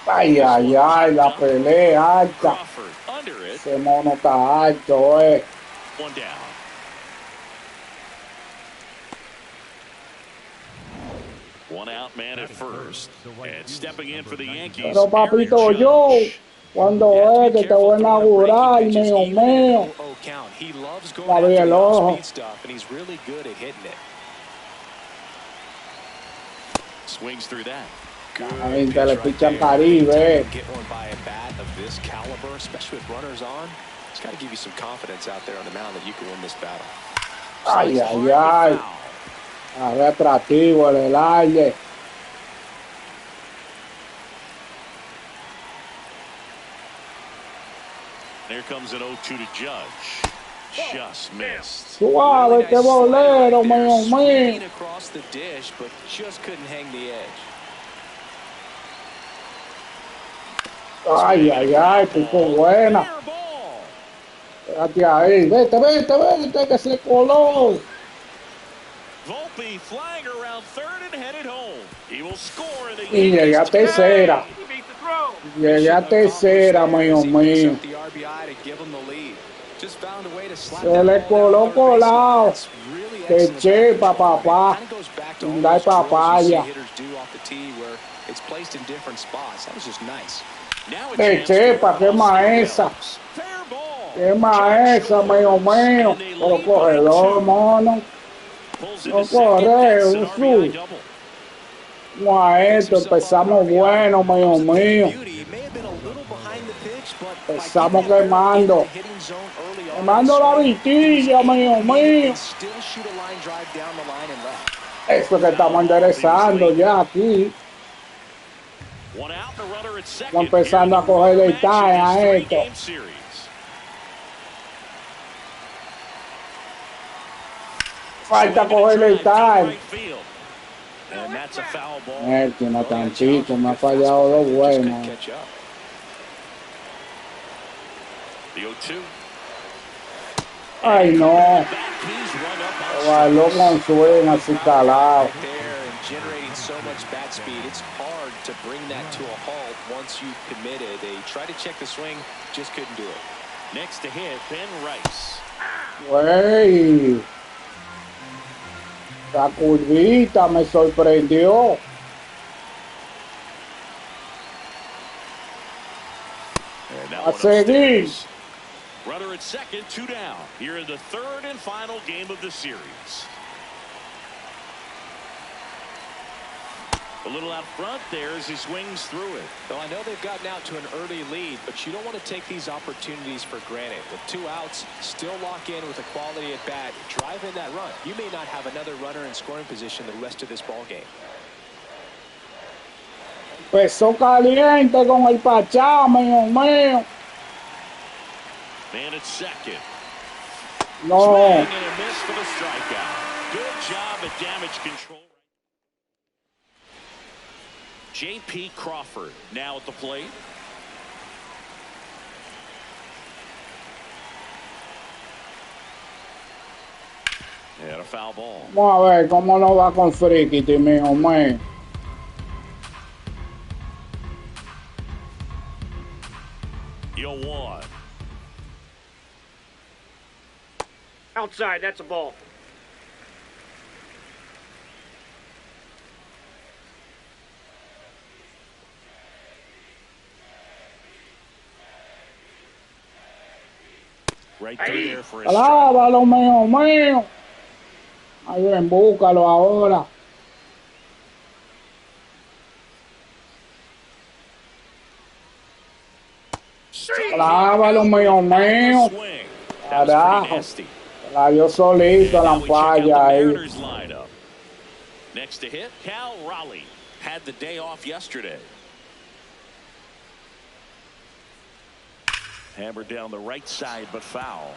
Ay, ay, ay, la pelea alta. Crawford under it. Ese mono está alto, One down. One out man at first. And stepping in for the Yankees. Pero papito yo, cuando es que te voy a inaugurar, mío mío. He loves going Abrí after el the ojo. off-speed stuff, and he's really good at hitting it. Swings through that. Ahí te le pichan Caribe. Get one by a bat of this caliber, especially with runners on. It's got to give you some confidence out there on the mound that you can win this battle. Ay, ay, ay. Agarré atractivo en el aire. Here comes an 0-2 to Judge. Just missed. Suave, que bolero, mío mío. Across the dish, but just couldn't hang the edge. Ay, ay, ay, pico buena. Quédate ahí. Vete, vete, vete, que se coló. Volpe flying around third and headed home. He will score in the Y llegué a tercera. Llegué a tercera, mío mío. Se le coló colado. Que chepa, papá. Da papaya. Que chepa, qué maesa. Qué maesa, mío mío. Pero corredor, mono. No corre, Usu. Esto empezamos bueno, mío mío. Empezamos quemando. Quemando la vitilla, mío mío. Eso que estamos enderezando ya aquí. Estamos empezando a coger detalle a esto. Falta coger detalle. Que no tan chico, me ha fallado dos buenos. Ay, no. Bailó con swing así calado. So much bat speed, it's hard to bring that to a halt once you've committed. They tried to check the swing, just couldn't do it. Next to hit, Ben Rice. Güey. La curvita me sorprendió. A seguir. Runner at second, 2 down. Here in the third and final game of the series. A little out front there as he swings through it. Well, I know they've gotten out to an early lead, but you don't want to take these opportunities for granted. With 2 outs, still lock in with a quality at bat. Drive in that run. You may not have another runner in scoring position the rest of this ball game. Empezó caliente con el Pachá, mío mío. Man at second. No. Swing and a miss for the strikeout. Good job at damage control. J.P. Crawford now at the plate. And a foul ball. Vamos a ver cómo nos va con Frikiti, mío mío. Yo, 1. Outside, that's a ball. Right through there for a Alábalo, mío mío. Ahí ven, búscalo ahora. Alábalo, mío mío. Carajo. La dio solito And la now we check out the ampalla ahí. Mariners lineup. Next to hit, Cal Raleigh had the day off yesterday. Hammered down the right side, but foul.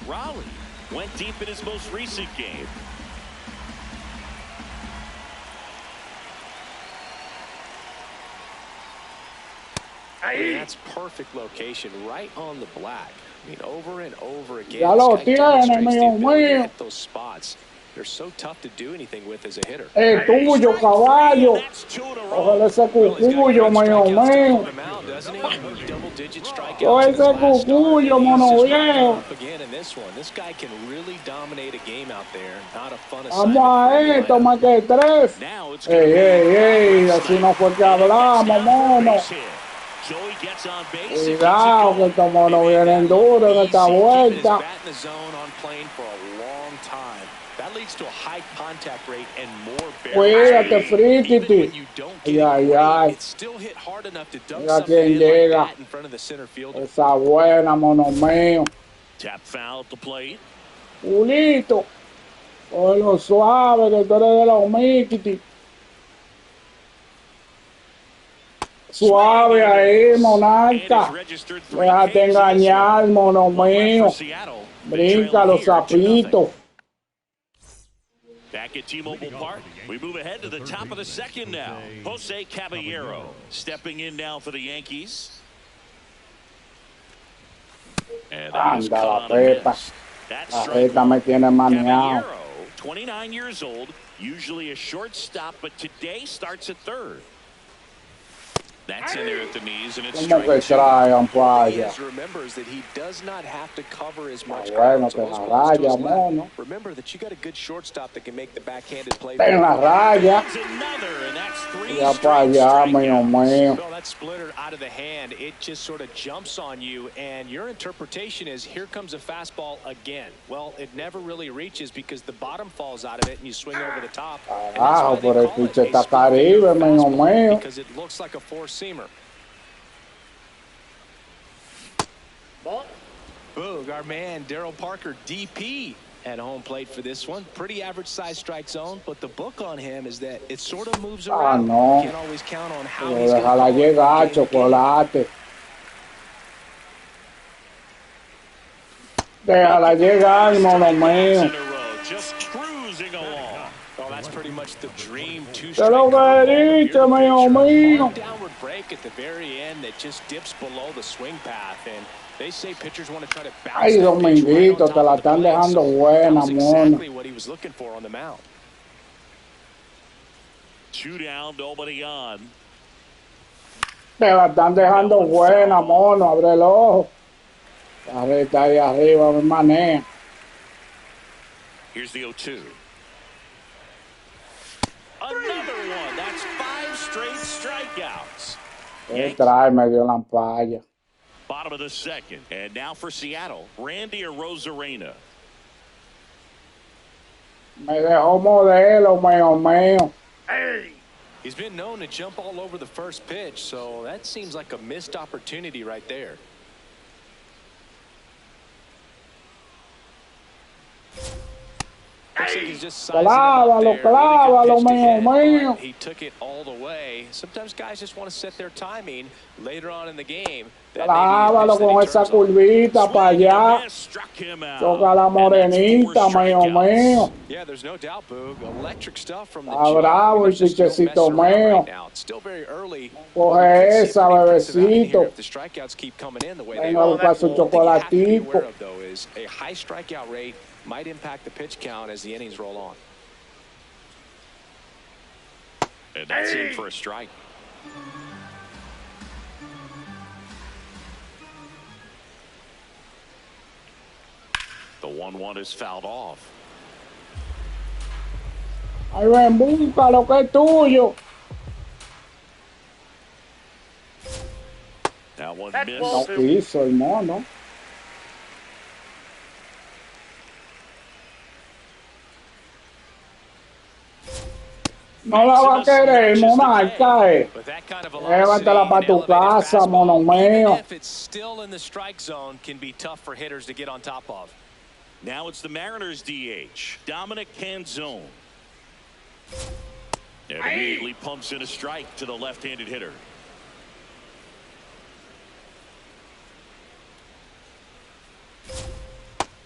Raleigh went deep in his most recent game. That's perfect location, right on the black. I mean, over and over again, Ya lo this guy tiene, demonstrates the mío ability to mío. hit those spots. They're so tough to do anything with as a hitter. Tuyo, caballo. Ojalá ese cucuyo, mío mío. Yo ese cucuyo, mono viejo. This guy can really dominate a game out there. Not a fun Vamos a esto, más que tres. Así no fue que hablamos, mono. Cuidado, que estos monos vienen duros en esta vuelta. Cuídate, Frikiti. Ay, ay. Mira quién llega. Esa buena, mono mío. Tap foul at the plate. Julito. Cógelo suave, que tú eres de los Mickey. Suave ahí, monarca. Déjate engañar, mono mío. Brinca los sapitos. Back at T-Mobile Park, we move ahead to the top of the second now. Jose Caballero stepping in now for the Yankees. And anda la pepa. La jeta me tiene maniado. 29 years old, usually a shortstop, but today starts at third. That's in there at the knees, and it's ¿Cómo que trae, ampalla? Remembers that he does not have to cover as much Bueno, ground, te la raya, mono. remember that you got a good shortstop that can make the backhanded play. En la raya. Ya para allá, mío mío. Well, that splitter out of the hand, it just sort of jumps on you, and your interpretation is, here comes a fastball again. Well, it never really reaches because the bottom falls out of it and you swing over the top. Carajo, pero el pinche está Caribe, mío mío. Because it looks like a four-seamer. Ball. Boog, our man Daryl Parker, DP, at home plate for this one. Pretty average size strike zone, but the book on him is that it sort of moves around. No. Can't always count on how Pero he's going to déjala llegar, chocolate. Déjala llegar, mono mío. Just cruising along. Oh, that's pretty much the dream Te lo he dicho, mío mío. Downward break at the very end that just dips below the swing path, and they say pitchers want to try to bounce. Ay, Dominguito, te la están dejando buena, mono. Exactly what he was looking for on the mound. 2 down, nobody on. Te la están dejando buena, mono. Abre el ojo. La reta ahí arriba me maneja. Here's the 0-2. Another one. That's 5 straight strikeouts. Trae medio la ampalla. Bottom of the second. And now for Seattle, Randy Arozarena. Me dejó modelo, mío mío. Hey. He's been known to jump all over the first pitch, so that seems like a missed opportunity right there. Looks like he's just sizing Clávalo, clávalo, mío mío. He took it all the way. Sometimes guys just want to set their timing later on in the game. Clávalo con esa curvita para allá. Toca la morenita, mío mío. Yeah, there's no doubt, Boog. Electric stuff from the bravo el chichecito mío. It's still very early. Coge esa, bebecito. If the strikeouts keep coming in the way Venga a buscar su chocolatico. though is a high strikeout rate might impact the pitch count as the innings roll on. And that's in for a strike. The 1-1 is fouled off. Ahí ven, busca lo que es tuyo. That one That's missed. ball. No hizo el mono. No la va a querer, monarca, With that kind of Llévatela velocity, para an tu elevated casa, mono fastball, even mío. if it's still in the strike zone, can be tough for hitters to get on top of. Now it's the Mariners DH, Dominic Canzone. And immediately pumps in a strike to the left-handed hitter.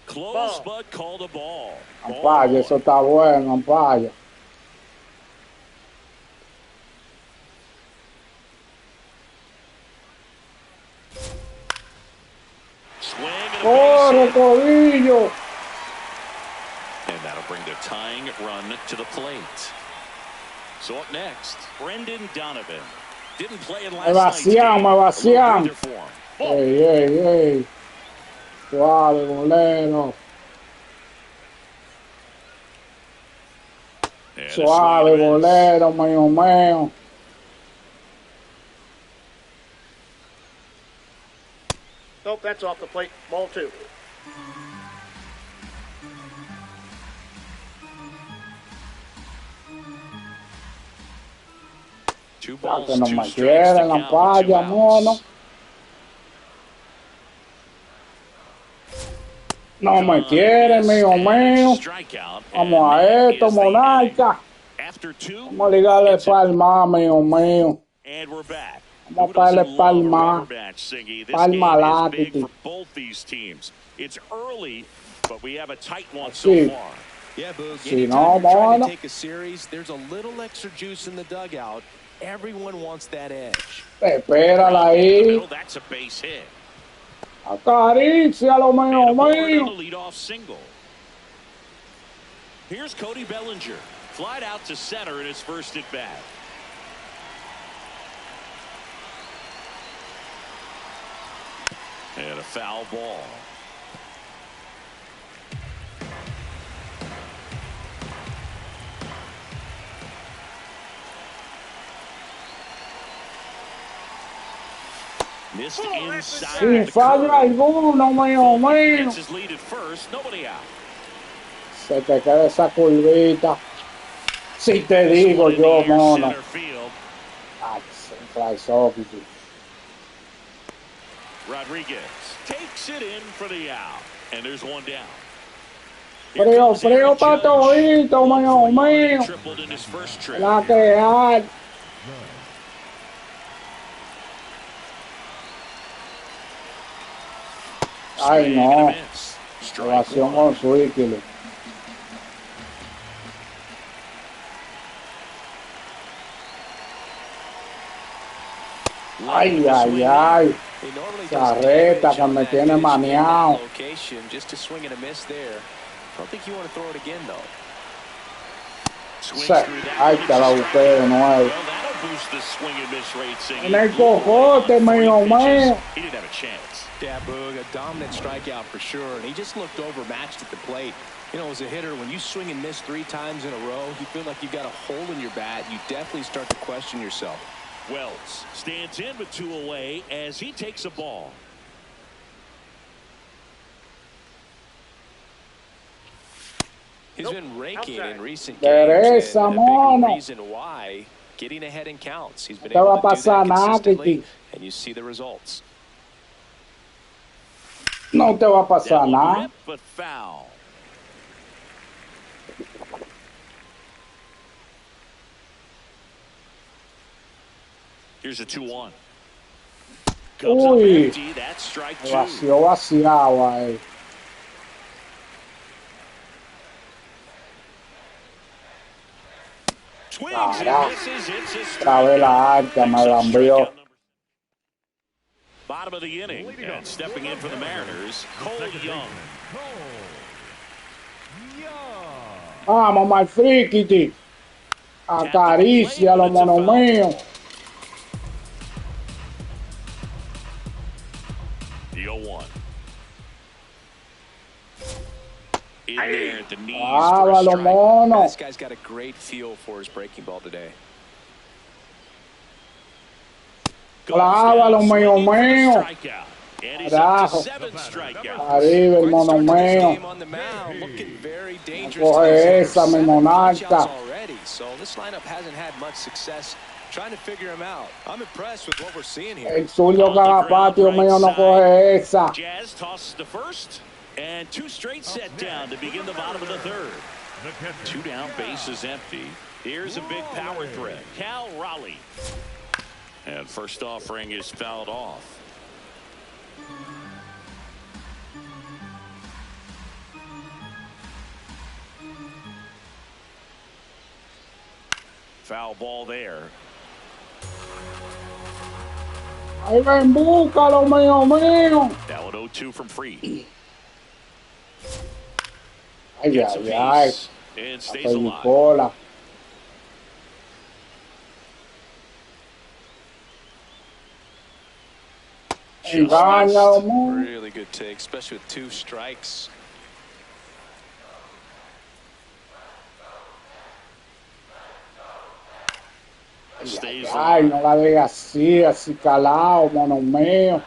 Close, but called a ball. Ampaya, eso está bueno, ampaya. ¡Corre, Codillo! And that'll bring the tying run to the plate. So up next, Brendan Donovan. Didn't play in last night's game. Me vacían. Ey. Suave, bolero. Suave, bolero, mío. Nope, that's off the plate. Ball 2. Two balls, que no two me strikes quieren, to la count with 2 palla, outs. mono. No me quiere, mío. Vamos a esto, monarca. Vamos a ligarle palma, mío. Vamos a darle palma. Palma látigo. It's early, but we have a tight one so far. Yeah, Boog. Si Anytime no, you're trying mono. to take a series, there's a little extra juice in the dugout. Everyone wants that edge. Espérala ahí. That's a base hit. Acarícialo, mío. Leadoff single. Here's Cody Bellinger. Flied out to center in his first at bat. And a foul ball. Missed inside. Sin fallo alguno, mío. Gets his lead at first. Nobody out. Se te queda esa curvita. Si te digo yo, mono. Ay, fly soft. Rodriguez takes it in for the out. And there's one down. Frío para todito, mío. Tripled in his first trip. La que hay. Ay, no. Relación con Suíquile. Ay. Carreta que me tiene maniado. Just a swing and a miss there. I don't think you want to throw it again, though. Ay, te la busqué de nuevo. En el cocote, mío. He didn't have a chance. Yeah, Boog, a dominant strikeout for sure, and he just looked overmatched at the plate. You know, as a hitter, when you swing and miss 3 times in a row, you feel like you've got a hole in your bat. You definitely start to question yourself. Wells stands in with 2 away as he takes a ball. He's been raking in recent games, and a big reason why, getting ahead in counts. He's been able to do that consistently, and you see the results. No te va a pasar nada. But foul. Here's a 2-1. Uy, that's strike 2. vaciado ahí. Otra vez la alta me la envió. Bottom of the inning, and stepping in for the Mariners, Cole Young. Vamos, my frikiti. Acarícialo, mono mío. The 0-1. In there at the knees. Hágalo, mono. This guy's got a great feel for his breaking ball today. Clávalo, mío. And he's up to Carajo. 7 strikeouts. Arriba el Great mono start to this mío. game on the mound, looking very dangerous. Coge esa, mi 7 monarca. punch-outs already, so this lineup hasn't had much success trying to figure him out. I'm impressed with what we're seeing here. El zurdo cagapatio mío no coge esa. Jazz tosses to first, and 2 straight set down to begin the bottom of the third. 2 down, bases empty. Here's a big power threat, Cal Raleigh. And first offering is fouled off. Foul ball there. Ahí ven, búscalo, mío, mío. Now an 0-2 from Free. Ay, Gets a ay, ay. piece and stays Hasta alive. cola. Engáñalo, mío. Really good take, especially with 2 strikes. Stays Ay, alive. no la digas así, así calado, mono mío.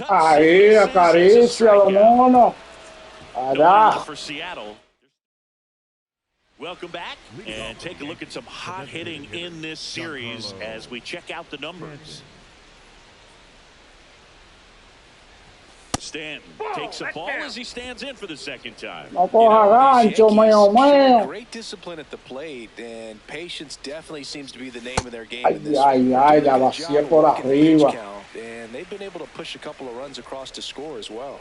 Ahí, acaricia, mono. Carajo. For Seattle. Welcome back and take a look at some hot hitting in this series as we check out the numbers. Stanton takes a ball as he stands in for the second time. No coja gancho, mío, mío. Great discipline at the plate, and patience definitely seems to be the name of their game Ay, in this ay, one. ay, They're la doing a good vacié job por of working the pitch arriba. count, and they've been able to push a couple of runs across to score as well.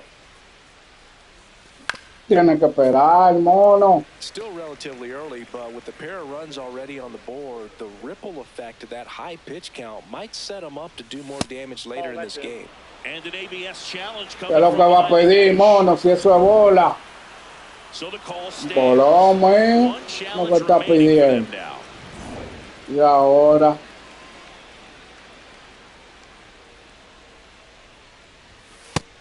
Tiene que esperar, mono. Still relatively early, but with the pair of runs already on the board, the ripple effect of that high pitch count might set them up to do more damage later in this game. And an ABS challenge ¿Qué coming es lo from que va a pedir, mono? Si eso es bola. So the call stands. Bolón, mío. One Lo challenge que está remaining for pidiendo. them now. Y ahora.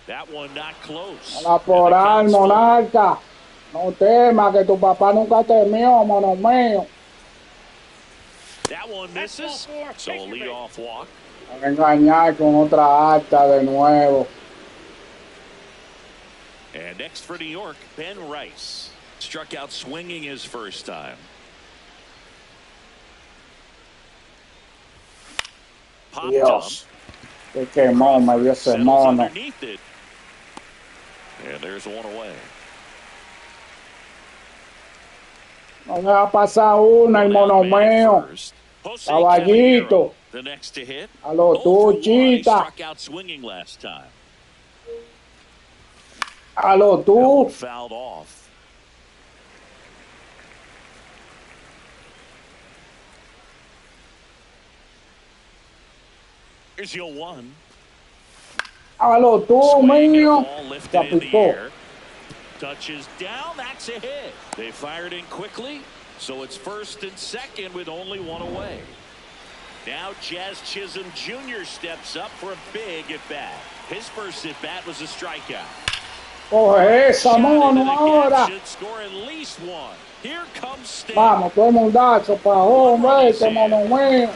That one not close. A la por ahí, monarca. No temas que tu papá nunca temió, mono mío. That one misses. So a leadoff walk. Van a engañar con otra alta de nuevo. And next for New York, Ben Rice. Struck out swinging his first time. Popped Dios. up. Que quemó, me dio ese Settles mono. underneath it. And there's one away. No deja pasar una, el mono mío. First. Jose Caballito. Caballero, the next to hit. A lo 0 for 1. He Chita. struck out swinging last time. A lo That tú. one fouled off. Here's your 1. A lo tú, Swing and a mío. ball lifted Ya in the picó. air. Touches down. That's a hit. They fired in quickly, so it's first and second with only one away. Now Jazz Chisholm Jr. steps up for a big at-bat. His first at-bat was a strikeout. Coge esa, Shot mono, into the gap ahora. should score at least one. Here comes Stanton. Vamos, todo el mundazo pa' home, vete, mono mío.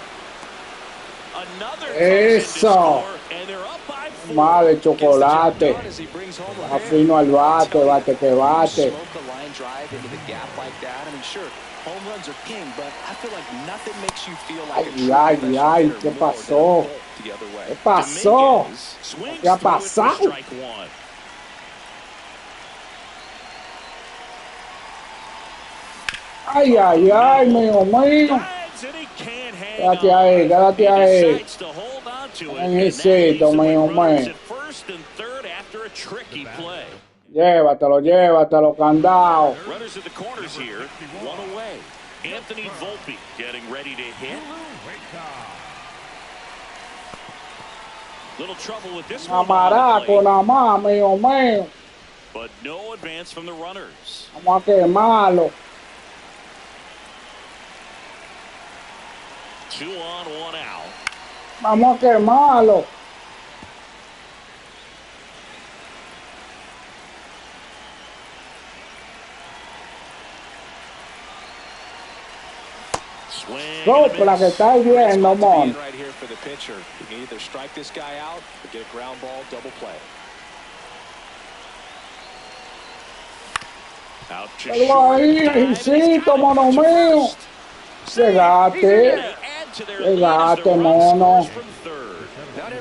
Another Eso. score, and they're up by 4. Madre chocolate. Done as he brings home a hit. Afino al bate, bate que bate. Smoke a line drive into the gap like that. I mean, sure, home runs are king, but I feel like nothing makes you feel like a true Ay, professional ay, hitter ¿qué more pasó? than a bolt the other way. ¿Qué pasó? Dominguez swings ¿Qué ha through it for pasado? strike 1. Ay, ay, ay, mío, mío. Drives and he can't hang Quédate on. ahí, quédate He ahí. decides to hold on to it, Ay, and that necesito, leaves him with mío, runners mío. at first and third after a tricky play. Llévatelo, llévatelo, candado. Runners at the corners here, one away. Anthony Volpe getting ready to hit. Little trouble with this one, Amaraco nada más, mío, mío. but no advance from the runners. Vamos a quemarlo. 2 on, 1 out. Vamos a quemarlo. Swing Sopla que está viendo, mon. Right here for the pitcher. You can either strike this guy out or get a ground ball double play. Out to Pero short. ahí, insisto, mono mío. Llegaste, mono.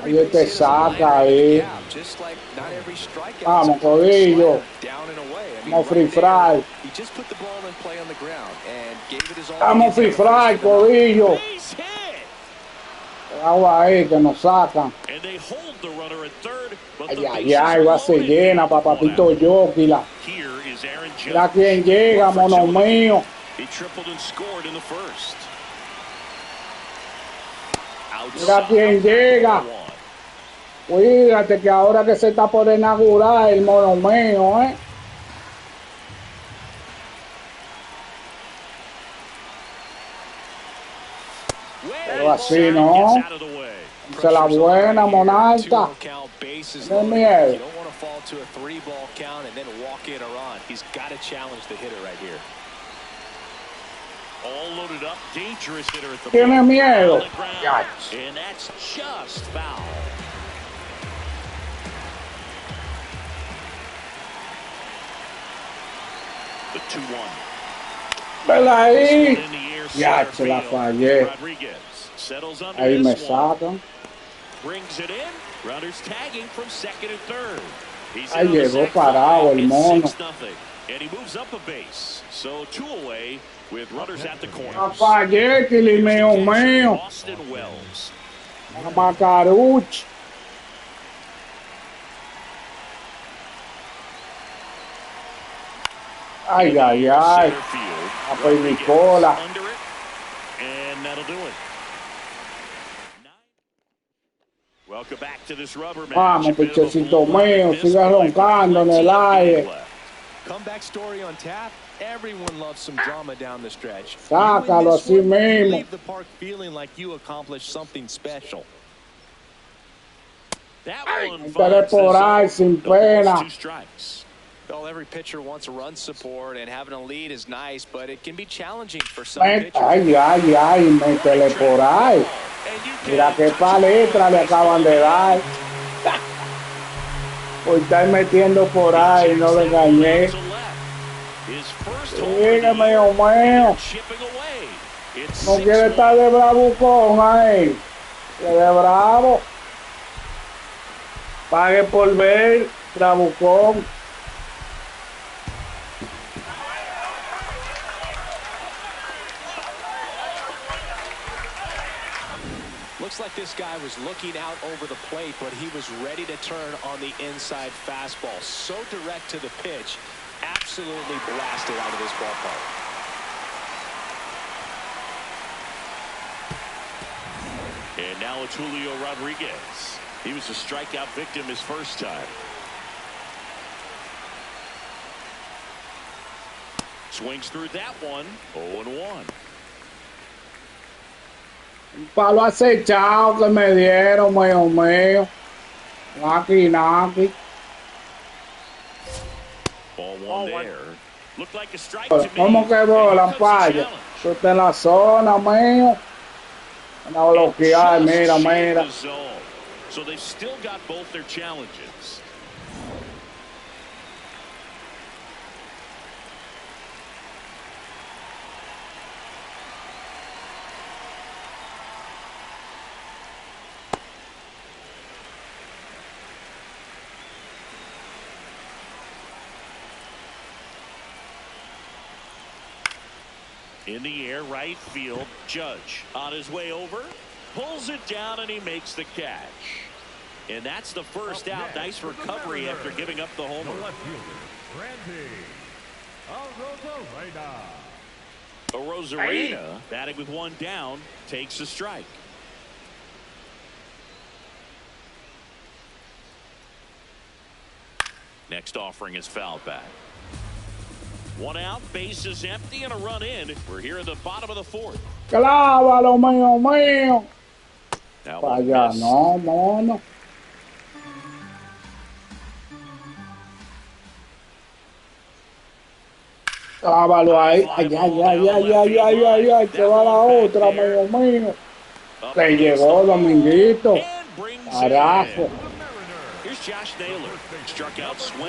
Ahí te saca ahí. Vamos, codillo. Vamos, free fry. Vamos, free fry, codillo. Agua ahí que nos sacan. Ay, ay, ay, va a ser llena para papito Yoquila. Mira quién llega, mono mío. Mira quién llega. Cuídate que ahora que se está por inaugurar el mono mío, Pero así no. Esa es la buena, monarca. No hay miedo. Tiene miedo. Vela ahí. Ya se la fallé. Ahí me sacan. Ahí llegó parado el mono. La fallé, Kili mío. La Macaruch. Ay, ay, ay. A Nicola. Vamos, pichecito mío, sigue roncando en el aire. Comeback story on tap. Everyone loves some drama down the stretch. Sácalo así mismo. Leave the park feeling like you accomplished something special. Estaré por ahí sin pena. Well, every pitcher wants a run support, and having a lead is nice, but it can be challenging for some pitchers. Ay, ay, ay, métele por ahí. Mira qué palestra le acaban de dar. Por estar metiendo por ahí, no le engañé. Dígame, Dios mío. No quiere estar de bravucón ahí. Que de bravo. Pague por ver, bravucón. Looks like this guy was looking out over the plate, but he was ready to turn on the inside fastball. So direct to the pitch, absolutely blasted out of this ballpark. And now it's Julio Rodriguez. He was a strikeout victim his first time. Swings through that one, 0-1. Un palo acechado que me dieron, mío mío. Naki, naki. Ball one there. Looked like a strike to me. ¿Cómo que bola, paya? Tú estás en la zona, mío. Van a bloquear, mira, mira. So they've still got both their challenges. In the air, right field, Judge on his way over, pulls it down, and he makes the catch. And that's the first out. Nice recovery after giving up the homer. Rosarena, batting with one down, takes a strike. Next offering is fouled back. One out, bases empty, and a run in. We're here in the bottom of the fourth. Clávalo, mío mío. Vaya, no, mono. Clávalo ahí. Ay, ay, ay, ay, ay, ay, ay, ay. Que va la otra, amigo mío. Le llegó Dominguito. Carajo.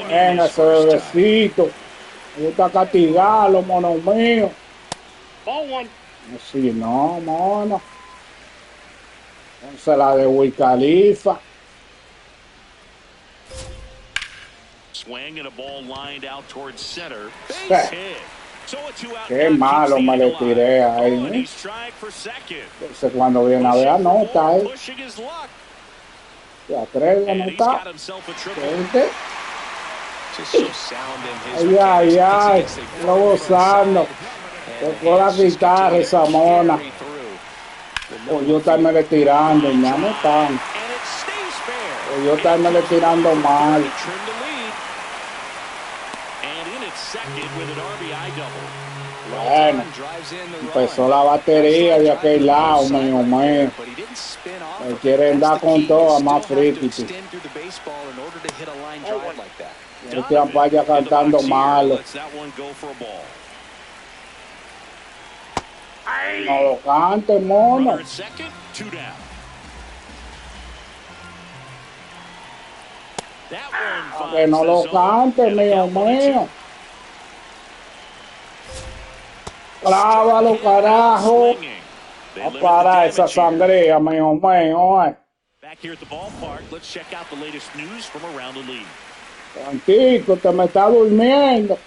Venga, ese bebecito. Me gusta castigarlo, mono mío. Ball one. Si no, mono. Entonces la de Wiz Khalifa. Swing and a ball lined out towards center. Base hit. So a two-out. Qué malo me le tiré ahí. Entonces cuando viene a ver anota ahí. Se atreve a anotar. Gente. Ay, ay, ay. Lo gozando. Tocó la guitarra esa mona. Pues yo estarme le tirando y me anotan. Pues yo estarme le tirando mal. Bueno, empezó la batería de aquel lado, mío. Me quieren dar con todo a más friki. Este vaya cantando malo. No lo cante, mono. Que no lo cante, mío mío. Clávalo, carajo. A parar esa sangría, mío mío. Tranquilo, te me está durmiendo.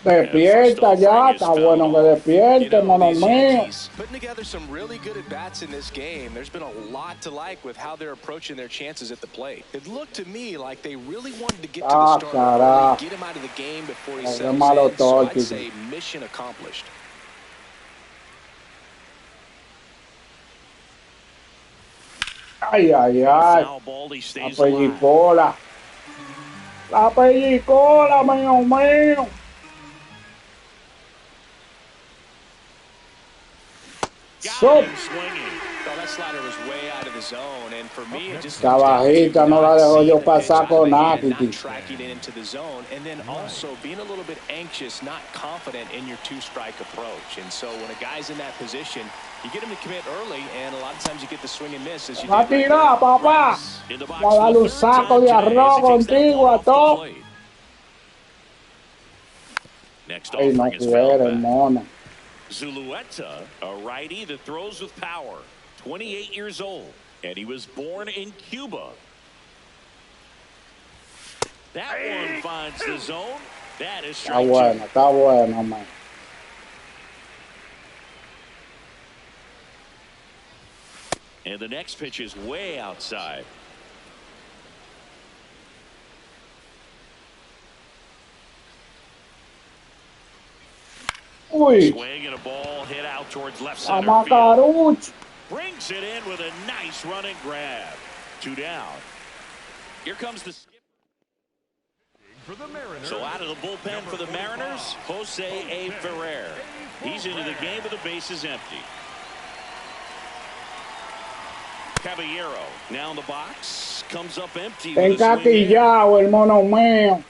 Despierta ya, está bueno que despierte, mono mío. Putting together some really good at-bats in this game. There's been a lot to like with how they're approaching their chances at the plate. It looked to me like they really wanted to get to the start early, get him out of the game before he settles in, so I'd say mission accomplished. Ay, ay, ay. La pellicola. La pellicola, mío mío. Esta bajita no la dejo yo pasar con nada. And then also being a little bit anxious, not confident in your two-strike approach. And so when a guy's in that position, you get him to commit early, and a lot of times you get the swing and miss. As you va a tirar, papá. Va a darle un saco de arroz contigo a todo. Ay, no quiere, mono. Zulueta, a righty that throws with power, 28 years old, and he was born in Cuba. That one finds the zone. That is strike two. Está bueno, man. And the next pitch is way outside. Uy. Swing and a ball hit out towards left center field. Brings it in with a nice running grab. Two down. Here comes the skipper. So out of the bullpen for the Mariners, Jose A. Ferrer. He's into the game with the bases empty. Caballero now in the box. Comes up empty. Encatillado el mono mío.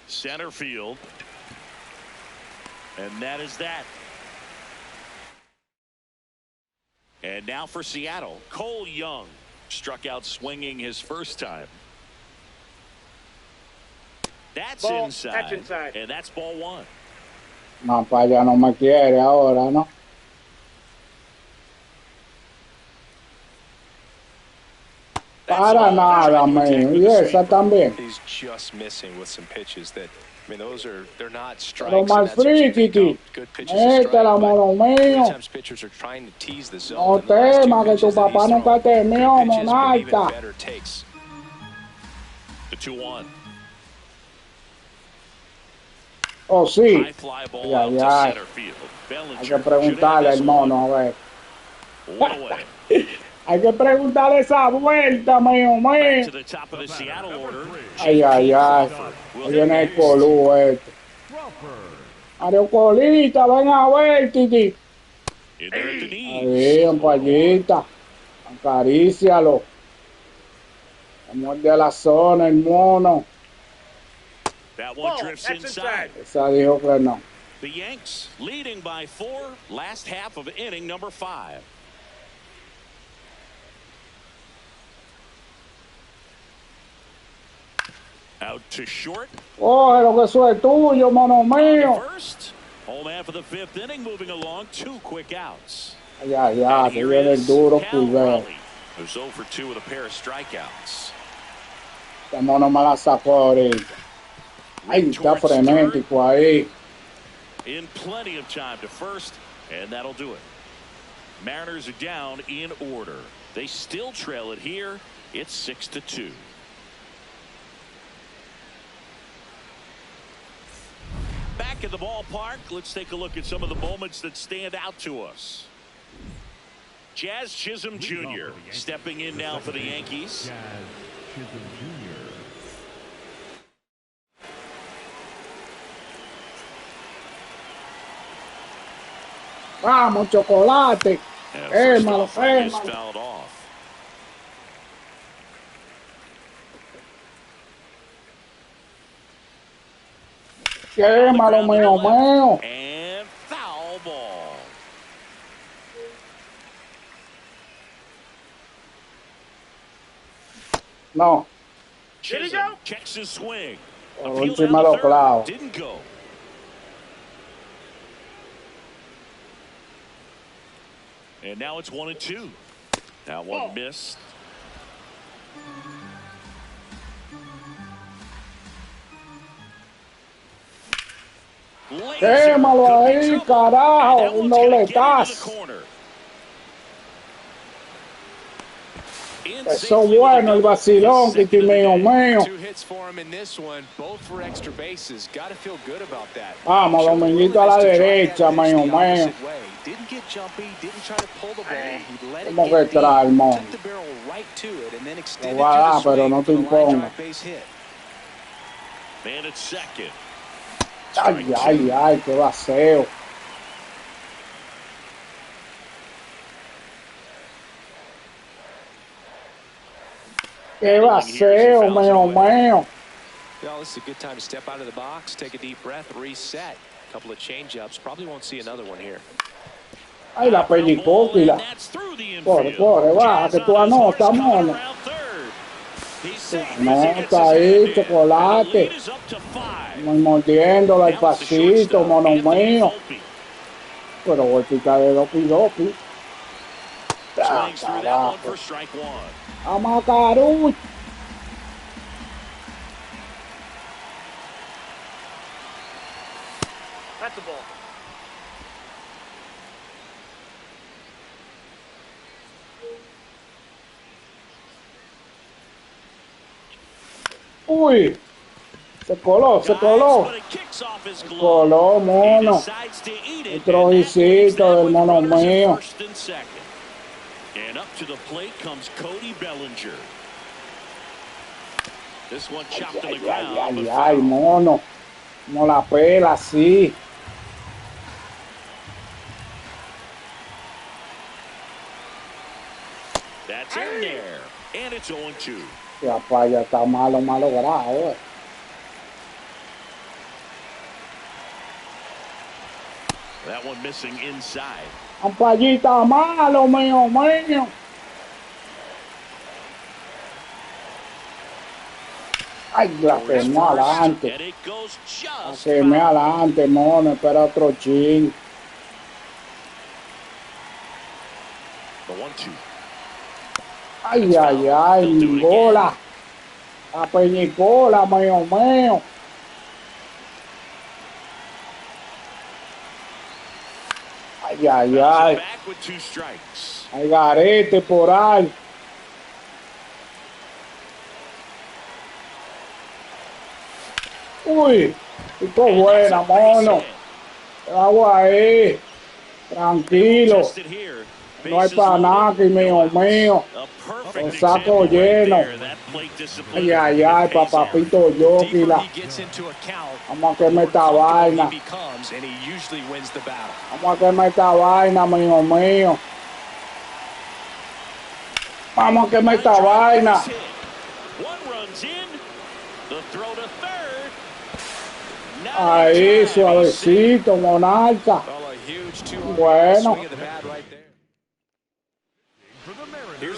Center field. And that is that. And now for Seattle, Cole Young struck out swinging his first time. That's inside. That's inside. And that's ball one. No, para allá no me quiere ahora, ¿no? Para nada, man. Y esa también. He's just missing with some pitches that, I mean, they're not strikes. Pero mal friki. Métela, mono mío. Sometimes pitchers are trying to tease the zone. No tema que tu papá nunca temió, monarca. The 2-1. Oh, sí. Ya. Hay que preguntarle al mono, a ver. Hay que preguntarle esa vuelta, mío mío. Ay, ay, ay. Ahí viene el colú este. Mario Colita, ven a ver, Titi. Ahí, un payita. Acarícialo. Estamos de la zona, el mono. That one drifts inside. Esa dijo que no. The Yanks leading by 4, last half of inning number 5. Out to short. Oh, lo que eso es tuyo, mono mío. First, home half of the 5th inning, moving along, 2 quick outs. Ya, que viene el duro, cuidado. Who's 0 for 2 with a pair of strikeouts. El mono me la sacó ahorita. Ay, está frenético ahí. In plenty of time to first, and that'll do it. Mariners are down in order. They still trail it here. It's 6-2. Back at the ballpark, let's take a look at some of the moments that stand out to us. Jazz Chisholm Jr. stepping in now for the Yankees. Jazz Chisholm Jr. Vamos, chocolate. Malo, fouled off. Malo, mío. And foul ball. No. Chisholm checks his swing. Por encima lo clavo. Didn't go. And now it's 1-2. That one missed. Quémalo ahí, carajo. Un dobletazo. Eso bueno, el vacilón, que mío. Vamos, Dominguito a la derecha, mío. ¿Cómo que trae el mono? Lo va a dar, pero no te impongas. Ay, qué vacío. Qué vacío, mío. Well, this is a good time to step out of the box, take a deep breath, reset. A couple of change-ups. Probably won't see another one here. Ay, la pellicóquila. Corre, baja, que tú anotas, mono. Anota ahí, chocolate. Muy mordiéndola al pasito, mono mío. Pero vueltita de dopi. Carajo. Vamos a Caruch. That's a ball. Uy, se coló. Coló, mono. El trojicito del mono mío. And up to the plate comes Cody Bellinger. This one chopped to the ground. Ay, mono. Como la pela así. That's in there. And it's 0-2. Ya falla, está malo grave. That one missing inside. Ampallita malo, mío. Ay, la quemó adelante. La quemé adelante, mono. Espera otro chin. The 1-2. Ay, mi bola. La peñicola, mío. Ay. Hay garete por ahí. Uy, esto es buena, mono. Agua ahí. Tranquilo. No hay para nada, mío. El saco lleno. Ay, papapito Yoquila. Vamos a quemar esta vaina. Mío. Vamos a quemar esta vaina. one's in. The throw to third. Ahí, suavecito, Monarca. Bueno.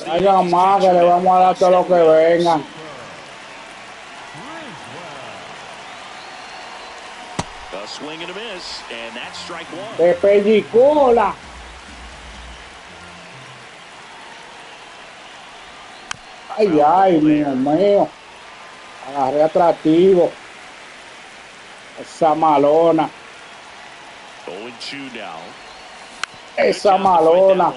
Hagan más, que le vamos a dar todo lo que vengan. A swing and a miss, and that's strike one. De pellicola. Ay, ay, Dios mío. Agarré atractivo. Esa malona. 0-2 now. Esa malona.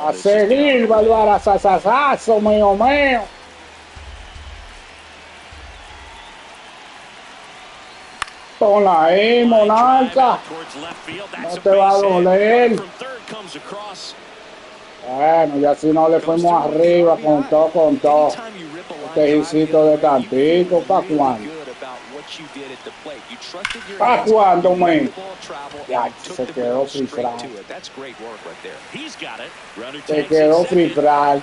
A seguir, Bárbara, sasasazo, mío mío. Ponla ahí, Monarca. No te va a doler. Bueno, ya si no le fuimos arriba, con todo. Este hicito de tantito, ¿para cuándo? ¿Para cuándo, men? Ya, se quedó frifral. Se quedó frifral.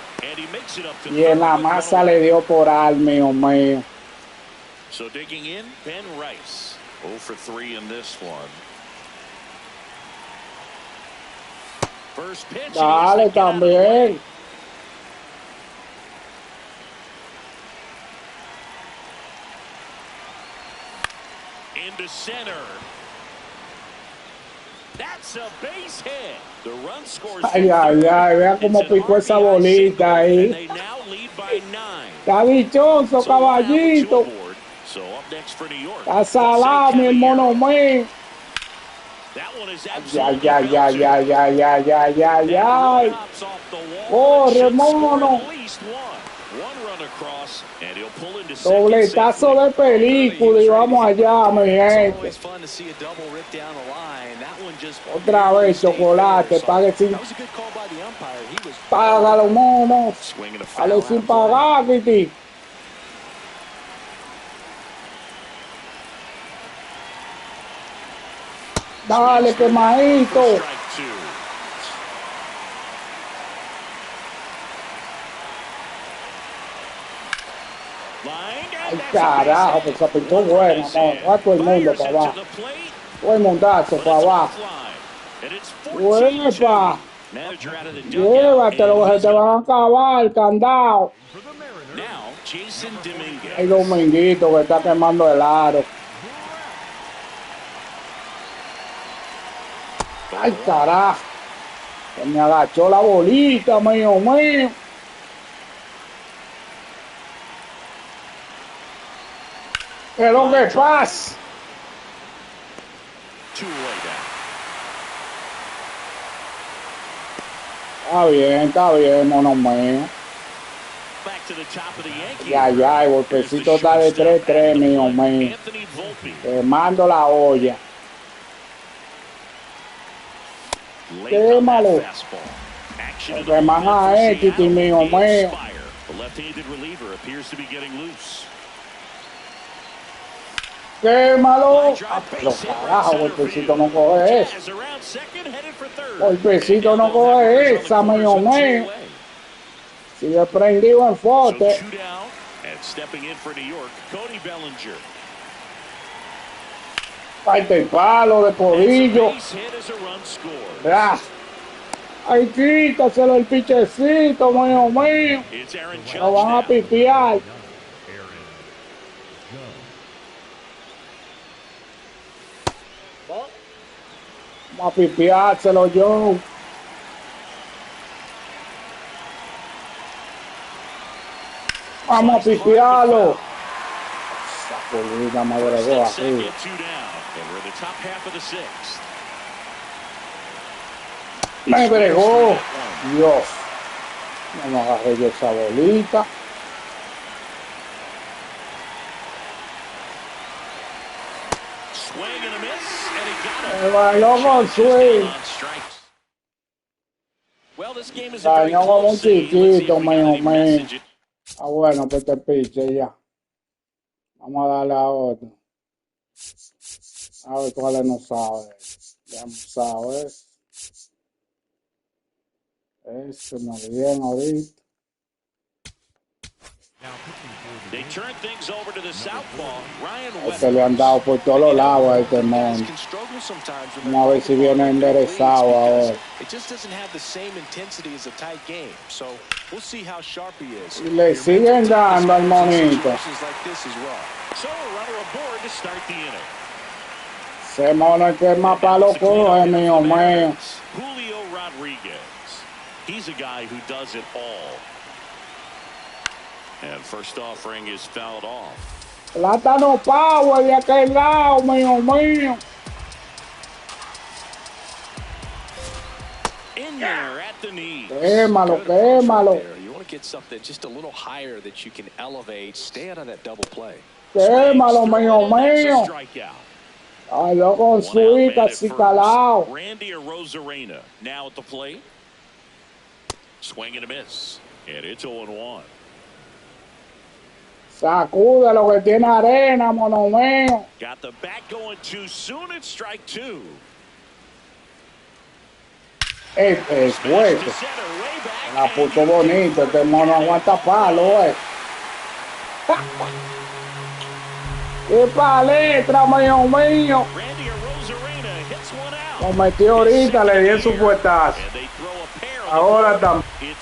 Y en la masa le dio por al, mío mío. So digging in, Ben Rice. 0 for 3 in this one. First pitch. Dale también. Into center. That's a base hit. The run scores. Ay, ay, ay, vean cómo picó esa bolita ahí. Está dichoso, caballito. So up next for New York. Está salado, mi hermano mío. Ay, ay, ay, ay, ay, ay, ay, ay, ay. Corre, mono. Dobletazo de película y vamos allá, mi gente. Otra vez chocolate, pague sin. Págalo, mono. Dale sin pagar, Kitty. Dale, quemadito. Ay, carajo, pues se pintó bueno, no, a todo el mundo para abajo. Todo el mundazo para abajo. ¡Uepa! Llévatelo, que se te van a acabar el candado. Hay Dominguito que está quemando el aro. Ay, carajo. Se me agachó la bolita, mío mío. ¿Qué es lo que pasa? Está bien, mono mío. Ya, ya, el golpecito está de 3-3, mío mío. Quemando la olla. Quémalo. Lo más a Kitty, mío mío. Quémalo. Ah, pero carajo, golpecito no coge eso. Golpecito no coge esa, mío mío. Sigue prendido en fote. Parte el palo de codillo. Ya. Ay, quítaselo el pichecito, mío mío. Lo van a pipiar. Vamos a pipiárselo yo. Vamos a pipiarlo. Esa colina me agregó aquí. Me bregó. Dios. No me agarré yo esa bolita. Me bailó con swing. Dañó como un chiquito, mío mío. Ah, bueno, pues te piche ya. Vamos a darle a otro. A ver cuáles no sabe. Vamos a ver. Muy bien ahorita. They turn things over to the southpaw, Ryan Este le han dado por todos los lados a este mon. Vamos a ver si viene enderezado ahora. It just doesn't have the same intensity as a tight game. So we'll see how sharp he is. Y le siguen dando al monito. So a runner aboard to start the inning. Ese mono es que es más palo coge, mío mío. Julio Rodriguez. He's a guy who does it all. And first offering is fouled off. Plátano power de aquel lado, mío mío. In there at the knees. Quémalo, quémalo. You want to get something just a little higher that you can elevate. Stay out of that double play. Quémalo, mío mío. Ay, yo con su hija así calado. Randy Arozarena now at the plate. Swing and a miss. And it's 0-1. Sacude lo que tiene arena, mono mío. Got the bat going too soon. It's strike two. Es fuerte. La puto bonito. Este mono aguanta palo, ¡Qué palestra, mío mío! Lo metió ahorita, le di su puestazo. Ahora también.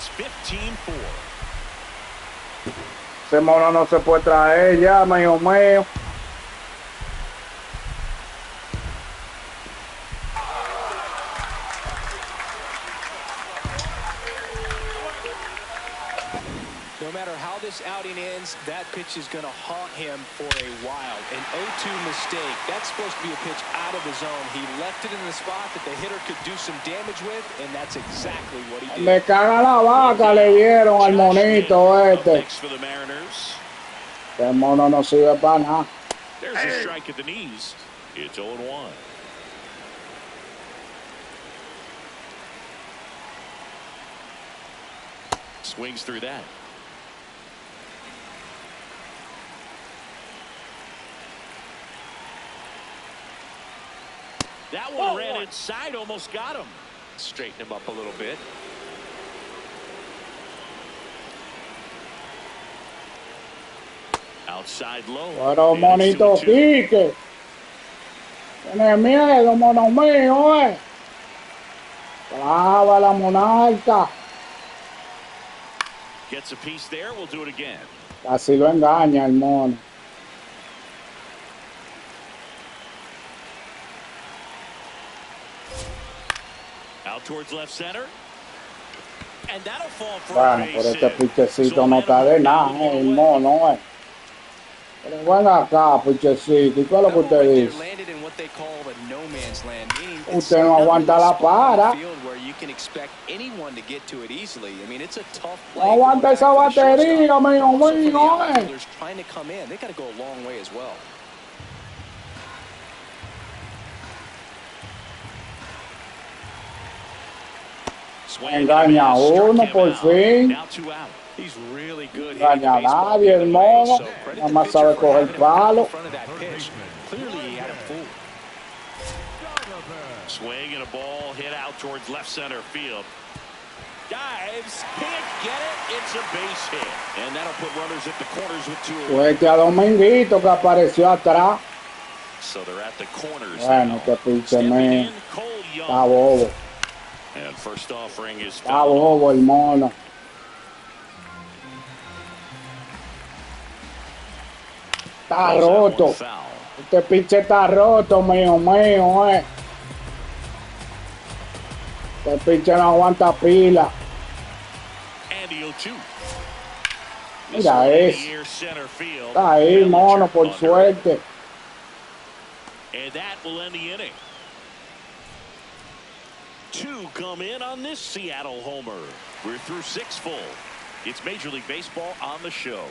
Ese mono no se puede traer ya, mío mío. No matter how this outing ends, that pitch is going to haunt him for a while. An 0-2 mistake. That's supposed to be a pitch out of the zone. He left it in the spot that the hitter could do some damage with, and that's exactly what he did. Le caga la vaca, le dieron al monito este. El mono no sirve para nada. There's a strike at the knees. It's 0-1. Swings through that. That one ran inside, almost got him. Straighten him up a little bit. Outside low. Pero monito pique. Tiene miedo, mono mío, Brava la monarca. Gets a piece there. We'll do it again. Casi lo engaña el mono. Out towards left center. And that'll fall for Bueno, por este pichecito no está de nada, el mono, Pero bueno acá, pichecito. ¿Y qué es lo que usted dice? Usted no aguanta la para. No aguanta esa batería, mío mío, Engaña a uno por fin. Engaña a nadie, el mono. Nada más sabe coger palo. Swing and a ball hit out towards left center field. Dives, can't get it. It's a base hit. And that'll put runners at the corners with two. Suerte a Dominguito que apareció atrás. So they're at the corners. Bueno, que pinche mío. Está bobo. And first offering is Está bobo el mono. Está roto. Este pinche está roto, mío mío, Este pinche no aguanta pila. Mira eso. Está ahí, mono, por suerte. And that will end the inning. Two come in on this Seattle homer. We're through 6 full. It's Major League Baseball on the show.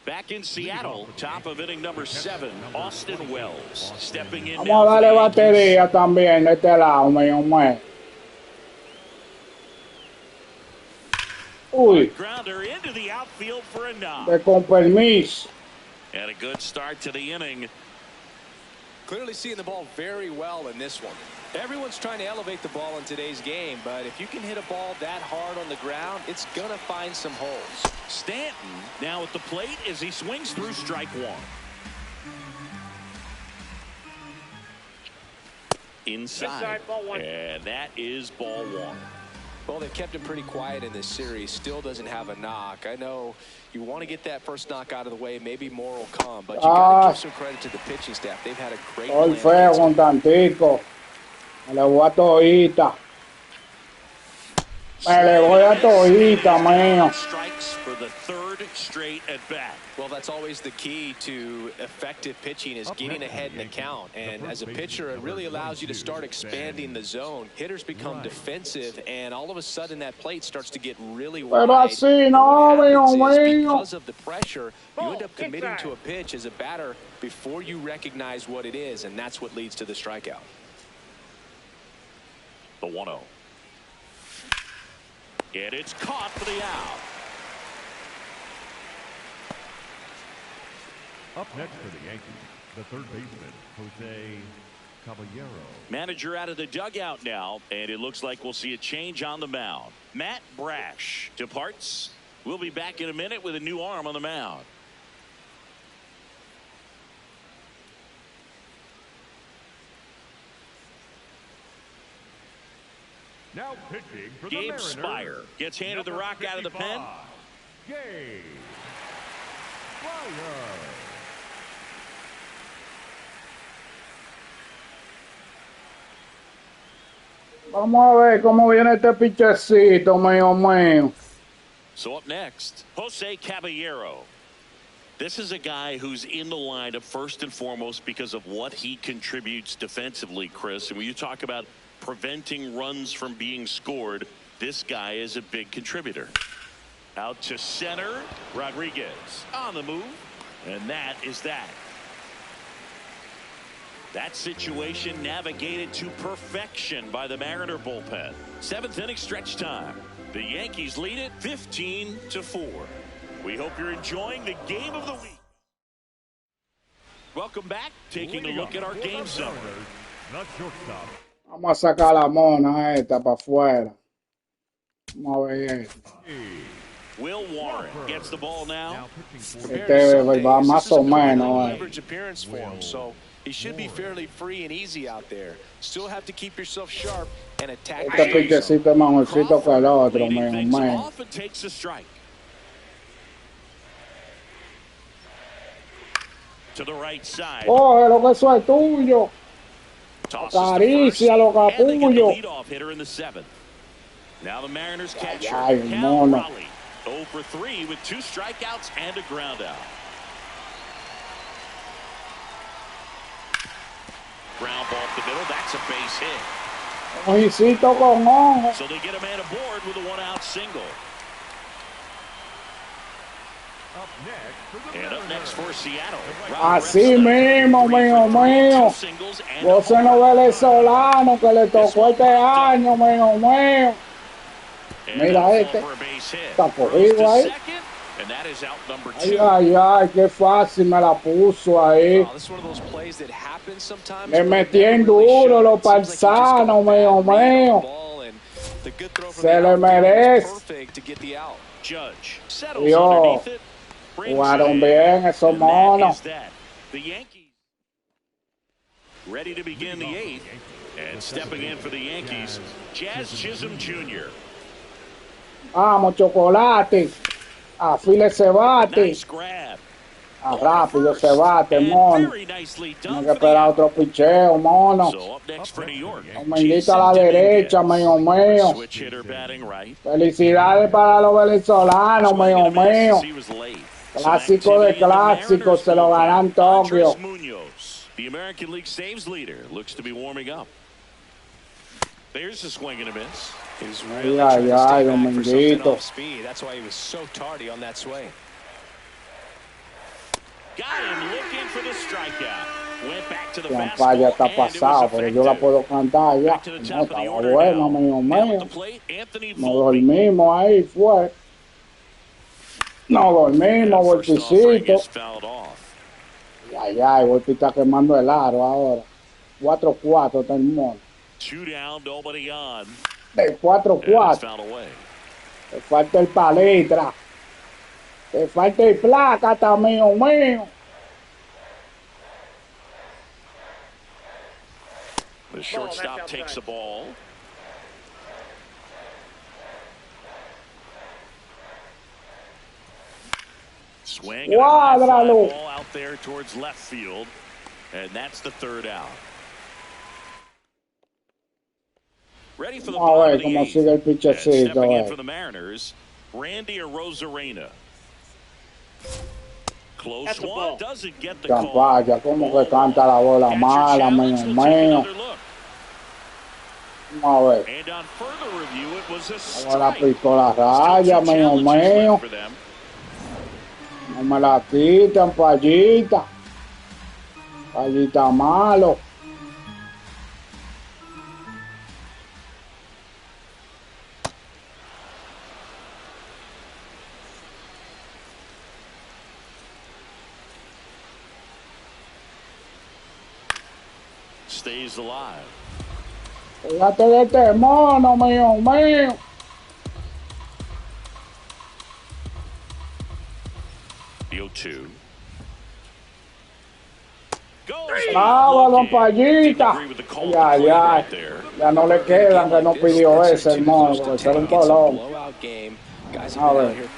Back in Seattle, top of inning number 7, Austin Wells stepping in. Vamos a darle batería también de este lado, mío mío. Uy, Grounder into the outfield for a knock. de con permiso. And a good start to the inning. Clearly seeing the ball very well in this one. Everyone's trying to elevate the ball in today's game, but if you can hit a ball that hard on the ground, it's going to find some holes. Stanton now at the plate as he swings through strike one. Inside, ball one. And that is ball one. Well, they've kept him pretty quiet in this series. Still doesn't have a knock. I know you want to get that first knock out of the way. Maybe more will come, but you got to give some credit to the pitching staff. They've had a great Estoy plan feo against con him. tantico. Me le voy a todita. Me le voy a todita, mío. Strikes for the third straight at bat. Well, that's always the key to effective pitching is getting ahead in the count. And as a pitcher, it really allows you to start expanding the zone. Hitters become defensive, and all of a sudden that plate starts to get really wide. Pero así And no, what happens mío, is mío. because of the pressure, you end up committing Inside. to a pitch as a batter before you recognize what it is, and that's what leads to the strikeout. The 1-0. And it's caught for the out. Up next for the Yankees, the third baseman, Jose Caballero. Manager out of the dugout now, and it looks like we'll see a change on the mound. Matt Brash departs. We'll be back in a minute with a new arm on the mound. Now pitching for the Gabe Mariners. Spire gets handed the rock out of the pen. Gabe Spire. Vamos a ver cómo viene este pichecito, mío, mío. So up next, Jose Caballero. This is a guy who's in the lineup first and foremost because of what he contributes defensively, Chris. And when you talk about preventing runs from being scored, this guy is a big contributor. Out to center, Rodriguez on the move, and that is that. That situation navigated to perfection by the Mariner bullpen. Seventh inning stretch time. The Yankees lead it 15-4. We hope you're enjoying the game of the week. Welcome back. Taking a look at our game summary. The shortstop. Vamos a sacar la mona esta para afuera. Vamos a ver esto. Will Warren gets the ball now. Now pitching for Compared to some va days, más this is a o pretty menos, low eh. leverage appearance for him, so he should be fairly free and easy out there. Still have to keep yourself sharp and attack the Este strike zone. pichecito es mejorcito que el otro, Leading mío, things mío. off and takes a strike. To the right side. Coge lo que eso es tuyo. Tosses to Acaricia lo first, and they get the capullo. leadoff hitter in the seventh. Now the Mariners catcher, ay, Cal mono. Raleigh, 0 for 3 with 2 strikeouts and a ground out. Ground ball up the middle. That's a base hit. Ojicito con ojo. So they get a man aboard with a 1-out single. up next for the And up next for Seattle. Así mismo, mío, mío. Goceno venezolano que le tocó este año, mío, mío. Mira este. Está cogido ahí. Ay, ay, ay, qué fácil me la puso ahí. Le metí en duro los parzanos, mío, mío. Se le merece. Dios, jugaron bien esos monos. The Yankees ready to begin the 8th, and stepping in for the Yankees, Jazz Chisholm Jr. Vamos, chocolate. Afile ese bate. Nice grab. Rápido ese bate, mono. Very nicely Tiene done que for the esperar otro picheo, mono. So up next for New York, Aumentita a la derecha, mío, mío. switch hitter batting right. Felicidades para los venezolanos, mío, mío. He was late. Clásico de clásicos, se lo ganan Tokio. Andres Munoz, the American League saves leader, looks to be warming up. There's a swing and a miss. He's Ay, really ay, trying to ay, stay back for something Dominguito. off speed. That's why he was so tardy on that swing. Got him looking for the strikeout. Went back to the La fastball, palla está and it was pasado, pero yo la effective. puedo cantar ya. Back to the No, top of the estaba order bueno, now. mío, Now at mío. the plate, Anthony Nos Volpe. dormimos ahí, fue. No dormimos, Volpicito. Fouled off. Ay, ay, Volpi está quemando el aro ahora. 4-4 tenemos. 2 down, nobody on. De 4-4. Te falta el palitra. Te falta el placa también, mío. The shortstop takes the ball. Swing and a high fly ball out there towards left field, and that's the 3rd out. Ready for the bottom of the 8th. Stepping in for the Mariners, Randy Arozarena. Close one, doesn't get the call. Champaya, como que canta la bola mala, mío. Vamos a ver. And on further review, it was a strike. Ahora picó la raya, mío. No me la quitan, Payita. Payita malo. Stays alive. Fíjate de este mono, mío. The 0-2. Bravo, don Payita. Ya no le quedan, que no pidió ese, el mono, porque ser un colón. A ver.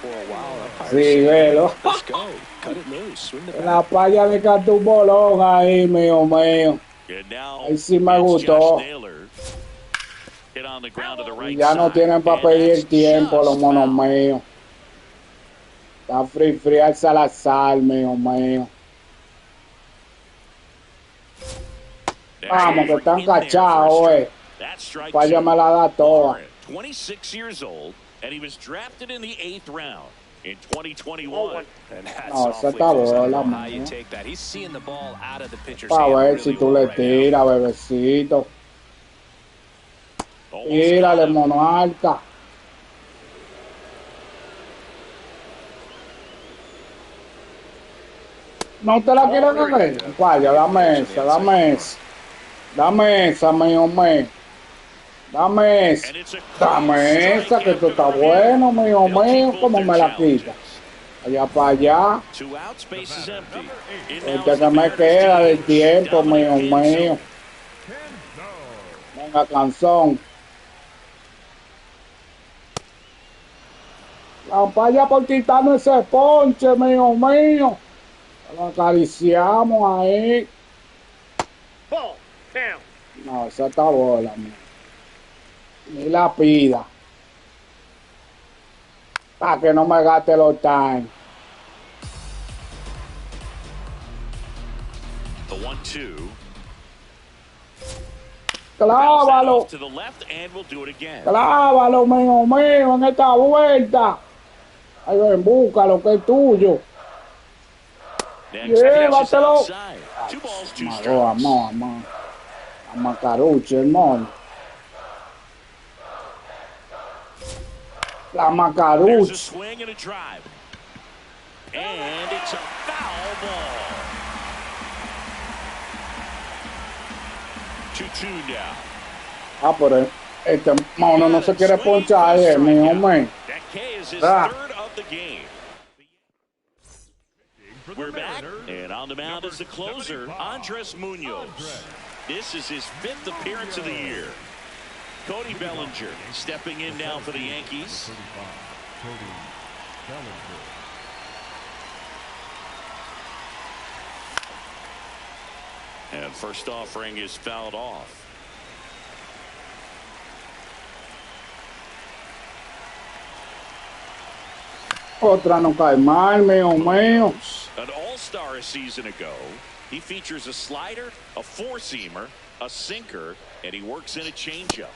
Sí, velo. La paya de cantó un bolón ahí, mío. Ahí sí me gustó. Ya no tienen para pedir tiempo los monos míos. Está free al Salazar, mío. Vamos, que están cachados, Paya me la da toda. 26 years old, and he was drafted in the 8th round in 2021. No, esa está bola, man. Para ver si tú le tiras, bebecito. Tírale, monarca. No te la quieres coger. Vaya, dame esa. Dame esa, mío. Dame esa, que esto está bueno, mío. ¿Cómo me la quita? Allá para allá. Este que me queda del tiempo, mío. Venga, canzón. La paya por quitarnos ese ponche, mío. Lo acariciamos ahí. No, esa está bola, mío. Ni la pida. Para que no me gaste los time. The 1-2. Clávalo. Clávalo, mío, en esta vuelta. Ahí ven, búscalo, que es tuyo. Llévatelo. Vamos. A Macaruche, hermano. La Macaruche. And it's a foul ball. 2-2 now. Pero este mono no se quiere ponchar, mío. That K is his 3rd of the game. We're back, and on the mound is the closer, Andres Munoz. This is his 5th appearance of the year. Cody Bellinger stepping in now for the Yankees. And first offering is fouled off. Otra no cae mal, mío. An all-star a season ago. He features a slider, a four-seamer, a sinker, and he works in a changeup.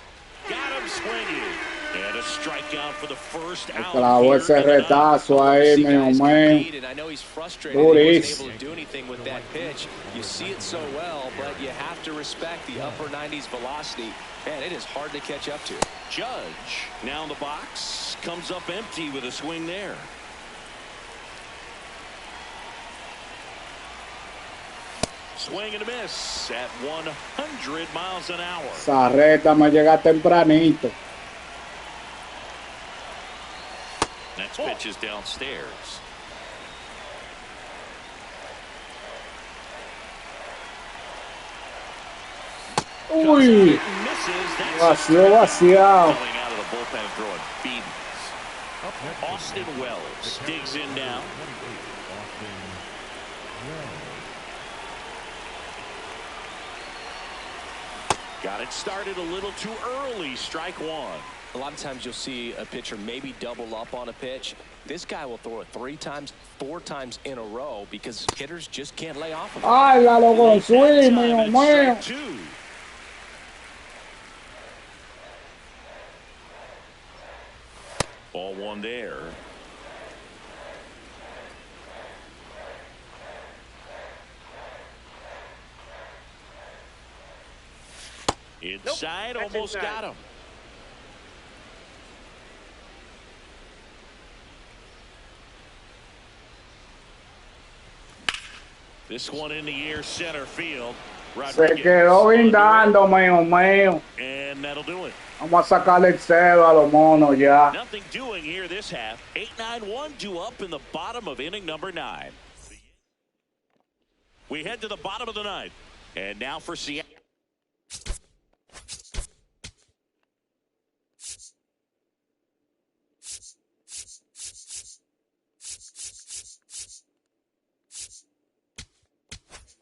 Got him swinging. And a strikeout for the first out. Clavó ese retazo ahí, mío. I know he's frustrated he wasn't able to do anything with that pitch. You see it so well, but you have to respect the upper 90s velocity. Man, it is hard to catch up to. Judge now in the box, comes up empty with a swing there. Swing and a miss at 100 miles an hour. Esa recta me llega tempranito. Next pitch is downstairs. Uy, vaciado. Coming out of the bullpen throwing beatings. Austin Wells digs in now. Got it started a little too early. Strike one. A lot of times you'll see a pitcher maybe double up on a pitch. This guy will throw it 3 times, 4 times in a row because hitters just can't lay off of him. Ay, la lo con swing, mío, mío. Ball one there. Inside, Nope, almost inside. got him. This one in the air, center field. Se quedó brindando, mío, mío. And that'll do it. Vamos a sacarle el cero a los monos ya. Nothing doing here this half. 8-9-1 due up in the bottom of inning number 9. We head to the bottom of the 9th. And now for Seattle.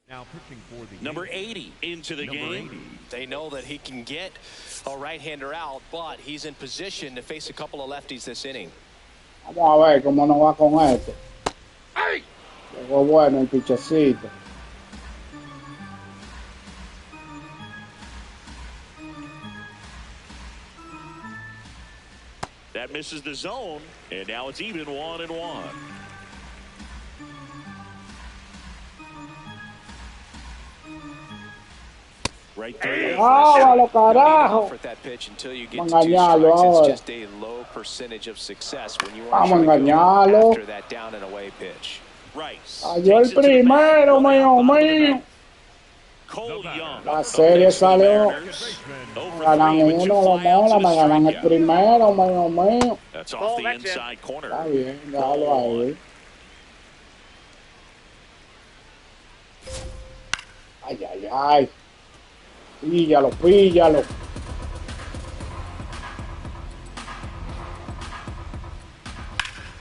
Now pitching for the Number Yankees. 80 into the Number game. 80. They know that he can get a right-hander out, but he's in position to face a couple of lefties this inning. Vamos a ver cómo nos va con este. Llegó bueno el pichecito. That misses the zone, and now it's even 1-1. Right there. ¡Ah, a lo carajo! For that pitch until you get Vamos to a 2 engañarlo strikes, ahora. it's just a low percentage of success when you Vamos a want to engañarlo. after that down and away pitch. Rice. Cayó el primero, mío, mío. Cole Young. La serie salió. Ganan uno, los monos, me ganan el primero, mío, mío. That's off Ball, the that's it. inside corner. Está bien, déjalo ahí. Ay, ay, ay. Píllalo, píllalo.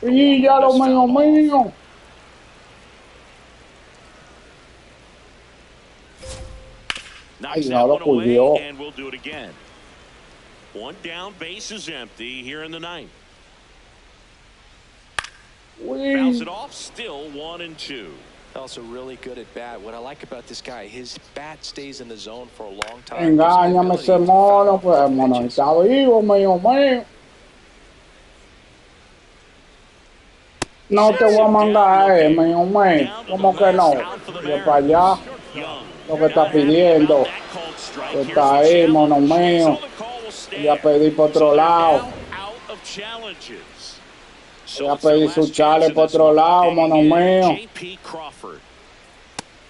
Píllalo, mío, mío. Knocks Ay, that no lo one away, cubrió. and we'll do it again. One down, base is empty here in the 9th. Fouls Uy. it off, still 1-2. Also really good at bat. What I like about this guy, his bat stays in the zone for a long time. Engáñame ese mono, pues el mono está vivo, mío, mío. No te voy a mandar mío, mío. ¿Cómo que no? Yo para allá, Young. lo que está pidiendo. That called strike. Que Here's está the ahí, challenge. mono mío. So the call will stand. Voy a pedir por otro So they're lado. now out of challenges. So Voy a it's their pedir su last chale chance por in this otro one. lado, Digging mono in, mío. J.P. Crawford.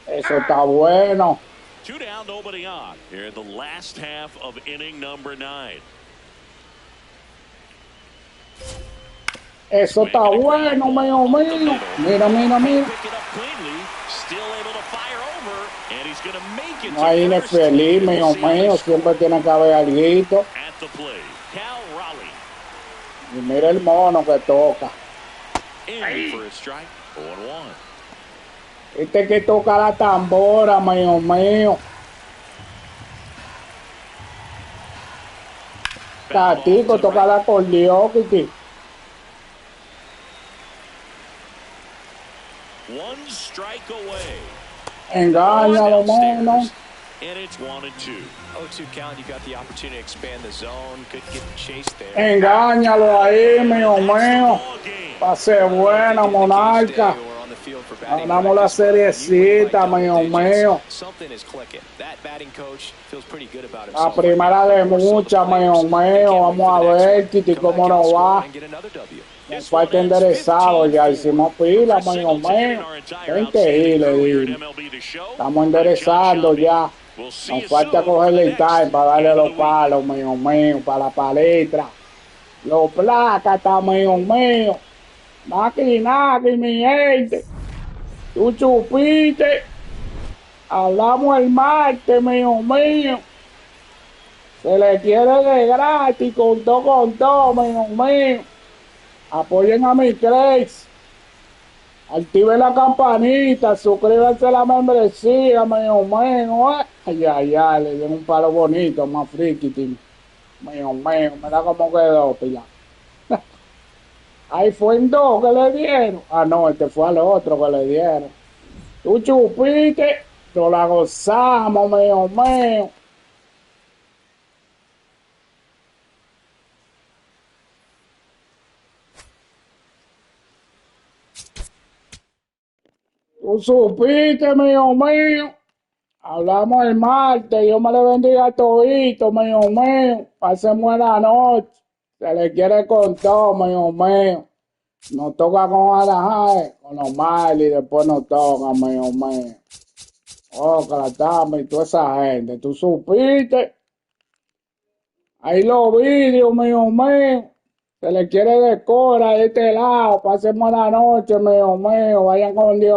Eso está bueno. 2 down, nobody on. Here in the last half of inning number 9. Eso está bueno, mío, mío. Mira, mira, mira. Pick it up cleanly, still able to fire over, and he's going to make it. No hay to first. infeliz, We'll mío, see how mío. this Siempre tiene que haber alguito. at the plate. Cal Raleigh Y mira el mono que toca. in for a strike. 0-1. Este que toca la tambora, mío, mío. Tatico, toca la acordeón, Kiki. One strike away. Engáñalo, mono. Downstairs, and it's 1-2. 0-2 count, you got the opportunity to expand the zone. Couldn't get the chase there. Engáñalo ahí, mío, mío. Ball game. Pase buena, monarca. Ganamos la seriecita, mío, mío. Something is clicking. That batting coach feels pretty good about La himself. primera de muchas, mío, mío. Vamos a ver, Kiki, cómo nos va. And get another W. This one falta ends enderezado, ya 15-4. hicimos The pila, first amigo single to hit in mío. our entire 20 outstanding giles, career at dime. MLB The Show. Estamos I'm John enderezando Shelby. ya. We'll see Nos you falta soon for the cogerle el next time para darle Game of los the Week. palos, mío mío, para la palestra. Los plácatas, mío mío. Naki, naki, mi gente. Tú chupiste. Hablamos el martes, mío mío. Se le quiere de gratis, con todo, mío mío. Apoyen a mi Crazy. Activen la campanita, suscríbanse a la membresía, mío mío. Ay, ay, ay, le dieron un palo bonito, más friki, tío. Mío mío, mira cómo quedó, pila. Ahí fue en dos que le dieron. Ah, no, este fue al otro que le dieron. Tú chupiste, nos la gozamos, mío mío. Tú supiste, mío mío. Hablamos el martes. Dios me le bendiga a todito, mío mío. Pasen buena noche. Se le quiere con todo, mío mío. Nos toca con Anaheim, con los Marley, y después nos toca, mío mío. Oh, Calatame y toda esa gente. ¿Tú supiste? Ahí los vídeos, mío mío. Se le quiere de cora de este lado. Pasen buena noche, mío mío. Vayan con Dios.